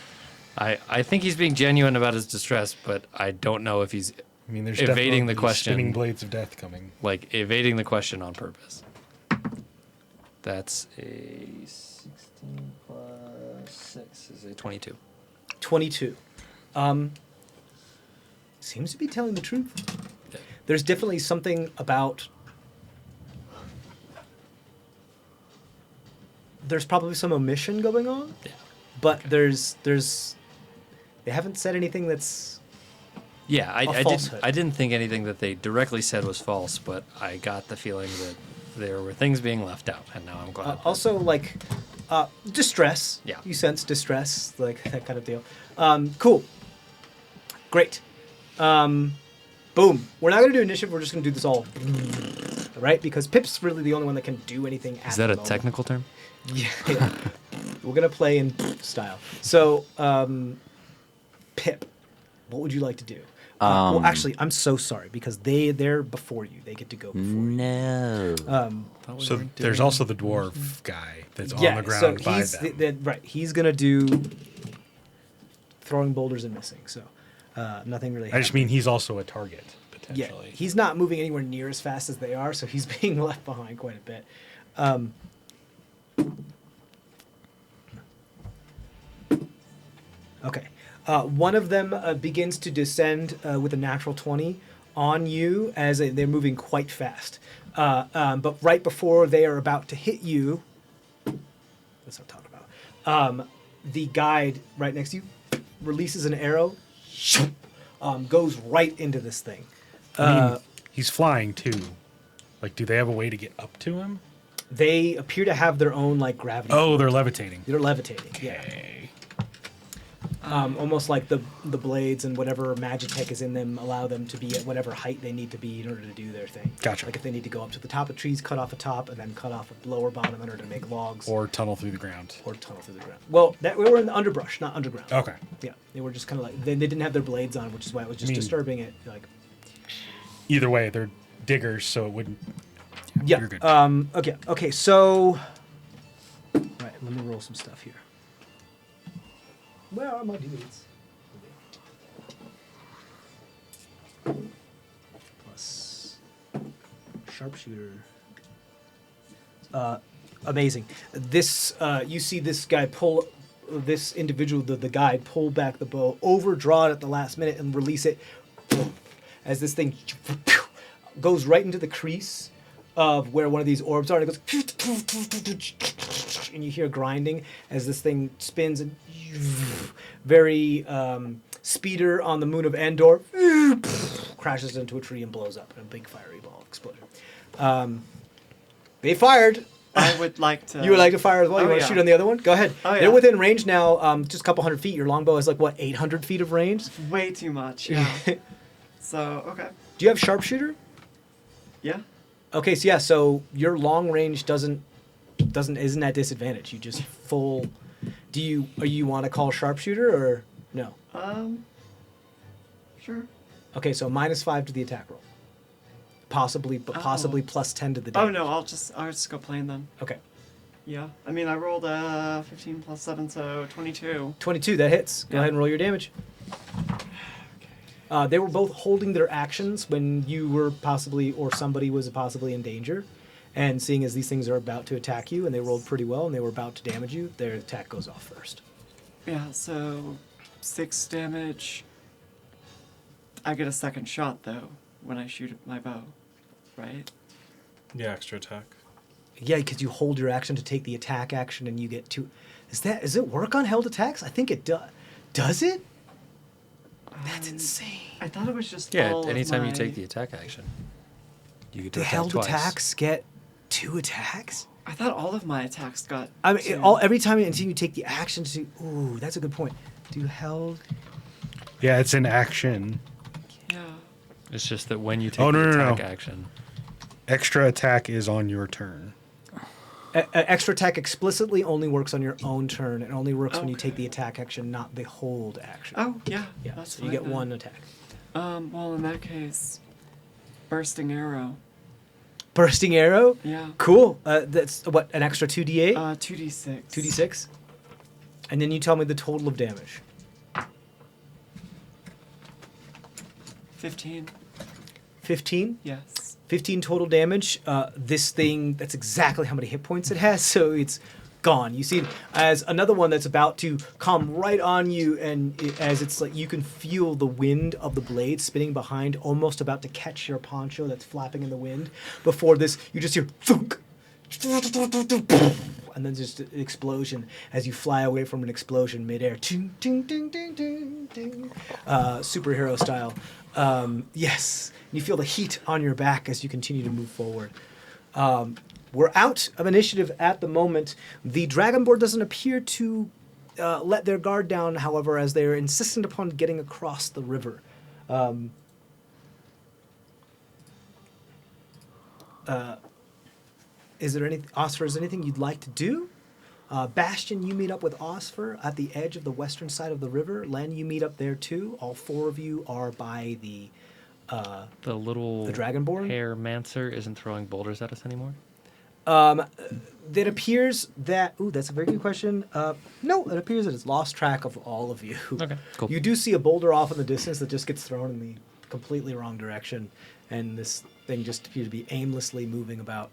I think he's being genuine about his distress, but I don't know if he's I mean, there's evading the definitely question. spinning blades of death coming. like evading the question on purpose. That's a 16 plus 6 is a 22. 22. Seems to be telling the truth. Okay. There's definitely something about. There's probably some omission going on, Yeah. but there's. They haven't said anything that's. Yeah, I falsehood. didn't think anything that they directly said was false, but I got the feeling that there were things being left out, and now I'm glad. that- Also, distress. Yeah. You sense distress, like that kind of deal. Cool. Great. Boom. We're not going to do initiative. We're just going to do this all. Right? Because Pip's really the only one that can do anything at Is that the a moment. technical term? Yeah. We're going to play in style. So, Pip, what would you like to do? Well, actually, I'm so sorry because they're before you. They get to go before you. No. So there's also the dwarf guy that's on the So ground by he's them. right. He's gonna do throwing boulders and missing. So nothing really. I just mean he's also a target, Yeah, potentially. he's not moving anywhere near as fast as they are, so he's being left behind quite a bit. Okay. One of them begins to descend with a natural 20 on you as they're moving quite fast. But right before they are about to hit you, that's what I'm talking about, the guide right next to you releases an arrow, goes right into this thing. I mean, he's flying too. Like, do they have a way to get up to him? They appear to have their own like gravity. Oh, they're levitating. They're levitating. Yeah. Okay. Almost like the blades and whatever magitech is in them allow them to be at whatever height they need to be in order to do their thing. Gotcha. Like if they need to go up to the top of trees, cut off a top, and then cut off a lower bottom in order to make logs. Or tunnel through the ground. Or tunnel through the ground. Well, we were in the underbrush, not underground. Okay. Yeah, they were just kind of like, they didn't have their blades on, which is why it was just disturbing it. Like, Either way, they're diggers, so it wouldn't. yeah. You're good. Okay, so. Right, let me roll some stuff here. Where are my dudes? Plus sharpshooter. Amazing. This you see this guy pull this individual, the guide, pull back the bow, overdraw it at the last minute, and release it as this thing goes right into the crease of where one of these orbs are, and it goes, and you hear grinding as this thing spins and very speeder on the moon of Endor crashes into a tree and blows up in a big fiery ball explosion. They fired. I would like to. You would like to fire as well? You Oh, want to yeah. shoot on the other one? Go ahead. Oh, They're yeah. within range now, just a couple hundred feet. Your longbow has like, what, 800 feet of range? Way too much. Yeah. So okay. Do you have sharpshooter? Yeah. Okay, so yeah, so your long range isn't at disadvantage. You just full. Do you want to call sharpshooter or no? Sure. Okay, so -5 to the attack roll. Possibly plus 10 to the Oh damage. no, I'll just go plain then. Okay, Yeah. I mean, I rolled 15 plus 7, so 22. 22. That hits. Go Yeah. ahead and roll your damage. They were both holding their actions when you were possibly, or somebody was possibly in danger. And seeing as these things are about to attack you, and they rolled pretty well, and they were about to damage you, their attack goes off first. Yeah. So 6 damage. I get a second shot though when I shoot my bow, right? Yeah, extra attack. Yeah, because you hold your action to take the attack action, and you get two. Does it work on held attacks? I think it does. Does it? That's insane. I thought it was just Yeah, all of anytime you my- take the attack action, you get to The attack held twice. attacks get 2 attacks? I thought all of my attacks got. I mean, 2. every time until you take the action to. Ooh, that's a good point. Do held. Yeah, it's an action. Yeah. It's just that when you take Oh, the no, no, attack no. action, Extra attack is on your turn. Extra attack explicitly only works on your own turn. It only works when you take Okay. the attack action, not the hold action. Oh yeah. yeah. That's So you fine get then. 1 attack. Well, in that case, bursting arrow. Bursting arrow. Yeah. Cool. That's what, an extra 2d8. 2d6. 2d6. And then you tell me the total of damage. 15. 15. Yes. 15 total damage. This thing, that's exactly how many hit points it has, so it's gone. You see it as another one that's about to come right on you, and as it's like you can feel the wind of the blade spinning behind, almost about to catch your poncho that's flapping in the wind. Before this, you just hear thunk, and then just an explosion as you fly away from an explosion midair. Ting, ting, ting, ting, ting, ting. Superhero style. Yes, you feel the heat on your back as you continue to move forward. We're out of initiative at the moment. The Dragon Board doesn't appear to let their guard down, however, as they're insistent upon getting across the river. Is there anything, Osfer, is there anything you'd like to do? Bastion, you meet up with Osfer at the edge of the western side of the river. Len, you meet up there too. All 4 of you are by the the Dragonborn? hair mancer isn't throwing boulders at us anymore. It appears that... Ooh, that's a very good question. No, it appears that it's lost track of all of you. Okay, cool. You do see a boulder off in the distance that just gets thrown in the completely wrong direction, and this thing just appeared to be aimlessly moving about.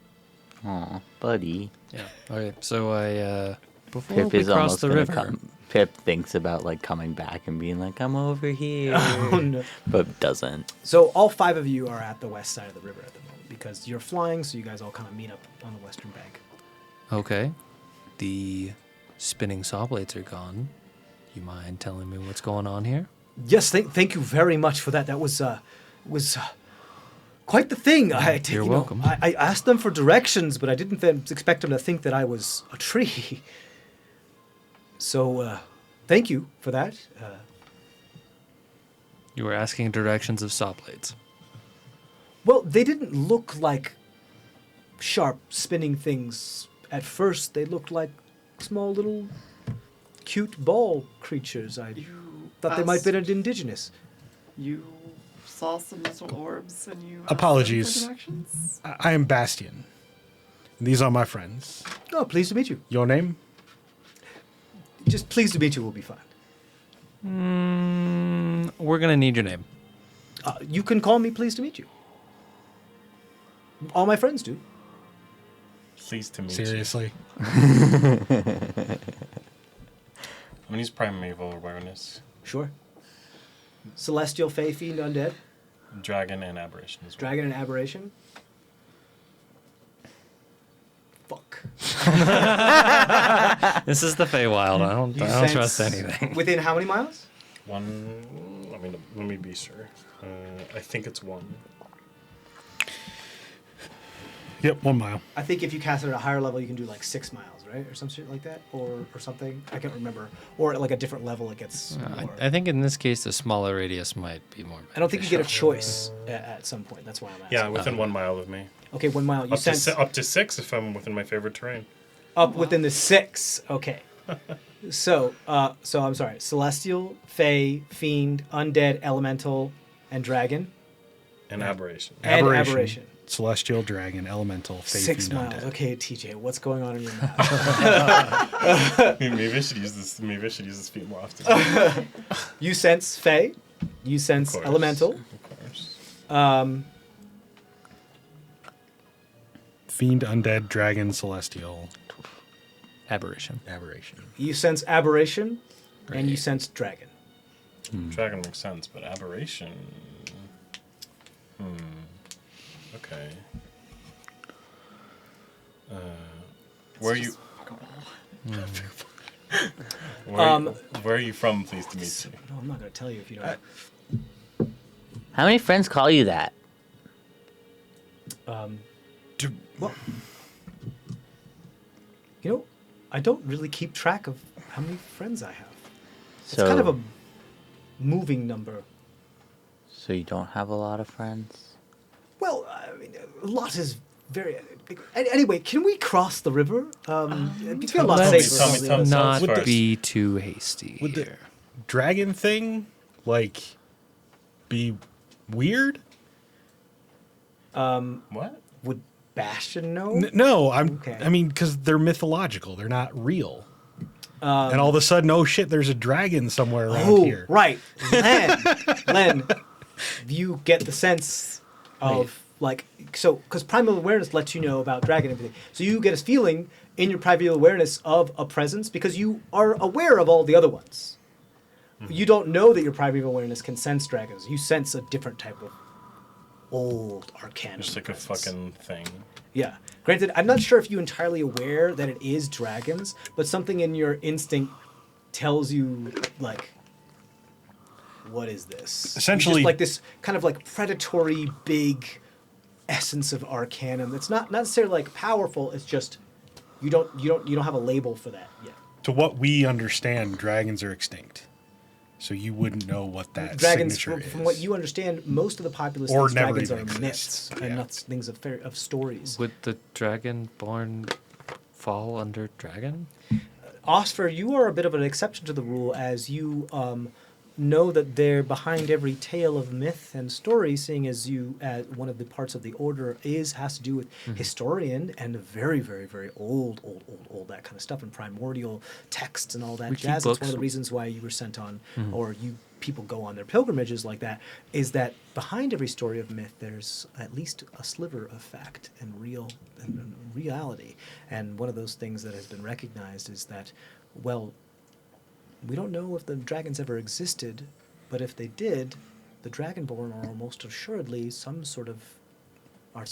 Aw, buddy. Yeah. Okay. So I before Pip we is cross almost the gonna river. come. Pip thinks about like coming back and being like, "I'm over here," Oh, no. but doesn't. So all 5 of you are at the west side of the river at the moment because you're flying, so you guys all kind of meet up on the western bank. Okay. The spinning saw blades are gone. You mind telling me what's going on here? Yes, thank you very much for that. That was quite the thing. You're welcome. I asked them for directions, but I didn't expect them to think that I was a tree. So, thank you for that. You were asking directions of saw blades. Well, they didn't look like sharp spinning things at first. They looked like small little cute ball creatures. I You thought they might have asked- been indigenous. You saw some little orbs and you asked them for Apologies. directions? I am Bastian. These are my friends. Oh, pleased to meet you. Your name? Just pleased to meet you will be fine. We're gonna need your name. You can call me pleased to meet you. All my friends do. Pleased to meet you. Seriously? I'm gonna use primeval awareness, Sure. Celestial, Fey, Fiend, Undead, dragon, and aberration as well. Dragon, and Aberration. Fuck. This is the Feywild. I don't trust sense- anything. Within how many miles? One. I mean, let me be sure. I think it's 1. Yep, 1 mile. I think if you cast it at a higher level, you can do like 6 miles, right? Or some shit like that? Or something. I can't remember. Or at like a different level, it gets more. I think in this case, the smaller radius might be more. I don't think you get a beneficial. choice at some point. That's why I'm asking. Yeah, within 1 mile of me. Okay, 1 mile. You Up to, sense up to 6 if I'm within my favorite terrain. up within the 6. Okay. So I'm sorry. Celestial, Fey, Fiend, Undead, Elemental, and Dragon. And aberration. And Aberration. Celestial, dragon, elemental, fey, 6 fiend, miles. undead. Okay, TJ, what's going on in your map? Maybe I should use this. Maybe I should use this feat more often. You sense Fey. You sense course. Elemental. Of course. Fiend, undead, dragon, celestial, Aberration. aberration. You sense Aberration. And you Great. sense Dragon. Dragon makes sense, but aberration. Okay. Where are you? Where are you from? Pleased to meet you. No, I'm not going to tell you if you don't. How many friends call you that? Well, you know, I don't really keep track of how many friends I have. It's So, kind of a moving number. so you don't have a lot of friends? Well, I mean, a lot is very. Anyway, can we cross the river? It'd be a lot let's safer. tell me. Not Would the- be too hasty Would the here. dragon thing, like, be weird? What? Would Bastion know? No, Okay. I mean, because they're mythological. They're not real. And all of a sudden, oh shit, there's a dragon somewhere around Oh, here. right. Len, you get the sense of, like, so, because primal awareness lets you know about dragon and everything. So you get a feeling in your primal awareness of a presence because you are aware of all the other ones. You don't know that your primal awareness can sense dragons. You sense a different type of old arcana. Just like a presence. fucking thing. Yeah. Granted, I'm not sure if you're entirely aware that it is dragons, but something in your instinct tells you, like, what is this? Essentially- Just like this kind of like predatory, big essence of arcanum. That's not necessarily like powerful. It's just you don't have a label for that yet. To what we understand, dragons are extinct. So you wouldn't know what that Dragons, signature from is. what you understand, most of the populace Or thinks never dragons are even myths exist. and Yeah. not things of stories. Would the dragonborn fall under dragon? Osfer, you are a bit of an exception to the rule as you know that they're behind every tale of myth and story, seeing as you, one of the parts of the order has to do with historian and very, very, very old, that kind of stuff, and primordial texts and all that We keep jazz. That's one books. of the reasons why you were sent on, or you people go on their pilgrimages like that, is that behind every story of myth, there's at least a sliver of fact and reality. And one of those things that has been recognized is that, well, we don't know if the dragons ever existed, but if they did, the Dragonborn are almost assuredly are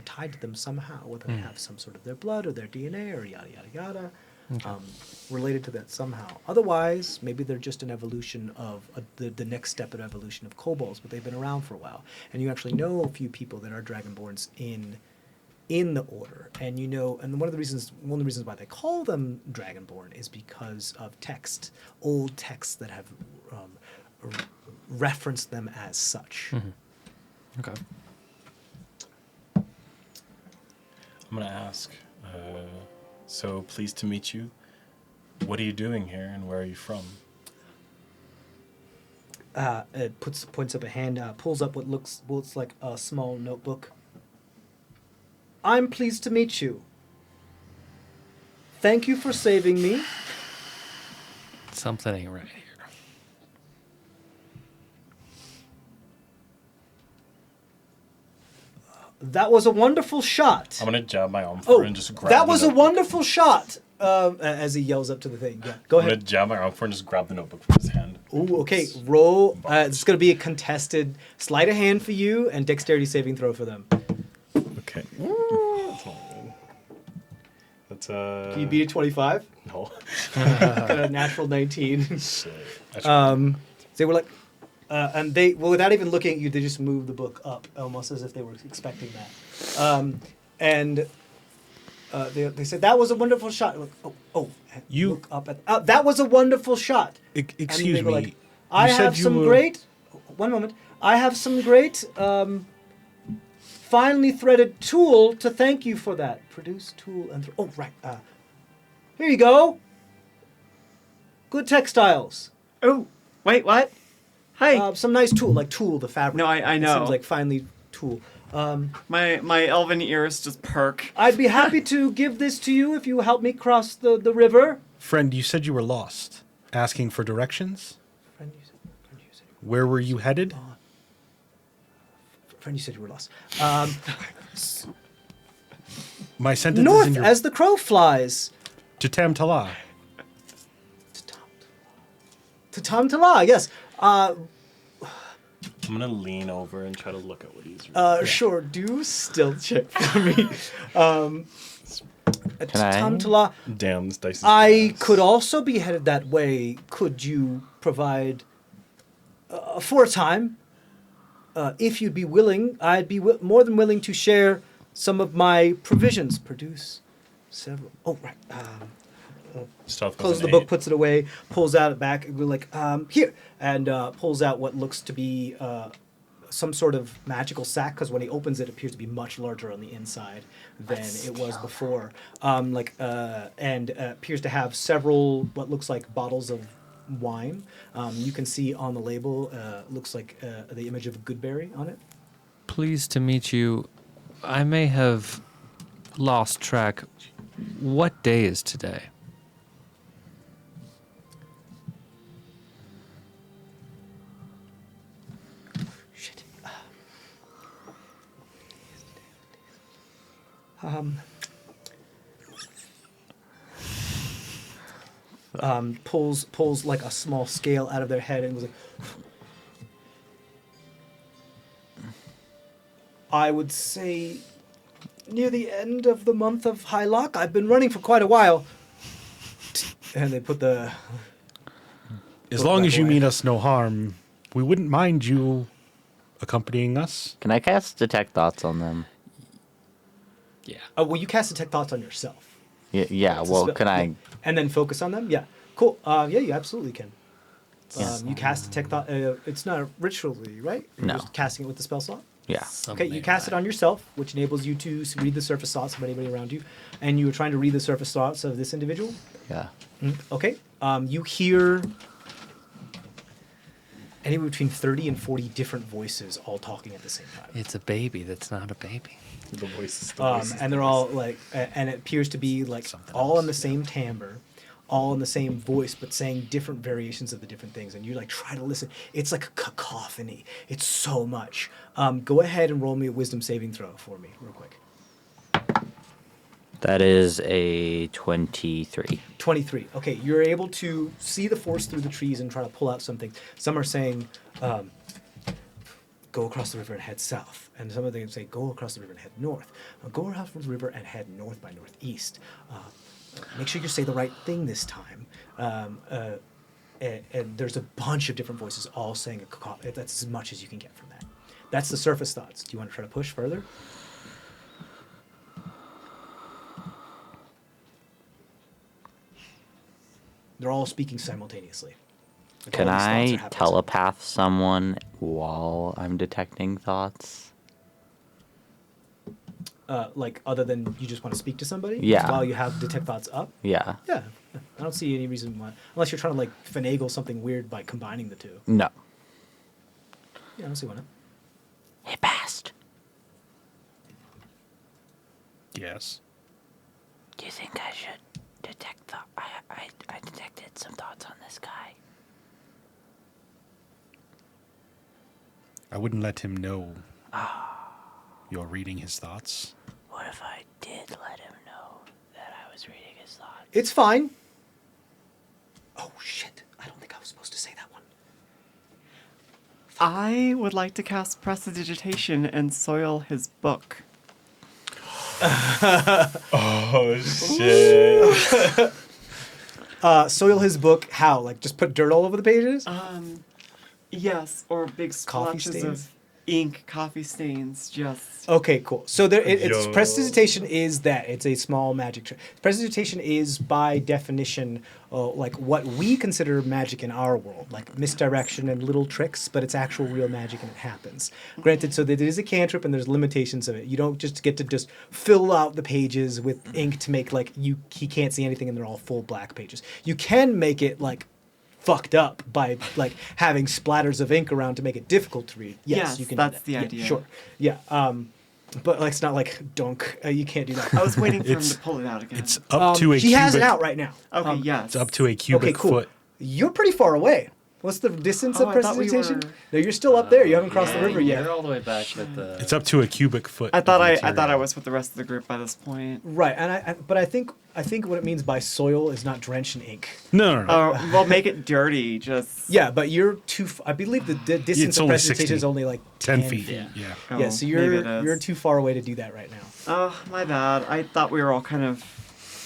tied to them somehow, whether they have some sort of their blood or their DNA or yada yada yada. Related to that somehow. Otherwise, maybe they're just an evolution of the next step in evolution of kobolds, but they've been around for a while. And you actually know a few people that are dragonborns in the order. And and one of the reasons why they call them dragonborn is because of old texts that have referenced them as such. Okay. I'm gonna ask. So pleased to meet you. What are you doing here, and where are you from? It points up a hand, pulls up what looks like a small notebook. I'm pleased to meet you. Thank you for saving me. Something ain't right here. That was a wonderful shot. I'm gonna jab my arm forward and just grab that the was a notebook. wonderful shot. As he yells up to the thing. Yeah, go I'm gonna ahead. jab my arm forward and just grab the notebook from his hand. Ooh, okay. Roll. It's going to be a contested sleight of hand for you and dexterity saving throw for them. Okay. That's Can you beat a 25? No. Got a natural 19. Shit. They were like, and they, well, without even looking at you, they just moved the book up, almost as if they were expecting that. They said, that was a wonderful shot. Like, You- look up at, that was a wonderful shot. Excuse they were me. like, I you said have you some were- great, one moment, I have some great, finely threaded tool to thank you for that. Produce tool and, right, here you go. Good textiles. Oh, wait, what? Hi. Some nice tool, like tool, the fabric. No, I It know. seems like finely tool. My elven ears just perk. I'd be happy to give this to you if you help me cross the river. Friend, you said you were lost. Asking for directions? Friend, you said Where were you headed? you were lost. My sentence is North in your... as the crow flies. To Tamtala. To Tamtala, yes. I'm gonna lean over and try to look at what he's reading. Sure, do still check for me. Can I? Tamtala. Damn, this dice is I ass. could also be headed that way. Could you provide, for a time, if you'd be willing, I'd be more than willing to share some of my provisions. Produce several. Oh, right. Stealth was Closes an the book, 8. puts it away, pulls out it back, and we're like, here, and pulls out what looks to be some sort of magical sack, because when he opens it, it appears to be much larger on the inside than it was before. And appears to have several what looks like bottles of wine. You can see on the label, looks like the image of a goodberry on it. Pleased to meet you. I may have lost track. What day is today? Shit. Pulls like a small scale out of their head and was like, I would say near the end of the month of Hylock. I've been running for quite a while. And they put the... As Put long that as you away. mean us no harm, we wouldn't mind you accompanying us. Can I cast Detect Thoughts on them? Yeah. well, you cast Detect Thoughts on yourself. Yeah, It's a well, spell- can I... And then focus on them? Yeah. Cool. Yeah, you absolutely can. Yeah. You cast Detect Thought. It's not ritually, right? You're No. just casting it with the spell slot? Yeah. Okay, you cast it on yourself, which enables you to read the surface thoughts of anybody around you. And you were trying to read the surface thoughts of this individual? Yeah. Okay. You hear anywhere between 30 and 40 different voices all talking at the same time. It's a baby that's not a baby. The voices. The voices And they're all like, and it appears to be like Something all else, in the same timbre, all in the same voice, but saying different variations of the different things. And you like try to listen. It's like a cacophony. It's so much. Go ahead and roll me a wisdom saving throw for me real quick. That is a 23. 23. Okay, you're able to see the forest through the trees and try to pull out something. Some are saying, go across the river and head south. And some of them say, go across the river and head north. Go across the river and head north by northeast. Make sure you say the right thing this time. And there's a bunch of different voices all saying a cacophony. That's as much as you can get from that. That's the surface thoughts. Do you want to try to push further? They're all speaking simultaneously. Like, Can all these thoughts are I happening telepath someone while I'm detecting thoughts? like other than you just want to speak to somebody? Yeah. While you have detect thoughts up? Yeah. Yeah. I don't see any reason why, unless you're trying to like finagle something weird by combining the two. No. Yeah, I don't see why not. He passed. Yes. Do you think I should detect I detected some thoughts on this guy. I wouldn't let him know you're reading his thoughts. What if I did let him know that I was reading his thoughts? It's fine. Oh shit! I don't think I was supposed to say that one. I would like to cast Prestidigitation and soil his book. Oh shit! Soil his book. How? Like just put dirt all over the pages? Yes, or big Coffee splotches stains? of ink, coffee stains, just... Okay, cool. So there, it's Yo. prestidigitation is that it's a small magic trick. Prestidigitation is by definition like what we consider magic in our world, like misdirection and little tricks, but it's actual real magic and it happens. Granted, so that it is a cantrip and there's limitations of it. You don't just get to just fill out the pages with ink to make like he can't see anything and they're all full black pages. You can make it like fucked up by like having splatters of ink around to make it difficult to read. Yes, you can. that's do that. the Yeah, idea. sure. Yeah. But like it's not like dunk. You can't do that. I was waiting for him It's- to pull it out again. It's up to a he cubic. has it out right now. Okay, yes. It's up to a cubic Okay, cool. foot. You're pretty far away. What's the distance Oh, of I thought we prestidigitation? were- No, you're still up there. You haven't crossed the river You're yet. all the way back with the. It's up to a cubic foot. I thought of I thought I material. was with the rest of the group by this point. Right, and but I think what it means by soil is not drenched in ink. No. Well, make it dirty, just... Yeah, but you're too. I believe the distance of only prestidigitation is 60. only like 10 feet. Yeah. Yeah. Oh, Yeah, so maybe it is. you're too far away to do that right now. Oh, my bad. I thought we were all kind of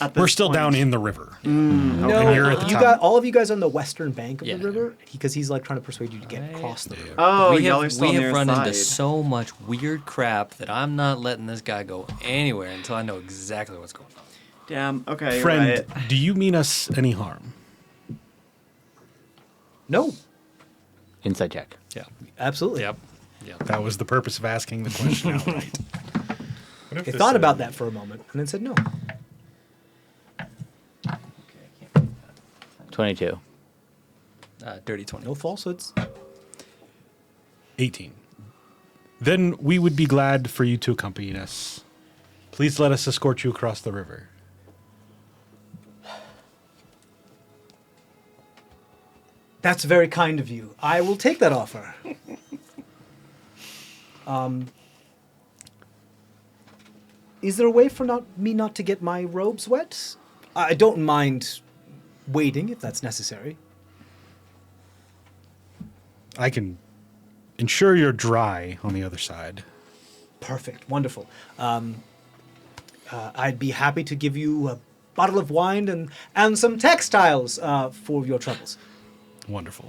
at this We're still point. down in the river. No, And you're at the you top. got all of you guys on the western bank of Yeah. the river because he's like trying to persuade you to get Right. across the river. Oh, we y'all have, are still we on have your run side. into so much weird crap that I'm not letting this guy go anywhere until I know exactly what's going on. Damn, okay, you're Friend, right. do you mean us any harm? No, Insight check. Yeah. absolutely. Yep. Yep. That was the purpose of asking the question outright. What if They this, thought about that for a moment and then said no. 22. Dirty 20. No falsehoods. 18. Then we would be glad for you to accompany us. Please let us escort you across the river. That's very kind of you. I will take that offer. Is there a way for me not to get my robes wet? I don't mind waiting if that's necessary. I can ensure you're dry on the other side. Perfect. Wonderful. I'd be happy to give you a bottle of wine and some textiles for your troubles. Wonderful.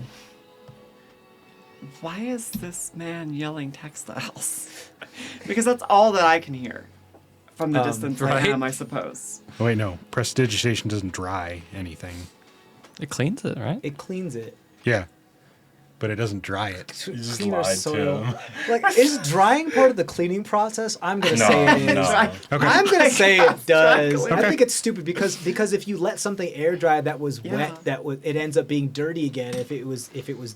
Why is this man yelling textiles? Because that's all that I can hear from the distance I right? am, I suppose. Oh, wait, no. Prestidigitation doesn't dry anything. It cleans it, right? It cleans it. Yeah. But it doesn't dry it. just Cleaner lied to soil. him. Like, is drying part of the cleaning process? I'm gonna say it is. No. Okay. I'm gonna say it does. Exactly. I think it's stupid because if you let something air dry that was Yeah. wet, it ends up being dirty again if it was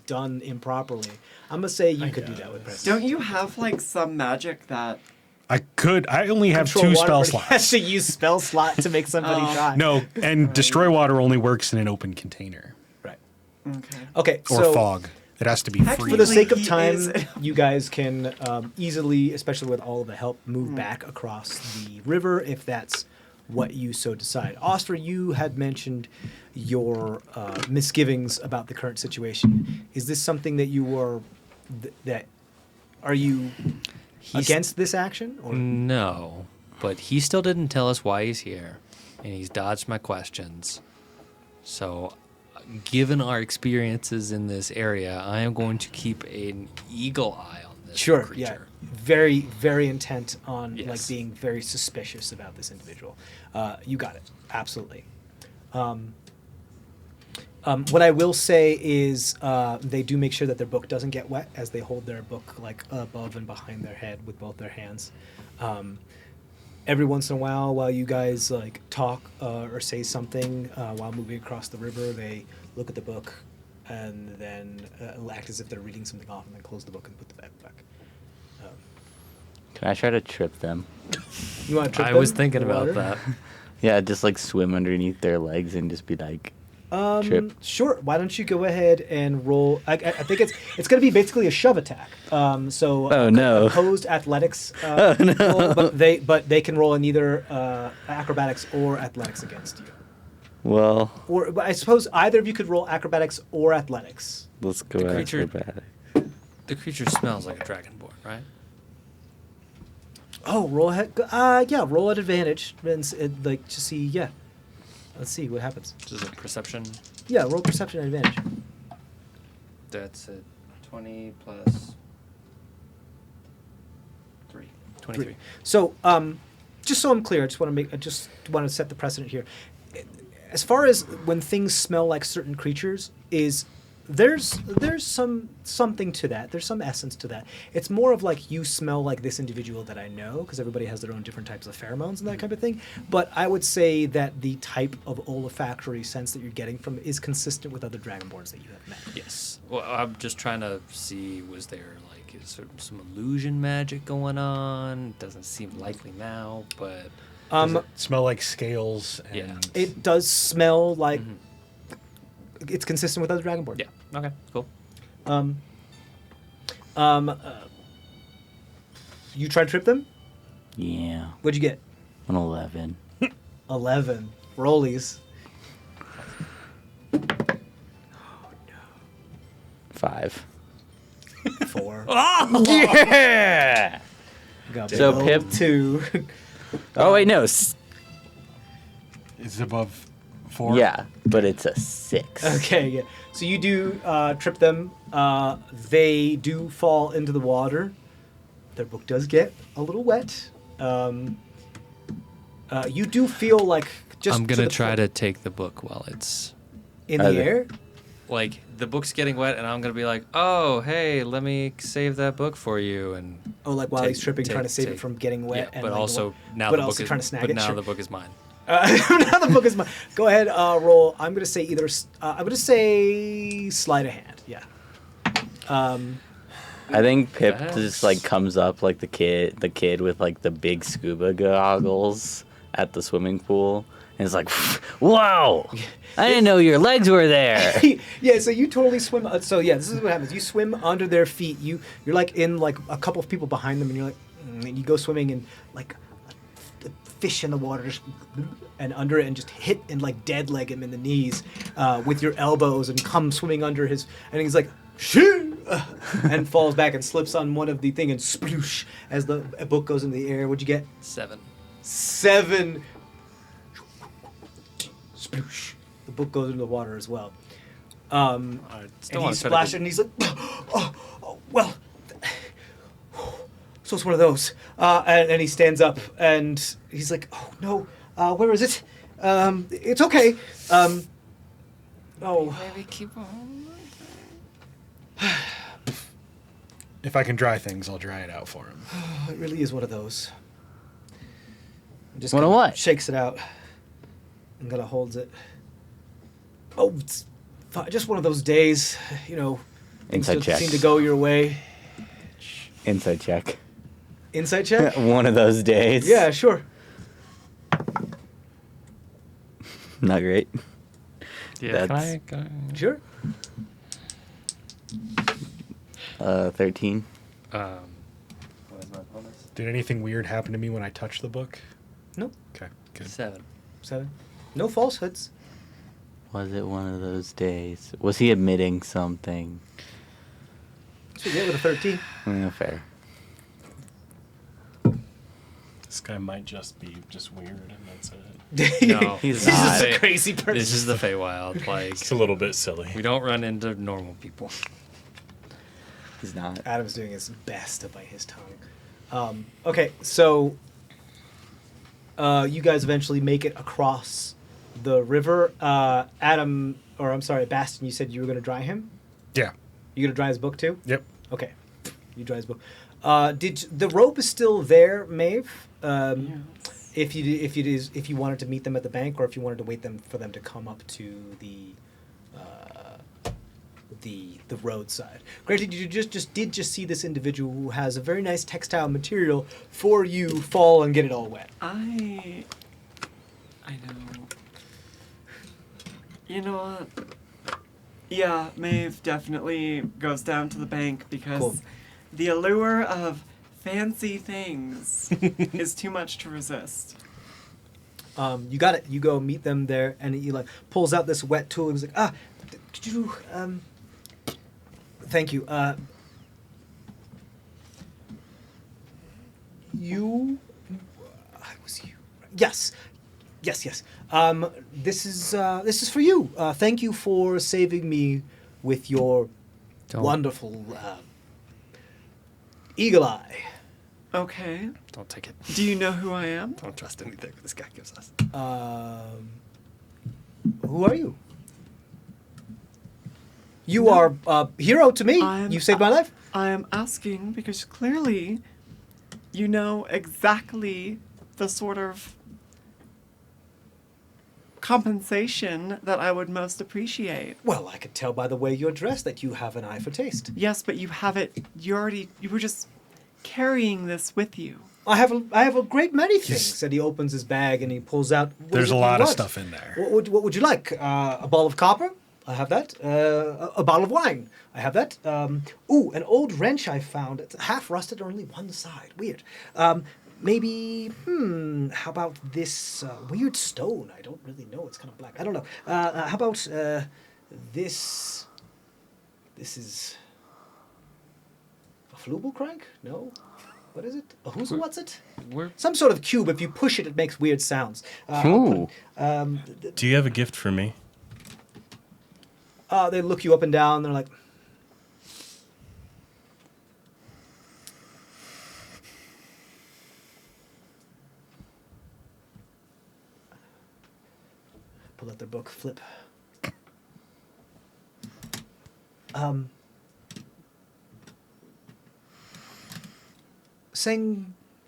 done improperly. I'm gonna say you could do that with press. Don't you have, like, some magic that I only have Control 2 water, spell but he has slots. to use spell slot to make somebody die. No, and destroy water only works in an open container Right. Okay. Okay. or so fog. It has to be Heck, free. for the sake of He time, is- you guys can easily, especially with all of the help, move back across the river if that's what you so decide. Oster, you had mentioned your misgivings about the current situation. Is this something that you were that are you against this action or No, but he still didn't tell us why he's here, and he's dodged my questions. So, given our experiences in this area, I am going to keep an eagle eye on this Sure, creature. yeah. Very, very intent on like Yes. being very suspicious about this individual. You got it. Absolutely. What I will say is they do make sure that their book doesn't get wet as they hold their book like above and behind their head with both their hands. Every once in a while you guys like talk or say something while moving across the river, they look at the book and then act as if they're reading something off and then close the book and put the bag back. Can I try to trip them? You want to trip I them was in thinking the about water? that. Yeah, just like swim underneath their legs and just be like, trip. Sure. Why don't you go ahead and roll? I think it's going to be basically a shove attack. So Oh, no. opposed athletics. Roll, but they can roll in either acrobatics or athletics against you. Well, Or but I suppose either of you could roll acrobatics or athletics. let's go The creature- acrobatic. The creature smells like a dragonborn, right? Oh, roll ahead. Yeah, roll at advantage. And like to see. Yeah. Let's see what happens. This is a perception. Yeah, roll perception at advantage. That's a 20 plus 3. 23. So, just so I'm clear, I just want to set the precedent here. As far as when things smell like certain creatures, there's something to that. There's some essence to that. It's more of like you smell like this individual that I know because everybody has their own different types of pheromones and that kind of thing. But I would say that the type of olfactory sense that you're getting from is consistent with other dragonborns that you have met. Yes. Well, I'm just trying to see, was there like some illusion magic going on? Doesn't seem likely now, but Does it smell like scales? And Yeah. It does smell like it's consistent with other dragonborns. yeah. Okay. Cool. You try to trip them? Yeah, What'd you get? an 11. 11. Rollies. 5. 4. Yeah! Got So below Pip- 2. Oh, wait, no. It's above 4. Yeah, but it's a 6. Okay, yeah. So you do trip them. They do fall into the water. Their book does get a little wet. You do feel like just I'm gonna the try point to take the book while it's in the air. like the book's getting wet, and I'm gonna be like, "Oh, hey, let me save that book for you." And Oh, like while take- he's tripping, trying to save it take- from getting wet. yeah, and but like, also now but the book also is trying to snag but it. now Sure. the book is mine. Now the book is mine. Go ahead, roll. I'm gonna say either. I'm gonna say sleight of hand. Yeah. I think Pip That's- just like comes up like the kid with like the big scuba goggles at the swimming pool, and it's like, "Whoa! I didn't know your legs were there." Yeah, so you totally swim. So yeah, this is what happens. You swim under their feet. You're like in like a couple of people behind them, and you're like, and you go swimming and like a fish in the water, just, and under it, and just hit and like dead leg him in the knees with your elbows, and come swimming under his, and he's like, shoo, and falls back and slips on one of the thing and sploosh as the book goes into the air. What'd you get? 7. 7. Sploosh. The book goes into the water as well. I And still he want to try splashed to. it, and he's like, oh, well, so it's one of those. And he stands up, and he's like, oh, no, where is it? It's okay. Maybe keep on. If I can dry things, I'll dry it out for him. It really is one of those. Just One of kinda what? Shakes it out, and kind of holds it. Oh, it's just one of those days, things Inside don't check. seem to go your way. Inside check. Insight check? One of those days. Yeah, sure. Not great. Yeah, That's- can I Sure. 13. what is my bonus? Did anything weird happen to me when I touched the book? Nope. Okay, good. 7. 7. No falsehoods. Was it one of those days? Was he admitting something? So you get with a 13. Fair. This guy might just be just weird, and that's it. No, He's He's not. just a crazy person. This is the Feywild. Like, It's a little bit silly. we don't run into normal people. He's not. Adam's doing his best to bite his tongue. Okay, so you guys eventually make it across the river. Adam, or I'm sorry, Bastion, you said you were going to dry him? Yeah. You going to dry his book too? Yep. Okay, you dry his book. Did the rope is still there, Maeve? If you wanted to meet them at the bank, or if you wanted to wait for them to come up to the roadside. Granted, you just see this individual who has a very nice textile material for you fall and get it all wet. I know. You know what? Yeah, Maeve definitely goes down to the bank because Cool. the allure of fancy things is too much to resist. You got it. You go meet them there, and he like pulls out this wet tool. He was like, could you thank you. Was you? Yes. This is for you. Thank you for saving me with your Don't- wonderful eagle eye. Okay. Don't take it. Do you know who I am? Don't trust anything this guy gives us. Who are you? You are a hero to me. You saved my life. I am asking because clearly you know exactly the sort of compensation that I would most appreciate. Well, I could tell by the way you're dressed that you have an eye for taste. Yes, but you have it. You were just carrying this with you. I have a great many things. And he opens his bag and he pulls out. what There's is a it you lot of want? stuff in there. What would you like? A ball of copper? I have that. A bottle of wine? I have that. Ooh, an old wrench I found. It's half rusted on only one side. Weird. Maybe, how about this weird stone? I don't really know. It's kind of black. I don't know. How about this? This is a flubel crank? No. What is it? A who's what's it? We're Some sort of cube. If you push it, it makes weird sounds. Ooh. Do you have a gift for me? They look you up and down. They're like, pull out their book, flip.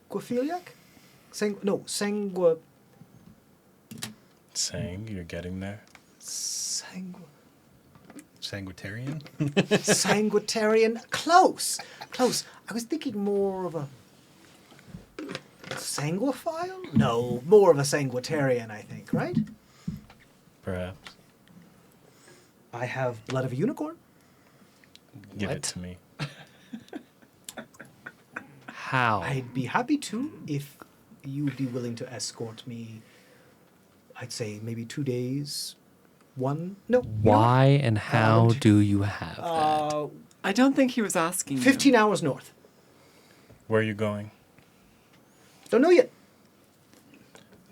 Sanguiphiliac? Sangua. Saying you're getting there. Sanguitarian? Sanguitarian. Close. I was thinking more of a sanguiphile? No, more of a sanguitarian, I think, right? Perhaps. I have blood of a unicorn. Give What? it to me. how? I'd be happy to if you would be willing to escort me, I'd say maybe 2 days. One? No. Why and how t- do you have that? I don't think he was asking 15 you. hours north. Where are you going? Don't know yet.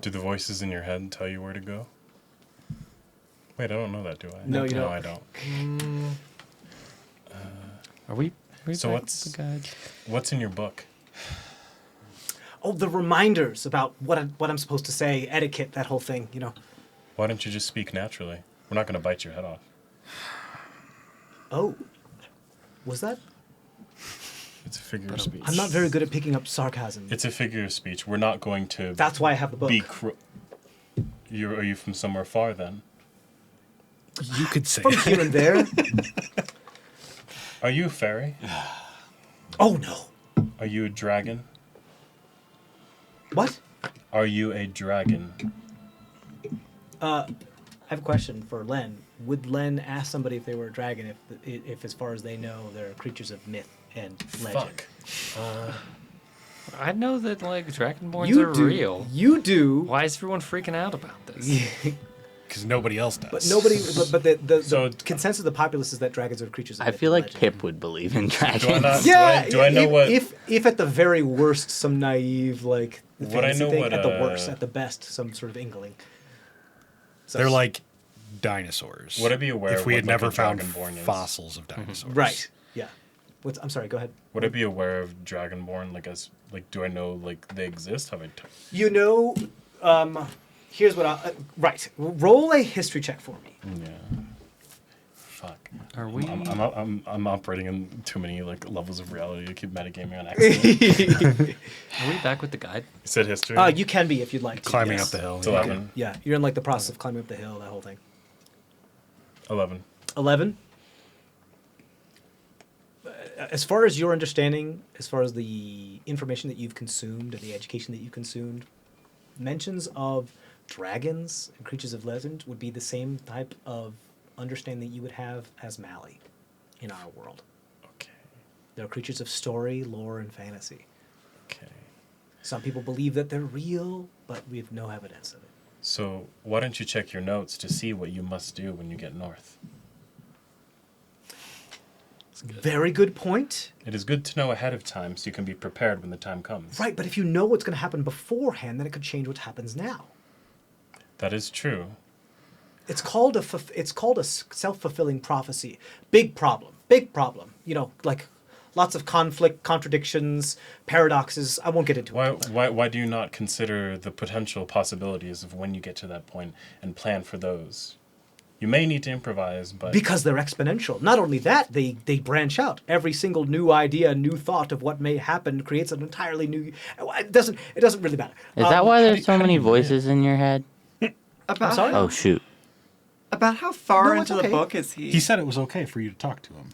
Do the voices in your head tell you where to go? Wait, I don't know that, do I? No, you don't. I don't. Are we So back what's- to the guide? What's in your book? Oh, the reminders about what I'm supposed to say, etiquette, that whole thing, you know. Why don't you just speak naturally? We're not going to bite your head off. Oh. Was that? It's a figure of speech. I'm not very good at picking up sarcasm. It's a figure of speech. We're not going to That's why I have the book. Are you from somewhere far then? You could say From here and there. Are you a fairy? Oh, no. Are you a dragon? What? Are you a dragon? I have a question for Len. Would Len ask somebody if they were a dragon if as far as they know, they're creatures of myth and legend? Fuck. I know that like Dragonborns You are do. real. You do. Why is everyone freaking out about this? Because nobody else does. But nobody. But the So- consensus of the populace is that dragons are creatures of I myth feel and like legend. Pip would believe in Do I dragons. not? Yeah. Do I know what? If at the very worst, some naive like Would I fantasy know thing. what, At the worst, at the best, some sort of inkling. So- They're like dinosaurs. Would I be aware if of we what, had like, never a found dragonborn is? fossils of dinosaurs? right. Yeah. I'm sorry. Go ahead. Would I be aware of dragonborn? Do I know like they exist? Have I? You know, here's what I. Right. Roll a history check for me. Yeah. Fuck. Are we? I'm operating in too many like levels of reality to keep metagaming on accident. Are we back with the guide? You said history. You can be if you'd like to. Climbing yes. up the hill. It's yeah. 11. Yeah, you're in like the process of climbing up the hill, that whole thing. 11. 11. As far as your understanding, as far as the information that you've consumed and the education that you've consumed, mentions of dragons and creatures of legend would be the same type of understanding that you would have as Mali in our world. Okay. They're creatures of story, lore, and fantasy. Okay. Some people believe that they're real, but we have no evidence of it. So why don't you check your notes to see what you must do when you get north? Very good point. It is good to know ahead of time so you can be prepared when the time comes. Right, but if you know what's going to happen beforehand, then it could change what happens now. That is true. It's called a self-fulfilling prophecy. Big problem. Big problem. You know, like lots of conflict, contradictions, paradoxes. I won't get into it. Why do you not consider the potential possibilities of when you get to that point and plan for those? You may need to improvise, but Because they're exponential. Not only that, they branch out. Every single new idea, new thought of what may happen creates an entirely new. It doesn't really matter. Is that why there's so how do many you- voices in your head? About sorry? Oh shoot. About how far No, it's into okay. the book is he? He said it was okay for you to talk to him.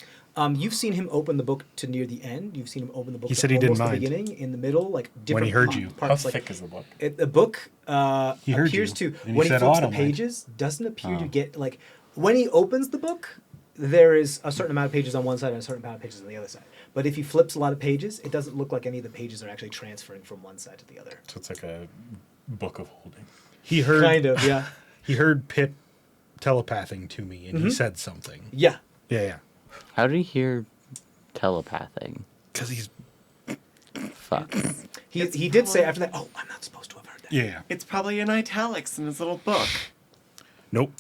You've seen him open the book to near the end. You've seen him open the book He to said he didn't almost the mind. beginning, in the middle, like different he heard you. how parts. Like, thick is the book? the book He heard appears you, to, and he when he said, flips "Oh, I the don't mind." pages, doesn't appear to get, like, when he opens the book, there is a certain amount of pages on one side and a certain amount of pages on the other side. But if he flips a lot of pages, it doesn't look like any of the pages are actually transferring from one side to the other. So it's like a book of holding. He heard. Kind of, yeah. He heard Pip telepathing to me, and Mm-hmm. he said something. Yeah. Yeah. How did he hear telepathing? Because he's. Fuck. He did say after that, oh, I'm not supposed to have heard that. Yeah. It's probably in italics in his little book. Nope.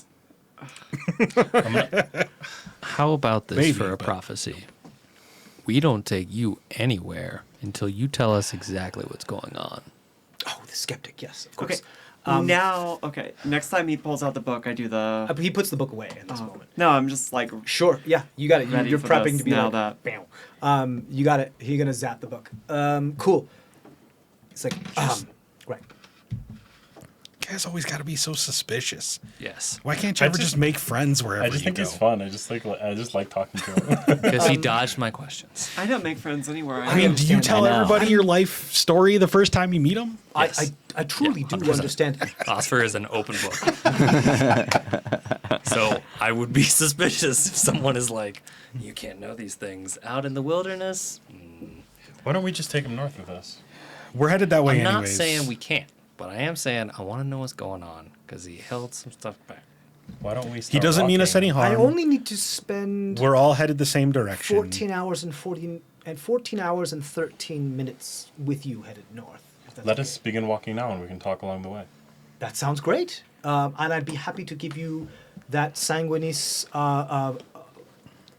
How about this Maybe, for a but- prophecy? We don't take you anywhere until you tell us exactly what's going on. Oh, the skeptic, yes, of Okay. course. Okay. Next time he pulls out the book, I do the. He puts the book away at this moment. No, I'm just like. Sure, yeah, you got it. Ready You're for prepping this to be now like, that- bam. You got it. He's gonna zap the book. Cool. It's like, right. Guys always got to be so suspicious. Yes. Why can't you I ever just just- make friends wherever I just you think go? it's fun. I just like talking to him. Because he dodged my questions. I don't make friends anywhere. I mean, do you understand. tell I know. everybody your life story the first time you meet them? Yes. I truly do 100%. understand. Osfer is an open book. So I would be suspicious if someone is like, you can't know these things out in the wilderness. Why don't we just take him north with us? We're headed that way I'm not anyways. saying we can't, but I am saying I want to know what's going on because he held some stuff back. Why don't we? He Start doesn't mean us any walking? harm. I only need to spend We're all headed the same direction. 14 hours and 14 hours and 13 minutes with you headed north. If that's Let okay. us begin walking now, and we can talk along the way. That sounds great. And I'd be happy to give you that sanguinis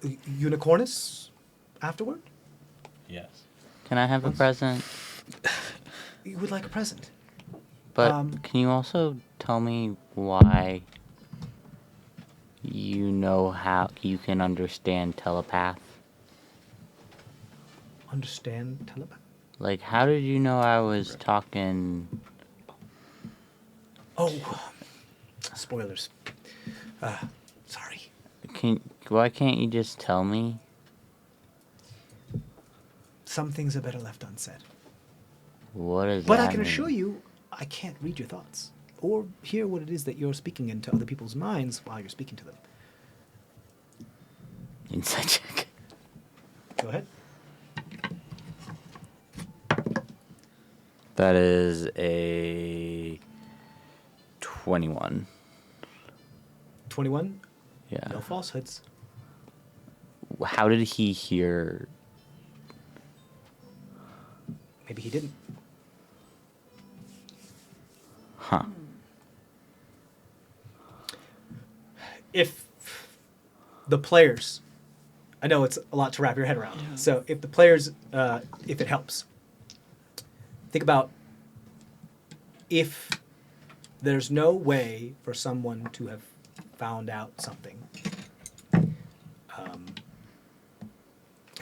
unicornis afterward. Yes. Can I have a present? You would like a present. But can you also tell me why you know how you can understand telepath? Understand telepath? Like, how did you know I was talking? Oh, spoilers. Sorry. Why can't you just tell me? Some things are better left unsaid. What does But that I can mean? assure you, I can't read your thoughts or hear what it is that you're speaking into other people's minds while you're speaking to them. Insight check. Go ahead. That is a 21. 21. Yeah. No falsehoods. How did he hear? Maybe he didn't. Huh. If the players, I know it's a lot to wrap your head around. Yeah. So if the players, if it helps, think about if there's no way for someone to have found out something.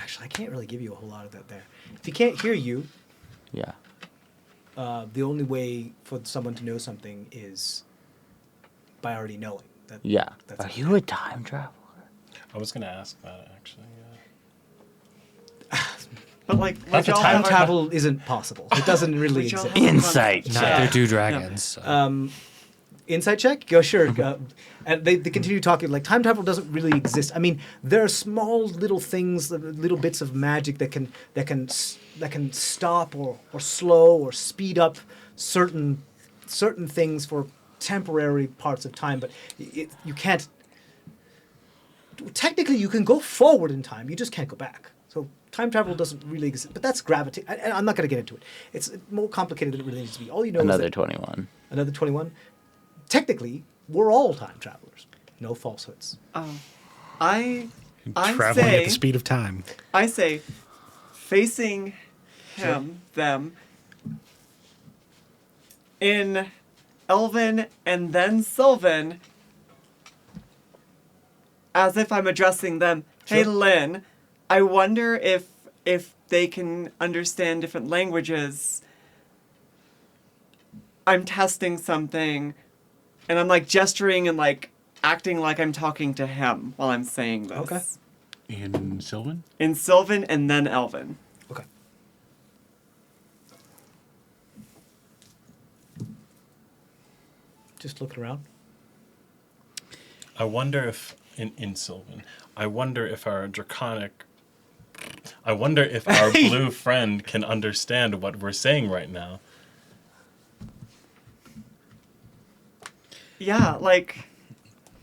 Actually, I can't really give you a whole lot of that there. If he can't hear you, Yeah. the only way for someone to know something is by already knowing. That, Yeah. That's Are you a time traveler? I was gonna ask that actually. But like But y'all time have- travel isn't possible. It doesn't really Would y'all exist. have- Insight Neither check. do dragons. So. Insight check? Go, sure. And they continue talking like time travel doesn't really exist. I mean, there are small little things, little bits of magic that can stop or slow or speed up certain things for temporary parts of time. But you can't. Technically, you can go forward in time. You just can't go back. So time travel doesn't really exist. But that's gravity. I'm not going to get into it. It's more complicated than it really needs to be. All you know is Another that 21. another 21. Technically, we're all time travelers. No falsehoods. I Traveling at say the speed of time. I say facing him, them in Elven and then Sylvan as if I'm addressing them. Hey Sure. Lynn, I wonder if they can understand different languages. I'm testing something and I'm like gesturing and like acting like I'm talking to him while I'm saying this. Okay. In Sylvan? In Sylvan and then Elven. Okay. Just looking around. I wonder if in Sylvan, I wonder if our blue friend can understand what we're saying right now. Yeah, like,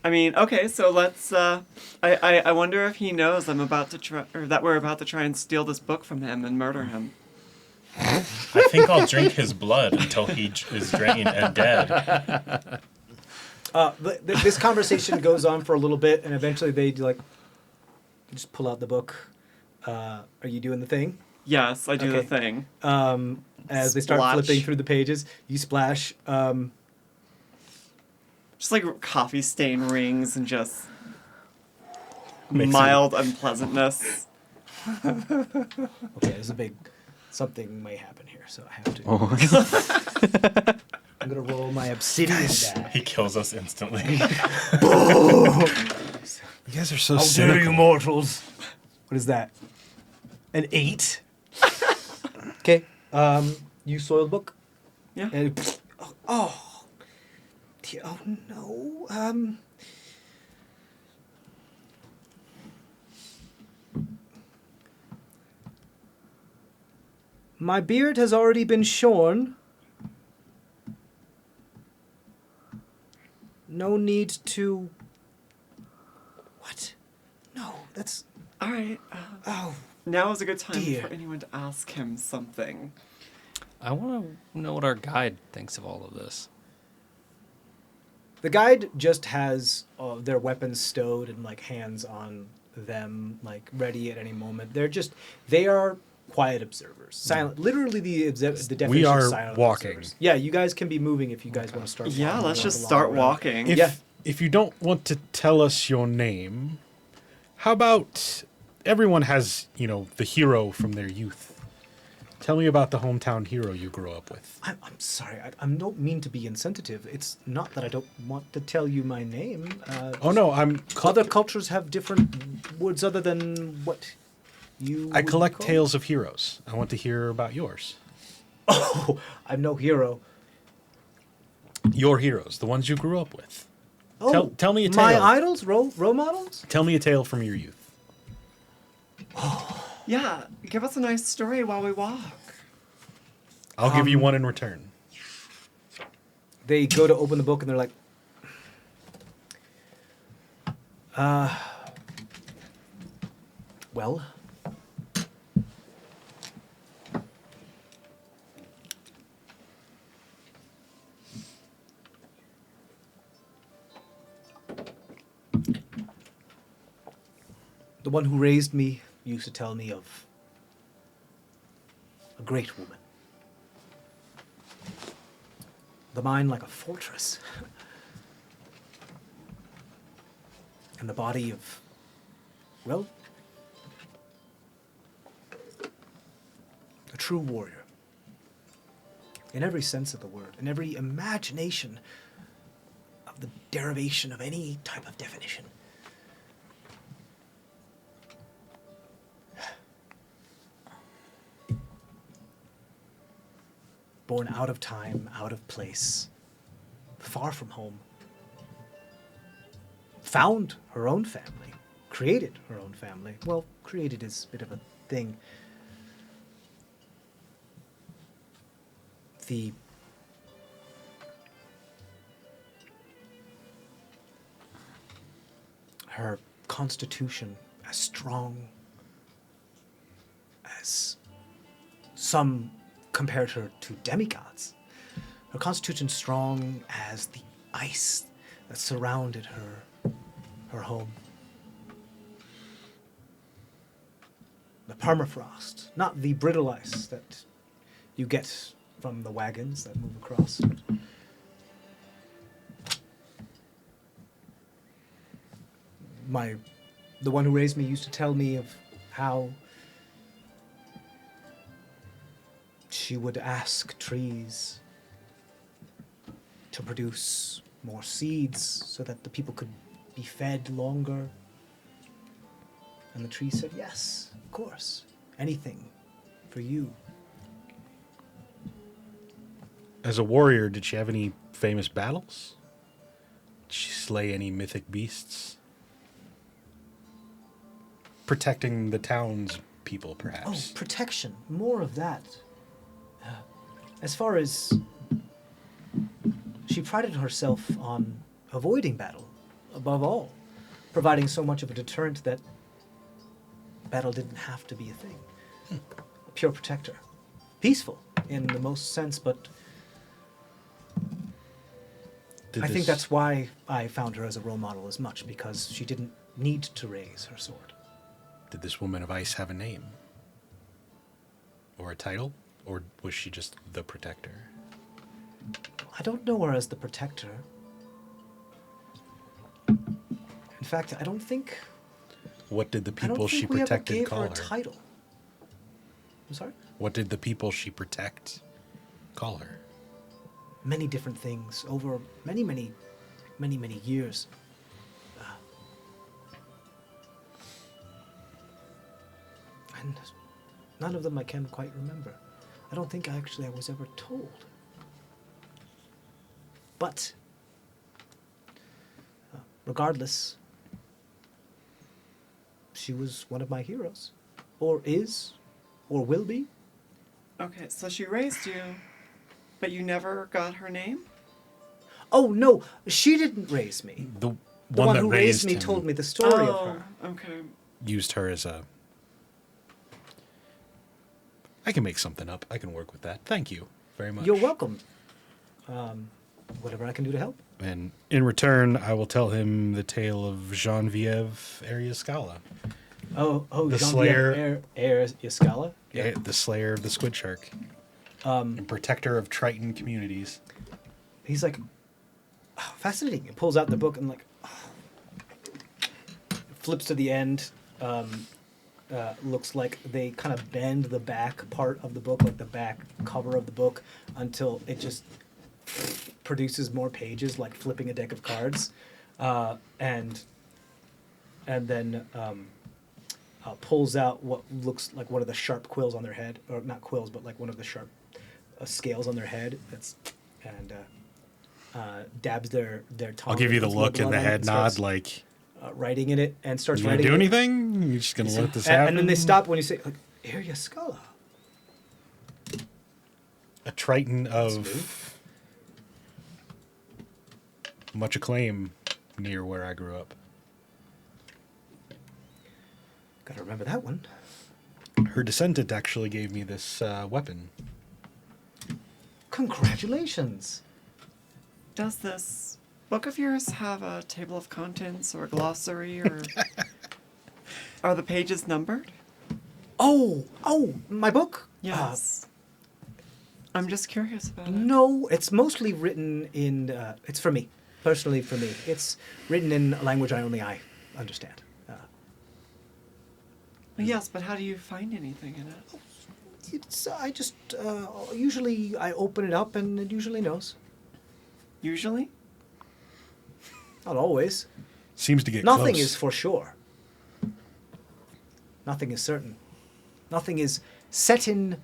I mean, okay, so let's, I wonder if he knows I'm about to try, or that we're about to try and steal this book from him and murder him. I think I'll drink his blood until he is drained and dead. This conversation goes on for a little bit, and eventually they like just pull out the book. Are you doing the thing? Yes, I do the Okay. thing. As they start Splash. flipping through the pages, you splash. Just like coffee stain rings and just Makes mild unpleasantness. Okay, there's a big something may happen here, so I have to. I'm gonna roll my obsidian die. He kills us instantly. You guys are so How dare cynical. you mortals? What is that? An 8. Okay. You soil the book. Yeah. And oh no. My beard has already been shorn. No need to. What? No, that's. All right. Oh. Now is a good time Dear. for anyone to ask him something. I want to know what our guide thinks of all of this. The guide just has their weapons stowed and like hands on them, like ready at any moment. They are quiet observers, silent. Literally, the definition We are of silent walking. observers. Yeah, you guys can be moving if you guys want to start. Yeah, walking let's along just the long start road. walking. If, Yeah. if you don't want to tell us your name, how about everyone has, the hero from their youth? Tell me about the hometown hero you grew up with. I'm sorry. I don't mean to be insensitive. It's not that I don't want to tell you my name. Oh no, Other cultures have different words other than what you. I would collect call. tales of heroes. I want to hear about yours. Oh, I'm no hero. Your heroes, the ones you grew up with. Oh, Tell me a my tale. idols, role models? Tell me a tale from your youth. Yeah, give us a nice story while we walk. I'll give you one in return. They go to open the book and they're like, well, the one who raised me used to tell me of a great woman. The mind like a fortress. And the body of, well, a true warrior. In every sense of the word, in every imagination of the derivation of any type of definition. Born out of time, out of place, far from home. Found her own family, created her own family. Well, created is a bit of a thing. Her constitution as strong as some compared her to demigods. Her constitution strong as the ice that surrounded her home. The permafrost, not the brittle ice that you get from the wagons that move across. The one who raised me used to tell me of how she would ask trees to produce more seeds so that the people could be fed longer. And the tree said, yes, of course, anything for you. As a warrior, did she have any famous battles? Did she slay any mythic beasts? Protecting the town's people, perhaps. Oh, protection, more of that. As far as she prided herself on avoiding battle, above all, providing so much of a deterrent that battle didn't have to be a thing. A pure protector. Peaceful in the most sense, but I think that's why I found her as a role model as much, because she didn't need to raise her sword. Did this woman of ice have a name? Or a title? Or was she just the protector? I don't know her as the protector. In fact, I don't think... What did the I don't people she think we ever protected gave call her her? a title. I'm sorry? What did the people she protect call her? Many different things over many, many, many, many years. And none of them I can quite remember. I don't think I was ever told. But regardless, she was one of my heroes. Or is, or will be. Okay, so she raised you, but you never got her name? Oh, no, she didn't raise me. The The one one that who raised raised me him told me the story of her. Okay. used her as a... I can make something up. I can work with that. Thank you very much. You're welcome. Whatever I can do to help. And in return, I will tell him the tale of Genevieve Ariascala, Oh, The Jean-Pierre Escala? Yeah. the slayer of the squid shark, and protector of Triton communities. He's like, oh, fascinating. He pulls out the book and flips to the end. Looks like they kind of bend the back part of the book, like the back cover of the book, until it just produces more pages, like flipping a deck of cards, and then pulls out what looks like one of the sharp quills on their head, or not quills, but like one of the sharp scales on their head. And dabs their tongue. I'll give you the into look and blood the on it head and nod, starts, like, writing in it, and starts you gonna writing do it. anything? You're just gonna let this happen? And then they stop when you say, like, Area Scala. A Triton Smooth. of much acclaim near where I grew up. Gotta remember that one. Her descendant actually gave me this weapon. Congratulations. Does this book of yours have a table of contents or a glossary, or are the pages numbered? Oh, my book? Yes. I'm just curious about it. No, it's mostly written in, it's for me. Personally for me. It's written in a language only I understand. Yes, but how do you find anything in it? It's, I just, usually I open it up and it usually knows. Usually? Not always. Seems to get Nothing close. is for sure. Nothing is certain. Nothing is set in,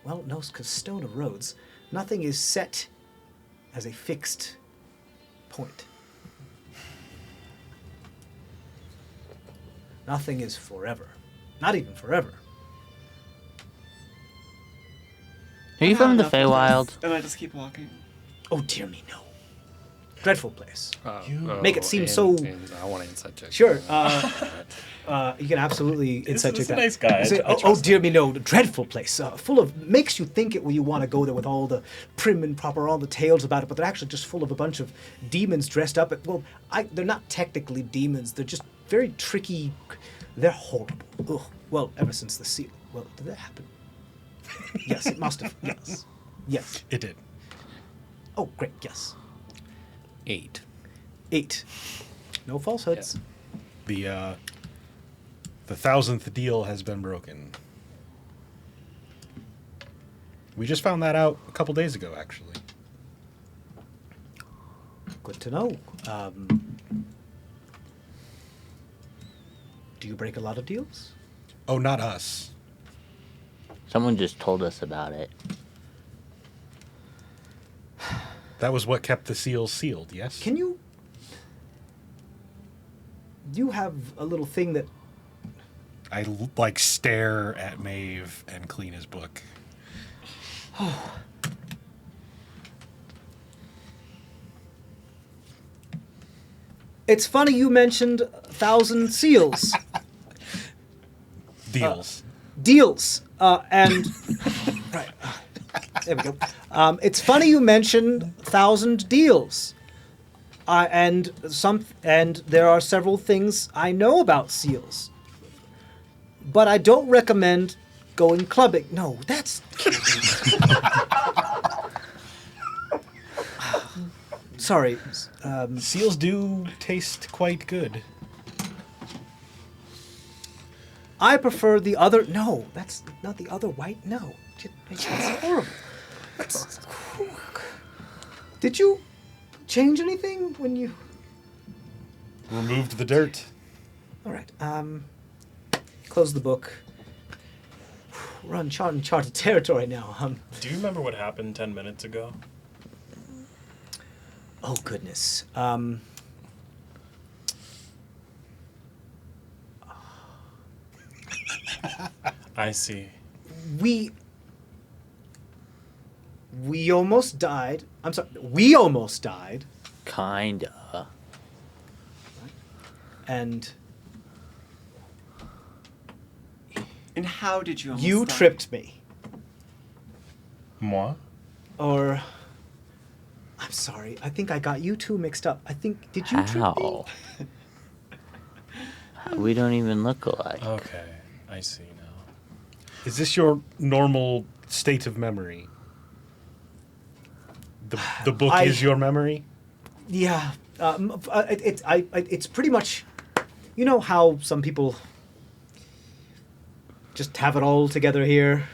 well, no, because stone erodes. Nothing is set as a fixed point. Nothing is forever. Not even forever. Are you I've had from the enough of Feywild? this, and I just keep walking. Oh, dear me, no. Dreadful place. Oh, Make it seem and- so- and I want to insight check. Sure. You can absolutely insight check This is a that. nice guy. Say, I oh, trust dear me, no, dreadful place. Full of, makes you think you want to go there with all the prim and proper, all the tales about it, but they're actually just full of a bunch of demons dressed up. They're not technically demons. They're just very tricky. They're horrible. Ugh. Well, ever since the seal. Well, did that happen? Yes, it must have. Yes. Yes. It did. Oh, great. Yes. 8. 8. No falsehoods. The 1,000th deal has been broken. We just found that out a couple days ago, actually. Good to know. Do you break a lot of deals? Oh, not us. Someone just told us about it. That was what kept the seals sealed, yes? Can you... You have a little thing that... I like stare at Maeve and clean his book. It's funny you mentioned 1,000 seals. Deals. Deals. And... Right. There we go. It's funny you mentioned 1,000 deals. And there are several things I know about seals. But I don't recommend going clubbing. No, that's... Sorry. Seals do taste quite good. I prefer the other... No, that's not the other white. No. That's horrible. That's... Did you change anything when you... Removed the dirt. All right. Close the book. We're on uncharted territory now. Do you remember what happened 10 minutes ago? Oh, goodness. I see. We almost died. I'm sorry. We almost died. Kinda. And And how did you almost you die? tripped me. Moi? Or... I'm sorry. I think I got you two mixed up. Did you trip me? How? We don't even look alike. Okay, I see now. Is this your normal state of memory? The book is your memory? Yeah. It's pretty much... You know how some people just have it all together here?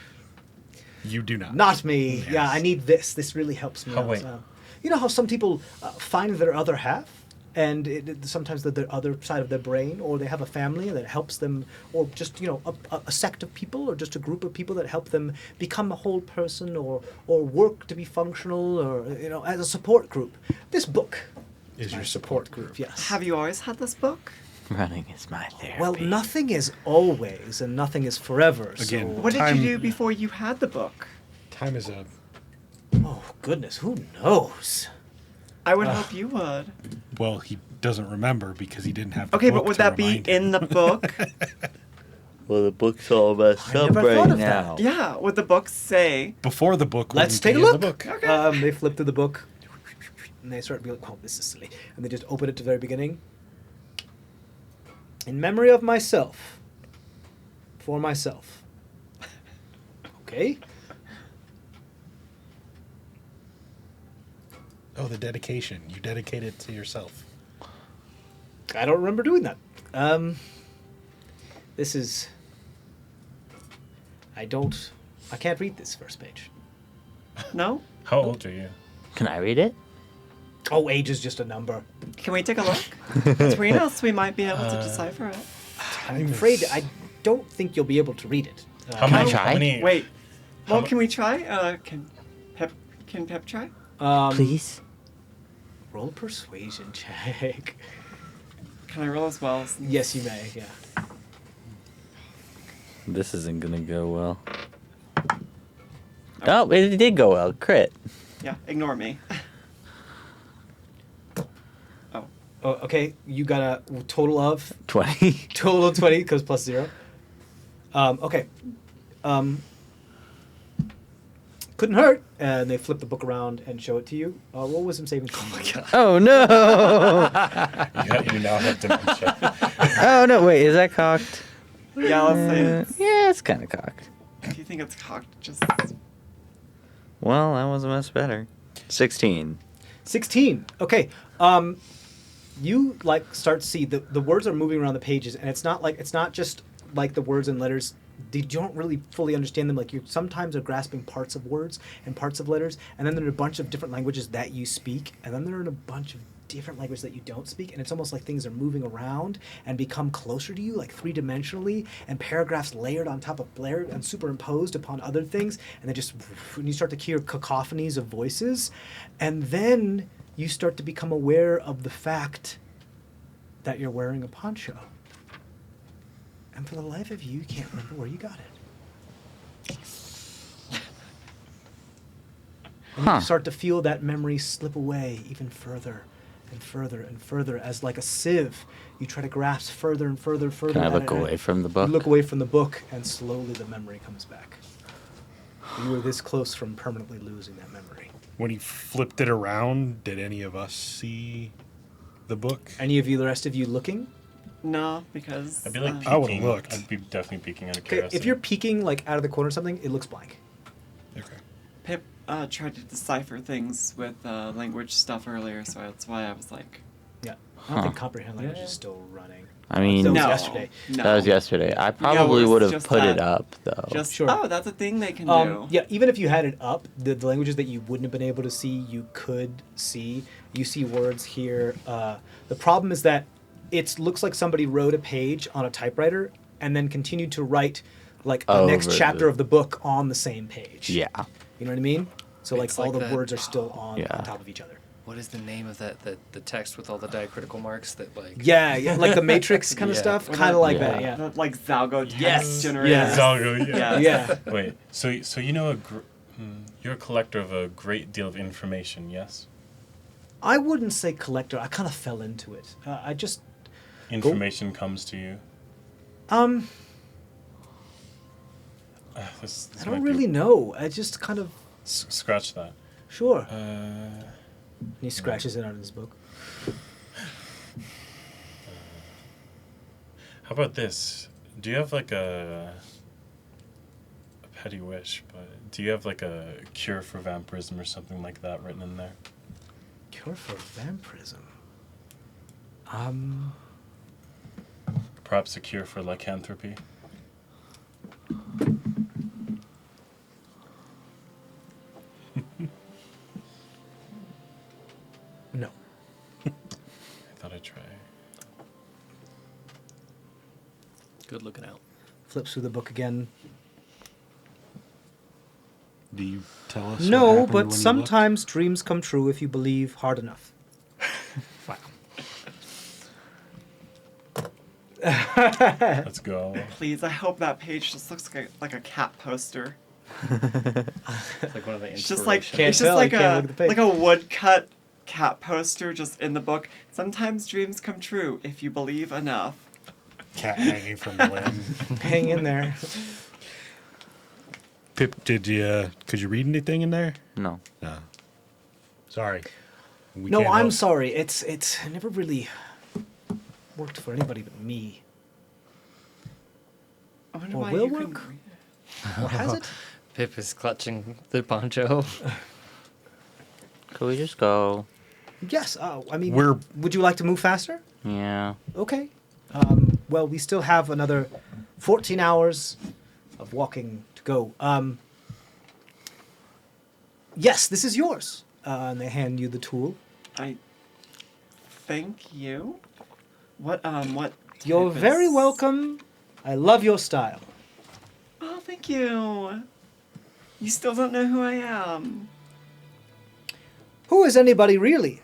You do not. Not me. Yeah, Yes. I need this. This really helps me Oh, out. wait. You know how some people find their other half and sometimes the other side of their brain, or they have a family that helps them, or just a sect of people, or just a group of people that help them become a whole person, or work to be functional, or as a support group. This book Is my your support group. Yes. Have you always had this book? Running is my therapy. Well, nothing is always, and nothing is forever. Again, so, What did Time- you do before you had the book? Time is a. oh goodness, who knows? I would hope you would. Well, he doesn't remember because he didn't have. The Okay, book but would to that be remind him. in the book? Well, the book's all messed I up never thought right of that. now. Yeah, would the book say? Before the book? Let's wouldn't take a be in look. The book. Okay. They flip through the book, and they start to be like, "Oh, this is silly," and they just open it to the very beginning. In memory of myself, for myself. Okay. Oh, the dedication. You dedicate it to yourself. I don't remember doing that. This is. I can't read this first page. No? How old are you? Can I read it? Oh, age is just a number. Can we take a look? Between us, we might be able to decipher it. I'm afraid I don't think you'll be able to read it. How Can I many? try? How many? Wait. Well, mu- can we try? Can Pep try? Please? Roll a persuasion check. Can I roll as well? Yes, you may. Yeah. This isn't gonna go well. Oh, it did go well. Crit. Yeah, ignore me. Oh. Oh, okay. You got a total of 20. 20 because plus 0. Okay. Couldn't hurt. And they flip the book around and show it to you. Roll wisdom saving throw. Oh my god. Oh no! You now have dementia. Oh no! Wait, is that cocked? Yeah, let's say it's, Yeah, it's kind of cocked. if you think it's cocked, just Well, that was much better. 16. 16. Okay. You start to see the words are moving around the pages, and it's not just like the words and letters. You don't really fully understand them. Like you sometimes are grasping parts of words and parts of letters, and then there are a bunch of different languages that you speak, and then there are a bunch of different languages that you don't speak, and it's almost like things are moving around and become closer to you, like three-dimensionally, and paragraphs layered on top of layered and superimposed upon other things, and when you start to hear cacophonies of voices, and then you start to become aware of the fact that you're wearing a poncho. And for the life of you can't remember where you got it. And Huh. you start to feel that memory slip away even further and further and further, as like a sieve, you try to grasp further and further, further. Can I at look it, and away from the book? You look away from the book, and slowly the memory comes back. You were this close from permanently losing that memory. When he flipped it around, did any of us see the book? Any of you, the rest of you, looking? no, because I'd be like I would've peeking. looked. I'd be definitely peeking out of Okay, curiosity. if you're peeking like out of the corner or something, it looks blank. Okay. Pip tried to decipher things with language stuff earlier, so that's why I was like, Yeah. I don't think Huh. comprehend language is still running. I mean, That was no, yesterday. no. that was yesterday. I probably it's would have just put it that- up, though. Just Sure. oh, that's a thing they can do. Yeah, even if you had it up, the languages that you wouldn't have been able to see, you could see. You see words here. The problem is that it looks like somebody wrote a page on a typewriter and then continued to write like the next Over chapter the- of the book on the same page. Yeah. You know what I mean? So like It's all like the that- words are still on Yeah. top of each other. What is the name of that the text with all the diacritical marks that like? Yeah, like the Matrix kind of Yeah. stuff, What kind of a- like Yeah. that. Yeah. That, like Zalgo text Yes. generator. Yes. Zalgo, yeah. Yes. Yeah. Wait, so you know you're a collector of a great deal of information, yes? I wouldn't say collector. I kind of fell into it. I just Information comes to you. This I don't might be- really know. I just kind of scratch that. sure. He scratches it on his book. How about this? Do you have like a petty wish, but do you have like a cure for vampirism or something like that written in there? Cure for vampirism. Perhaps a cure for lycanthropy? No. I thought Good looking out. Flips through the book again. Do you tell us? what No, happened when but you sometimes dreams come true if you believe hard enough. Let's go. Please, I hope that page just looks like a cat poster. It's like one of the It's just like Can't it's just tell, like you can't a look at the page. like a woodcut cat poster just in the book. Sometimes dreams come true if you believe enough. Cat hanging from the limb. Hang in there. Pip, could you read anything in there? No. No. Sorry. We No, can't I'm help. sorry. It never really worked for anybody but me. I wonder Or why will you couldn't work? read it. Or has it? Pip is clutching the poncho. Could we just go? Yes. I mean, We're- would you like to move faster? Yeah. Okay. Well, we still have another 14 hours of walking to go. Yes, this is yours. And they hand you the tool. I thank you. What You're type very is- welcome. I love your style. Oh, thank you. You still don't know who I am. Who is anybody really?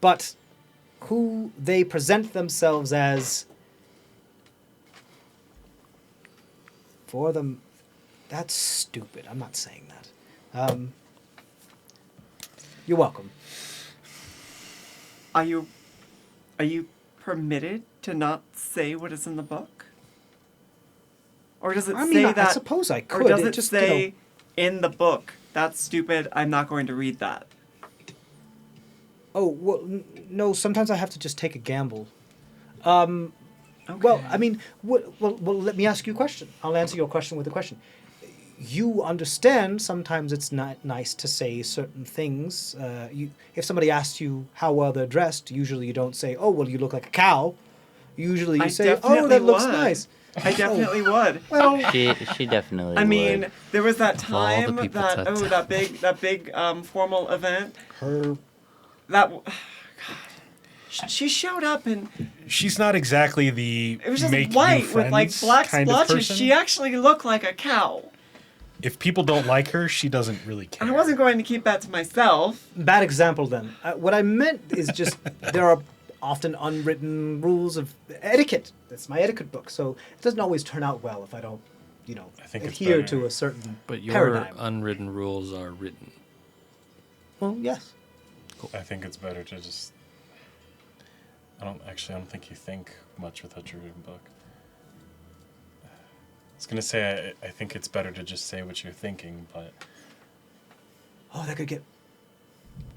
But who they present themselves as for them. That's stupid. I'm not saying that. You're welcome. Are you permitted to not say what is in the book? Or does it I say mean, I that? suppose I Or could. does It it just, say in the book, that's stupid, I'm not going to read that? Oh, well, no, sometimes I have to just take a gamble. Okay. Well, I mean, well, let me ask you a question. I'll answer your question with a question. You understand sometimes it's not nice to say certain things. If somebody asks you how well they're dressed, usually you don't say, oh, well, you look like a cow. Usually you I say, oh, definitely that looks would. nice. I definitely would. Well, She definitely I mean, would. there was that Of all the time people that to that big formal event her that she showed up and She's not exactly the it was just make white new with like friends black kind of splotches. person. She actually looked like a cow. If people don't like her, she doesn't really care. And I wasn't going to keep that to myself. bad example then. What I meant is just there are often unwritten rules of etiquette. That's my etiquette book. So it doesn't always turn out well if I don't, I think it's adhere better. to a certain But your paradigm. unwritten rules are written. Well, yes. I think it's better to just. I don't think you think much without your written book. I was gonna say I think it's better to just say what you're thinking, but Oh, that could get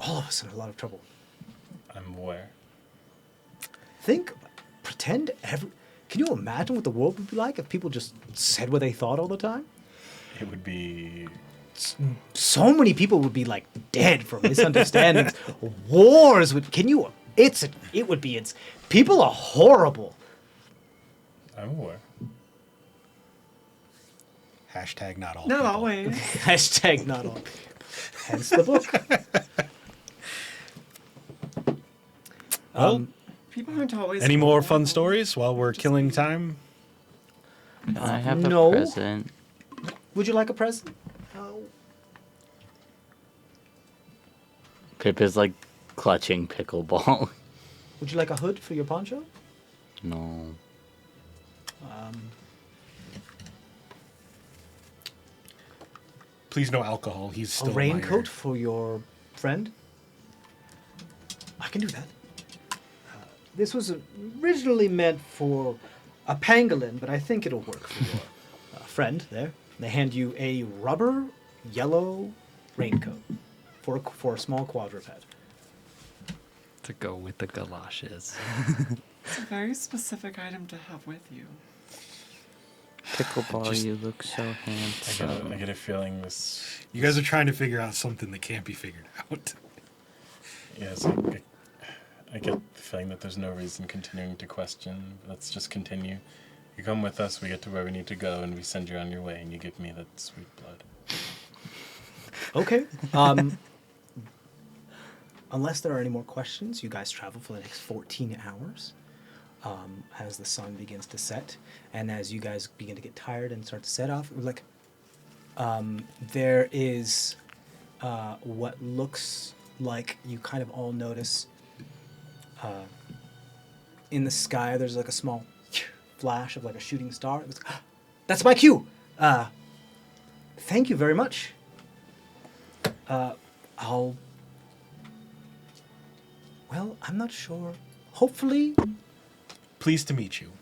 all of us in a lot of trouble. I'm aware. Can you imagine what the world would be like if people just said what they thought all the time? It would be. So many people would be like dead for misunderstandings. Wars would. People are horrible. I'm aware. Hashtag not all. Not people. always. Hashtag not all. Hence the book. Well, People aren't always. any more fun horrible. stories while we're killing time? Can I have no. a present? Would you like a present? Oh. Pip is like clutching pickleball. Would you like a hood for your poncho? No. Please no alcohol. He's A still a raincoat minor. for your friend? I can do that. This was originally meant for a pangolin, but I think it'll work for your friend there. They hand you a rubber yellow raincoat for a small quadruped. To go with the galoshes. It's a very specific item to have with you. Pickleball, Just- you look so handsome. I get a feeling this. You guys are trying to figure out something that can't be figured out. Yes, I get the feeling that there's no reason continuing to question. Let's just continue. You come with us, we get to where we need to go, and we send you on your way, and you give me that sweet blood. Okay. Unless there are any more questions, you guys travel for the next 14 hours. as the sun begins to set, and as you guys begin to get tired and start to set off, like there is what looks like you kind of all notice in the sky. There's like a small flash of like a shooting star. It's, that's my cue. Thank you very much. I'll. Well, I'm not sure. Hopefully, Pleased to meet you.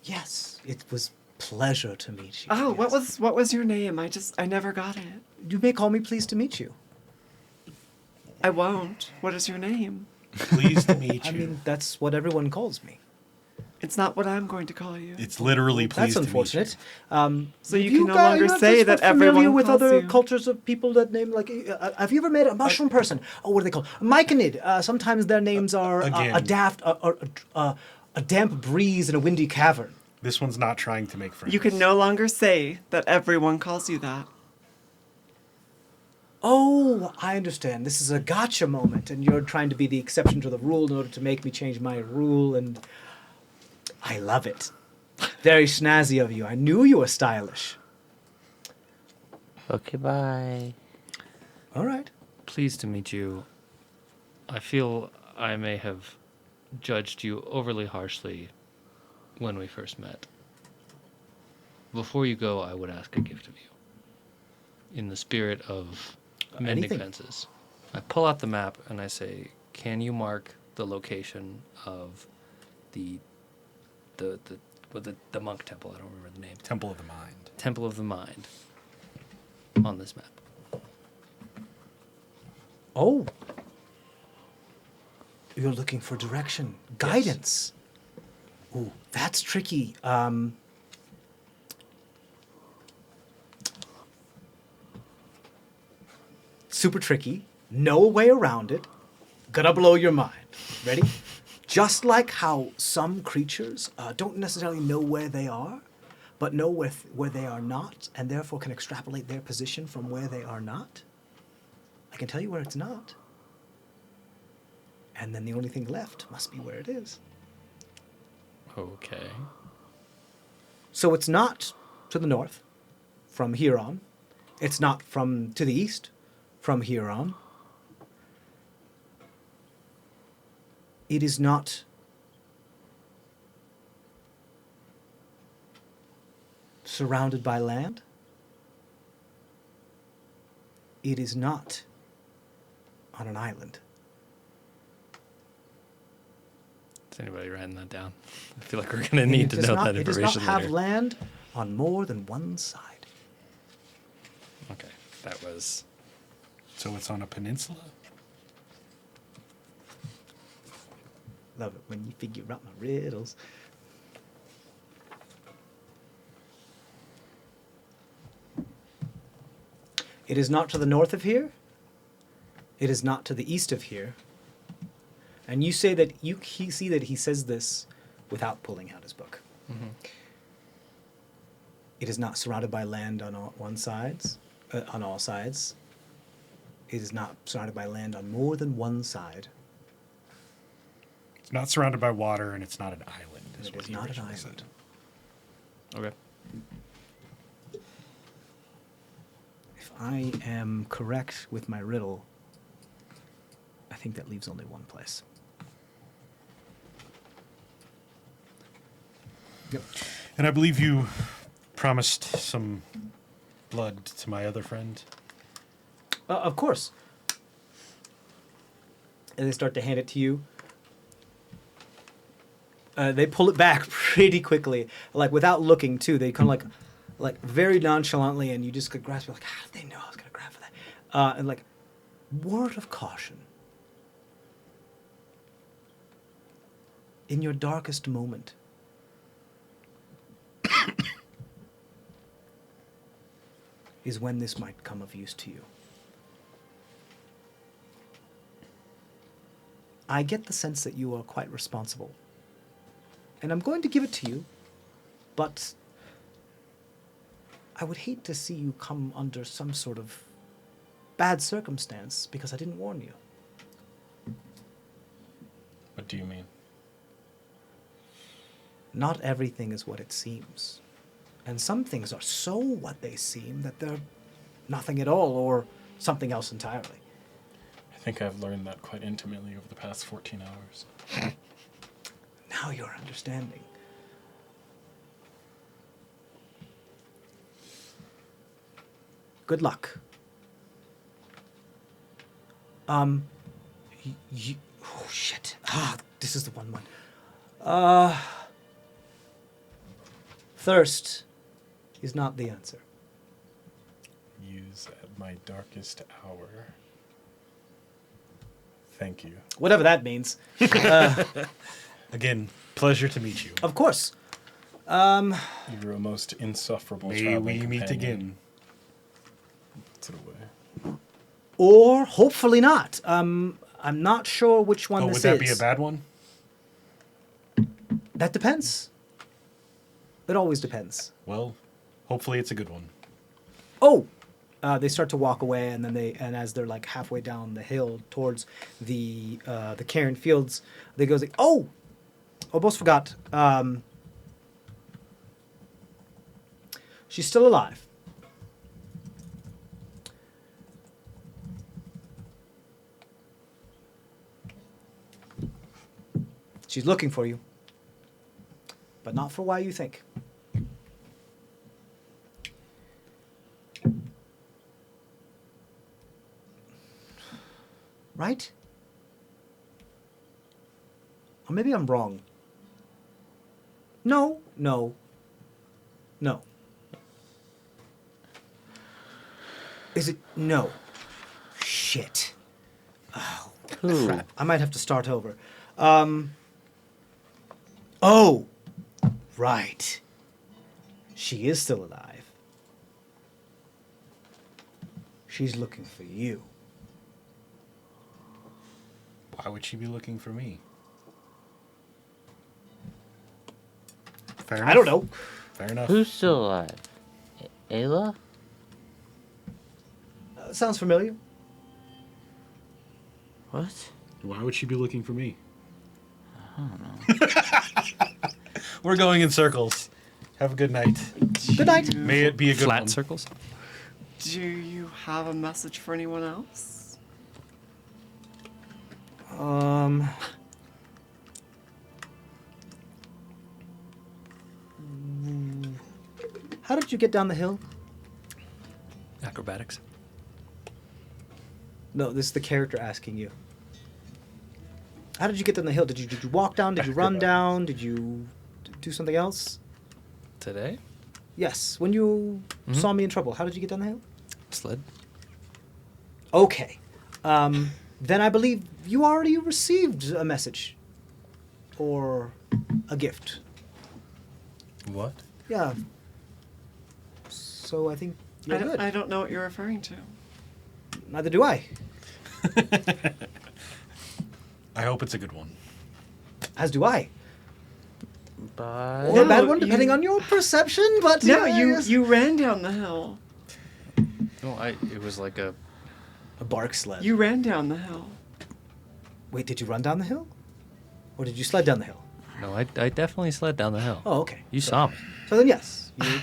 yes. It was pleasure to meet you. Oh, yes. what was your name? I never got it. You may call me pleased to meet you. I won't. What is your name? Pleased to meet you. I mean, that's what everyone calls me. It's not what I'm going to call you. It's literally That's pleased to meet you. unfortunate. So you can no guys- longer you're not say just that familiar everyone with calls other you. cultures of people that name like. Have you ever met a mushroom person? Oh, what are they called? A myconid. Sometimes their names are Again. a damp breeze in a windy cavern. This one's not trying to make friends. You can no longer say that everyone calls you that. Oh, I understand. This is a gotcha moment, and you're trying to be the exception to the rule in order to make me change my rule, and I love it. Very snazzy of you. I knew you were stylish. Okay, bye. All right. Pleased to meet you. I feel I may have judged you overly harshly when we first met. Before you go, I would ask a gift of you. In the spirit of mending Anything. fences. I pull out the map and I say, can you mark the location of the monk temple? I don't remember the name. Temple of the Mind. Temple of the Mind on this map. Oh. You're looking for direction, guidance. Ooh, that's tricky. Super tricky. No way around it. Gonna blow your mind. Ready? Just like how some creatures don't necessarily know where they are, but know where they are not, and therefore can extrapolate their position from where they are not. I can tell you where it's not. And then the only thing left must be where it is. Okay. So it's not to the north, from here on. It's not from to the east, from here on. It is not surrounded by land. It is not on an island. Is anybody writing that down? I feel like we're going to need to know that It does not information have later. land on more than one side. Okay, that was... So it's on a peninsula? Love it when you figure out my riddles. It is not to the north of here. It is not to the east of here. And you say that you see that he says this without pulling out his book. Mm-hmm. It is not surrounded by land on all sides. It is not surrounded by land on more than one side. It's not surrounded by water, and it's not an island. And it what is he not an originally island. said. Okay. If I am correct with my riddle, I think that leaves only one place. Yep. And I believe you promised some blood to my other friend. Of course. And they start to hand it to you. They pull it back pretty quickly, like without looking too. They kind of like very nonchalantly, and you just could grasp it like, how did they know I was gonna grab for that? And like, word of caution. In your darkest moment, is when this might come of use to you. I get the sense that you are quite responsible. And I'm going to give it to you, but I would hate to see you come under some sort of bad circumstance because I didn't warn you. What do you mean? not everything is what it seems. And some things are so what they seem that they're nothing at all or something else entirely. I think I've learned that quite intimately over the past 14 hours. Now you're understanding. Good luck. Oh shit. This is the one. Thirst is not the answer. Use at my darkest hour. Thank you. Whatever that means. Again, pleasure to meet you. Of course. You're a most insufferable May traveling we meet companion. again. Put it away. Or hopefully not. I'm not sure which one Oh, this would that is. be a bad one? That depends. It always depends. Well, hopefully it's a good one. Oh, they start to walk away, and then as they're like halfway down the hill towards the Cairn fields, they go like, "Oh, almost forgot. She's still alive. She's looking for you, but not for why you think." Right? Or maybe I'm wrong. No. Is it? No. Shit. Oh, Ooh. crap. I might have to start over. Oh, right. She is still alive. She's looking for you. Why would she be looking for me? Fair enough. I don't know. Fair enough. Who's still alive? Ayla? Sounds familiar. What? Why would she be looking for me? I don't know. We're going in circles. Have a good night. Good night. May it be a good Flat one. circles? Do you have a message for anyone else? How did you get down the hill? Acrobatics. No, this is the character asking you. How did you get down the hill? Did you walk down? Did you run down? Did you do something else? Today? Yes. When you saw me in trouble, how did you get down the hill? Sled. Okay. Then I believe you already received a message. Or a gift. What? Yeah. So I think you're good. I don't know what you're referring to. Neither do I. I hope it's a good one. As do I. But Or a bad No, one, depending you- on your perception, but... No, yeah, I guess. you ran down the hill. No, it was like a... A bark sled. You ran down the hill. Wait, did you run down the hill? Or did you sled down the hill? No, I definitely sled down the hill. Oh, okay. You saw me. So then yes. You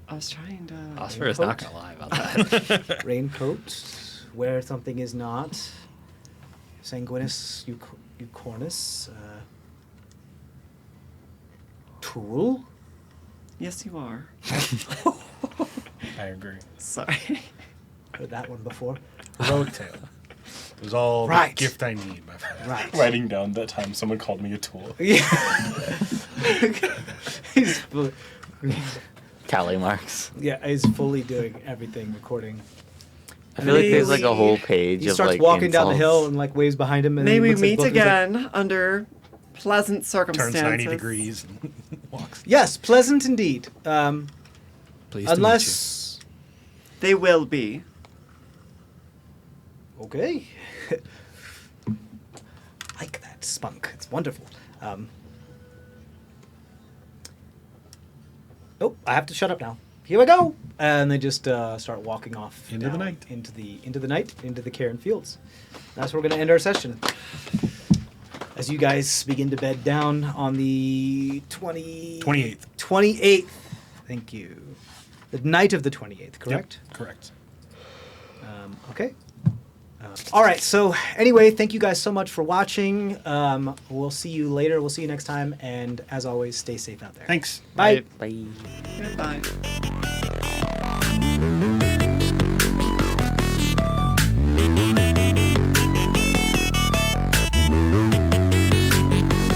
I was trying to. Oscar is not going to lie about that. raincoat, where something is not. Sanguinus, Eucornus. Tool. Yes, you are. I agree. Sorry. Heard that one before. Heroic tale. It was all Right. the gift I need, my friend. Right. Writing down that time someone called me a tool. Yeah. he's fully, tally marks. he's fully doing everything, recording. I feel like there's Maybe- like a whole page He of starts like walking down the insults. hill and like waves behind him. And May then we looks at his meet book and he's like, again under pleasant Turns circumstances. 90 degrees and walks. yes, pleasant indeed. Please Unless. They will be. Okay. Like that spunk. It's wonderful. Oh, I have to shut up now. Here I go. And they just start walking off Into the down night. into the night, into the Cairn fields. That's where we're going to end our session. as you guys begin to bed down on the 28th. 28th. Thank you. The night of the 28th, correct? Yep, correct. Okay. All right. So anyway, thank you guys so much for watching. We'll see you later. We'll see you next time. And as always, stay safe out there. Thanks. Bye. Bye. Goodbye.